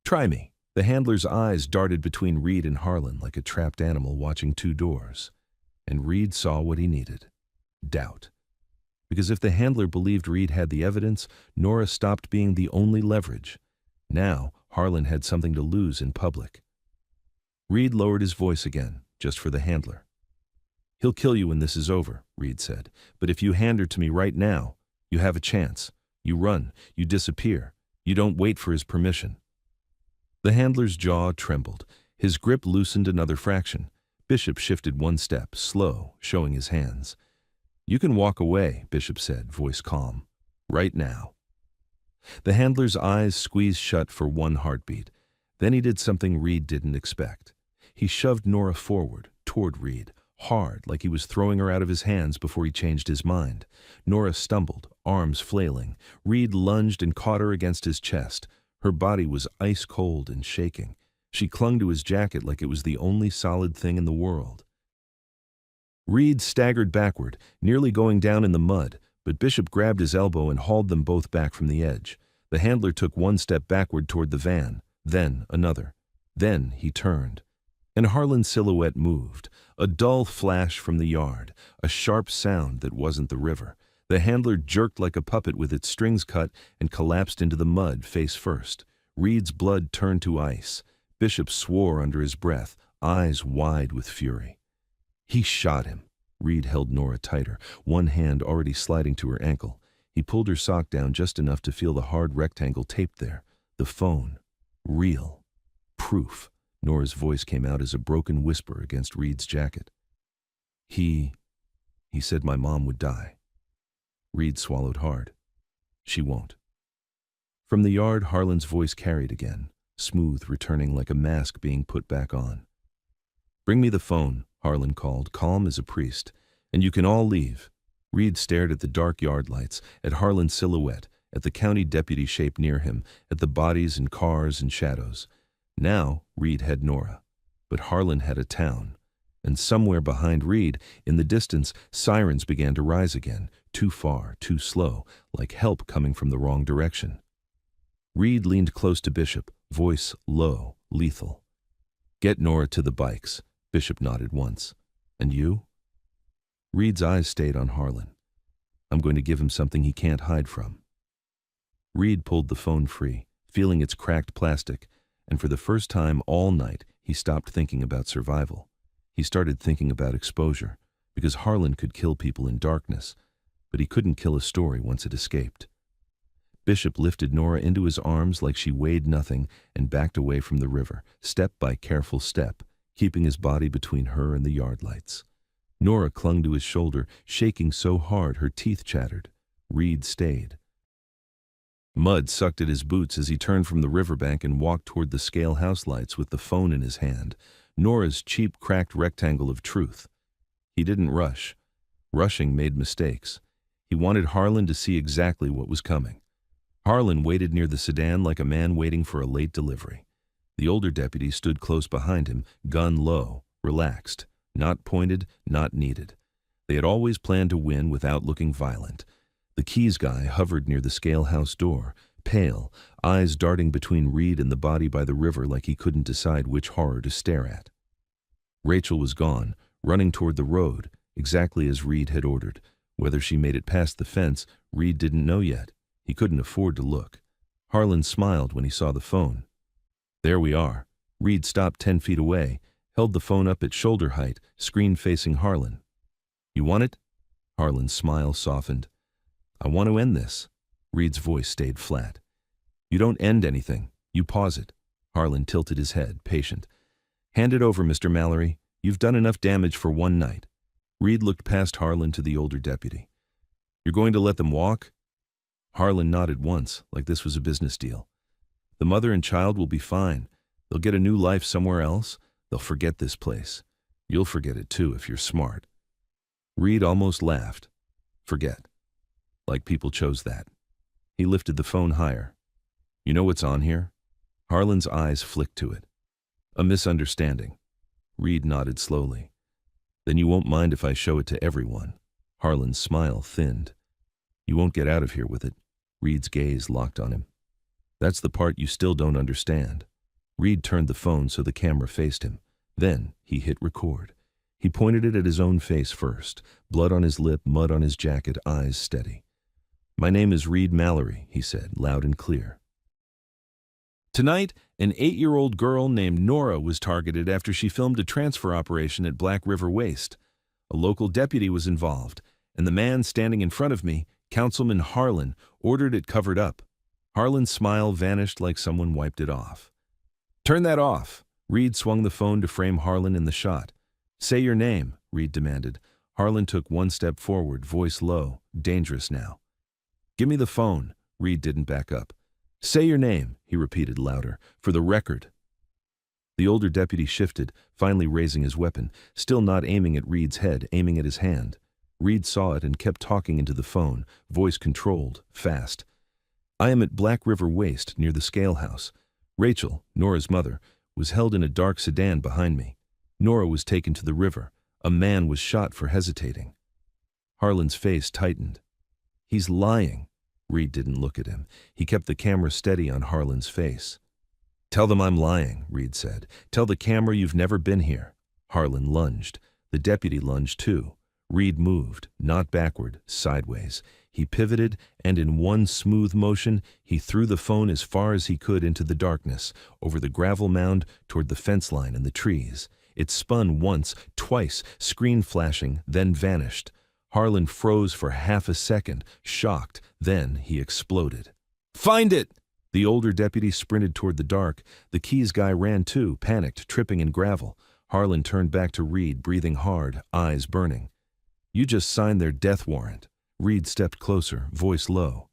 "Try me." The handler's eyes darted between Reed and Harlan like a trapped animal watching two doors. And Reed saw what he needed. Doubt. Because if the handler believed Reed had the evidence, Norah stopped being the only leverage. Now, Harlan had something to lose in public. Reed lowered his voice again, just for the handler. "He'll kill you when this is over," Reed said. "But if you hand her to me right now, you have a chance. You run, you disappear. You don't wait for his permission." The handler's jaw trembled. His grip loosened another fraction. Bishop shifted one step, slow, showing his hands. "You can walk away," Bishop said, voice calm. "Right now." The handler's eyes squeezed shut for one heartbeat. Then he did something Reed didn't expect. He shoved Norah forward, toward Reed, hard, like he was throwing her out of his hands before he changed his mind. Norah stumbled, arms flailing. Reed lunged and caught her against his chest. Her body was ice cold and shaking. She clung to his jacket like it was the only solid thing in the world. Reed staggered backward, nearly going down in the mud, but Bishop grabbed his elbow and hauled them both back from the edge. The handler took one step backward toward the van, then another. Then he turned. And Harlan's silhouette moved, a dull flash from the yard, a sharp sound that wasn't the river. The handler jerked like a puppet with its strings cut and collapsed into the mud face first. Reed's blood turned to ice. Bishop swore under his breath, eyes wide with fury. He shot him. Reed held Norah tighter, one hand already sliding to her ankle. He pulled her sock down just enough to feel the hard rectangle taped there. The phone. Real. Proof. Norah's voice came out as a broken whisper against Reed's jacket. He said my mom would die. Reed swallowed hard. She won't. From the yard, Harlan's voice carried again, smooth, returning like a mask being put back on. "Bring me the phone," Harlan called, calm as a priest, "and you can all leave." Reed stared at the dark yard lights, at Harlan's silhouette, at the county deputy shape near him, at the bodies and cars and shadows. Now, Reed had Norah, but Harlan had a town. And somewhere behind Reed, in the distance, sirens began to rise again, too far, too slow, like help coming from the wrong direction. Reed leaned close to Bishop, voice low, lethal. "Get Norah to the bikes." Bishop nodded once. "And you?" Reed's eyes stayed on Harlan. "I'm going to give him something he can't hide from." Reed pulled the phone free, feeling its cracked plastic, and for the first time all night he stopped thinking about survival. He started thinking about exposure, because Harlan could kill people in darkness, but he couldn't kill a story once it escaped. Bishop lifted Norah into his arms like she weighed nothing and backed away from the river, step by careful step, keeping his body between her and the yard lights. Norah clung to his shoulder, shaking so hard her teeth chattered. Reed stayed. Mud sucked at his boots as he turned from the riverbank and walked toward the scale house lights with the phone in his hand, Norah's cheap, cracked rectangle of truth. He didn't rush. Rushing made mistakes. He wanted Harlan to see exactly what was coming. Harlan waited near the sedan like a man waiting for a late delivery. The older deputy stood close behind him, gun low, relaxed, not pointed, not needed. They had always planned to win without looking violent. The keys guy hovered near the scale house door, pale, eyes darting between Reed and the body by the river like he couldn't decide which horror to stare at. Rachel was gone, running toward the road, exactly as Reed had ordered. Whether she made it past the fence, Reed didn't know yet. He couldn't afford to look. Harlan smiled when he saw the phone. "There we are." Reed stopped 10 feet away, held the phone up at shoulder height, screen facing Harlan. "You want it?" Harlan's smile softened. "I want to end this." Reed's voice stayed flat. "You don't end anything. You pause it." Harlan tilted his head, patient. "Hand it over, Mr. Mallory. You've done enough damage for one night." Reed looked past Harlan to the older deputy. "You're going to let them walk?" Harlan nodded once, like this was a business deal. "The mother and child will be fine. They'll get a new life somewhere else. They'll forget this place. You'll forget it too if you're smart." Reed almost laughed. Forget. Like people chose that. He lifted the phone higher. "You know what's on here?" Harlan's eyes flicked to it. "A misunderstanding." Reed nodded slowly. "Then you won't mind if I show it to everyone." Harlan's smile thinned. "You won't get out of here with it." Reed's gaze locked on him. "That's the part you still don't understand." Reed turned the phone so the camera faced him. Then he hit record. He pointed it at his own face first, blood on his lip, mud on his jacket, eyes steady. "My name is Reed Mallory," he said, loud and clear. Tonight, an 8-year-old girl named Norah was targeted after she filmed a transfer operation at Black River Waste. A local deputy was involved, and the man standing in front of me, Councilman Harlan, ordered it covered up. Harlan's smile vanished like someone wiped it off. "Turn that off." Reed swung the phone to frame Harlan in the shot. "Say your name," Reed demanded. Harlan took one step forward, voice low, dangerous now. "Give me the phone." Reed didn't back up. "Say your name," he repeated louder, "for the record." The older deputy shifted, finally raising his weapon, still not aiming at Reed's head, aiming at his hand. Reed saw it and kept talking into the phone, voice controlled, fast. "I am at Black River Waste, near the scale house. Rachel, Norah's mother, was held in a dark sedan behind me. Norah was taken to the river. A man was shot for hesitating." Harlan's face tightened. "He's lying." Reed didn't look at him. He kept the camera steady on Harlan's face. "Tell them I'm lying," Reed said. "Tell the camera you've never been here." Harlan lunged. The deputy lunged too. Reed moved, not backward, sideways. He pivoted, and in one smooth motion, he threw the phone as far as he could into the darkness, over the gravel mound toward the fence line and the trees. It spun once, twice, screen flashing, then vanished. Harlan froze for half a second, shocked. Then he exploded. "Find it!" The older deputy sprinted toward the dark. The keys guy ran too, panicked, tripping in gravel. Harlan turned back to Reed, breathing hard, eyes burning. "You just signed their death warrant." Reed stepped closer, voice low.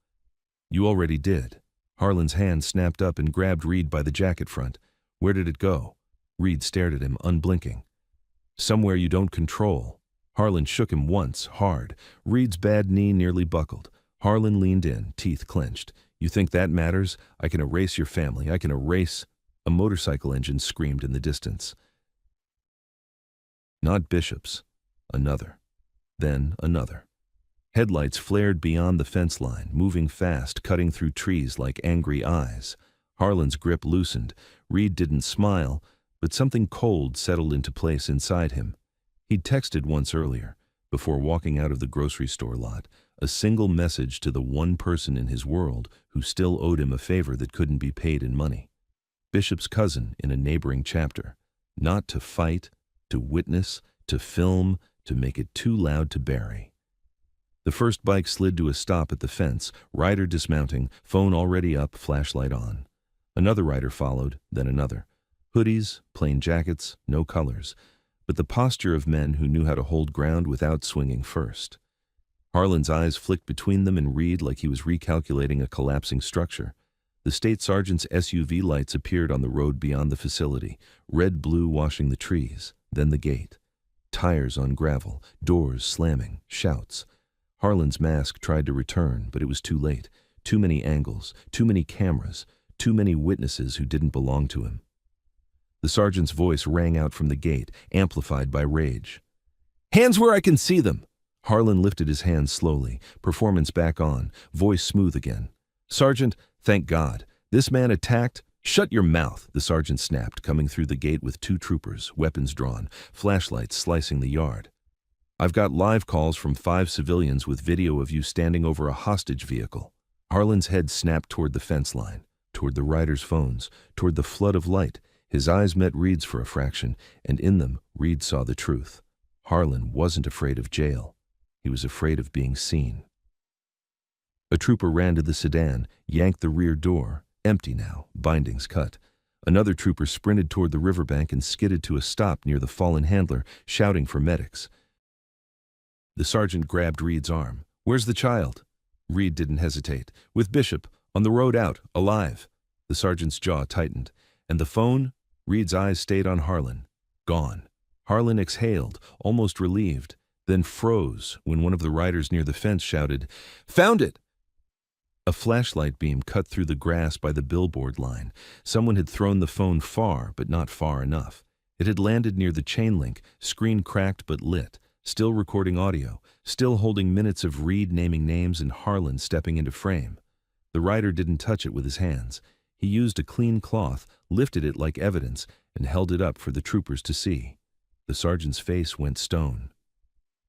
"You already did." Harlan's hand snapped up and grabbed Reed by the jacket front. "Where did it go?" Reed stared at him, unblinking. "Somewhere you don't control." Harlan shook him once, hard. Reed's bad knee nearly buckled. Harlan leaned in, teeth clenched. "You think that matters? I can erase your family. I can erase—" A motorcycle engine screamed in the distance. Not Bishop's. Another. Then another. Headlights flared beyond the fence line, moving fast, cutting through trees like angry eyes. Harlan's grip loosened. Reed didn't smile, but something cold settled into place inside him. He'd texted once earlier, before walking out of the grocery store lot, a single message to the one person in his world who still owed him a favor that couldn't be paid in money. Bishop's cousin in a neighboring chapter. Not to fight, to witness, to film, to make it too loud to bury. The first bike slid to a stop at the fence, rider dismounting, phone already up, flashlight on. Another rider followed, then another. Hoodies, plain jackets, no colors, but the posture of men who knew how to hold ground without swinging first. Harlan's eyes flicked between them and Reed like he was recalculating a collapsing structure. The state sergeant's SUV lights appeared on the road beyond the facility, red-blue washing the trees, then the gate. Tires on gravel, doors slamming, shouts. Harlan's mask tried to return, but it was too late. Too many angles, too many cameras, too many witnesses who didn't belong to him. The sergeant's voice rang out from the gate, amplified by rage. "Hands where I can see them!" Harlan lifted his hands slowly, performance back on, voice smooth again. "Sergeant, thank God. This man attacked—" "Shut your mouth," the sergeant snapped, coming through the gate with two troopers, weapons drawn, flashlights slicing the yard. "I've got live calls from 5 civilians with video of you standing over a hostage vehicle." Harlan's head snapped toward the fence line, toward the riders' phones, toward the flood of light. His eyes met Reed's for a fraction, and in them, Reed saw the truth. Harlan wasn't afraid of jail. He was afraid of being seen. A trooper ran to the sedan, yanked the rear door, empty now, bindings cut. Another trooper sprinted toward the riverbank and skidded to a stop near the fallen handler, shouting for medics. The sergeant grabbed Reed's arm. "Where's the child?" Reed didn't hesitate. "With Bishop, on the road out, alive." The sergeant's jaw tightened. "And the phone?" Reed's eyes stayed on Harlan. "Gone." Harlan exhaled, almost relieved, then froze when one of the riders near the fence shouted, "Found it!" A flashlight beam cut through the grass by the billboard line. Someone had thrown the phone far, but not far enough. It had landed near the chain link, screen cracked but lit, still recording audio, still holding minutes of Reed naming names and Harlan stepping into frame. The rider didn't touch it with his hands. He used a clean cloth, lifted it like evidence, and held it up for the troopers to see. The sergeant's face went stone.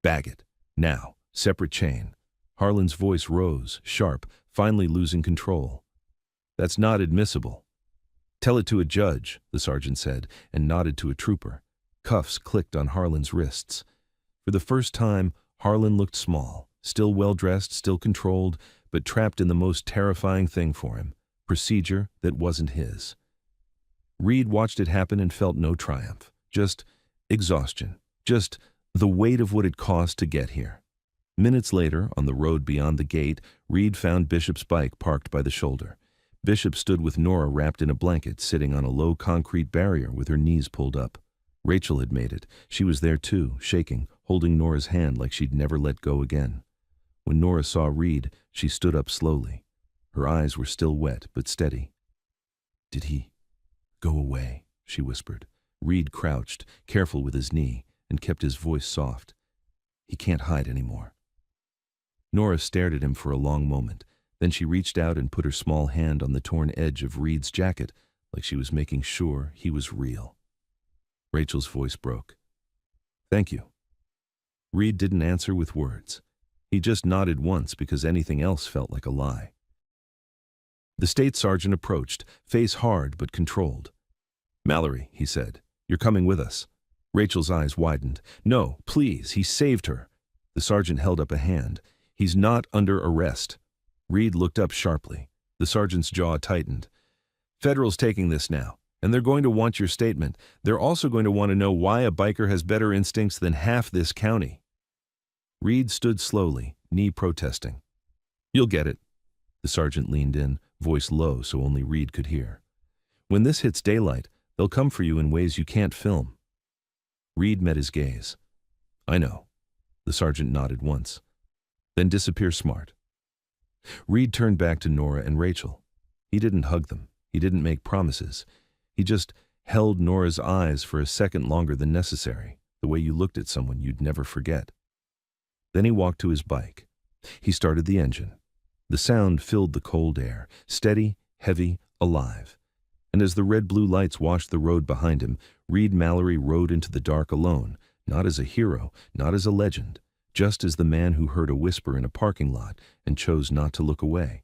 "Bag it. Now. Separate chain." Harlan's voice rose, sharp, finally losing control. "That's not admissible." "Tell it to a judge," the sergeant said, and nodded to a trooper. Cuffs clicked on Harlan's wrists. For the first time, Harlan looked small, still well-dressed, still controlled, but trapped in the most terrifying thing for him, procedure that wasn't his. Reed watched it happen and felt no triumph, just exhaustion, just the weight of what it cost to get here. Minutes later, on the road beyond the gate, Reed found Bishop's bike parked by the shoulder. Bishop stood with Norah wrapped in a blanket, sitting on a low concrete barrier with her knees pulled up. Rachel had made it. She was there too, shaking, holding Norah's hand like she'd never let go again. When Norah saw Reed, she stood up slowly. Her eyes were still wet, but steady. "Did he go away?" she whispered. Reed crouched, careful with his knee, and kept his voice soft. "He can't hide anymore." Norah stared at him for a long moment. Then she reached out and put her small hand on the torn edge of Reed's jacket, like she was making sure he was real. Rachel's voice broke. "Thank you." Reed didn't answer with words. He just nodded once because anything else felt like a lie. The state sergeant approached, face hard but controlled. "Mallory," he said, "you're coming with us." Rachel's eyes widened. "No, please, he saved her." The sergeant held up a hand. "He's not under arrest." Reed looked up sharply. The sergeant's jaw tightened. "Federal's taking this now, and they're going to want your statement. They're also going to want to know why a biker has better instincts than half this county." Reed stood slowly, knee protesting. "You'll get it." The sergeant leaned in, voice low so only Reed could hear. "When this hits daylight, they'll come for you in ways you can't film." Reed met his gaze. "I know." The sergeant nodded once. "Then disappear smart." Reed turned back to Norah and Rachel. He didn't hug them. He didn't make promises. He just held Nora's eyes for a second longer than necessary, the way you looked at someone you'd never forget. Then he walked to his bike. He started the engine. The sound filled the cold air, steady, heavy, alive. And as the red-blue lights washed the road behind him, Reed Mallory rode into the dark alone, not as a hero, not as a legend, just as the man who heard a whisper in a parking lot and chose not to look away.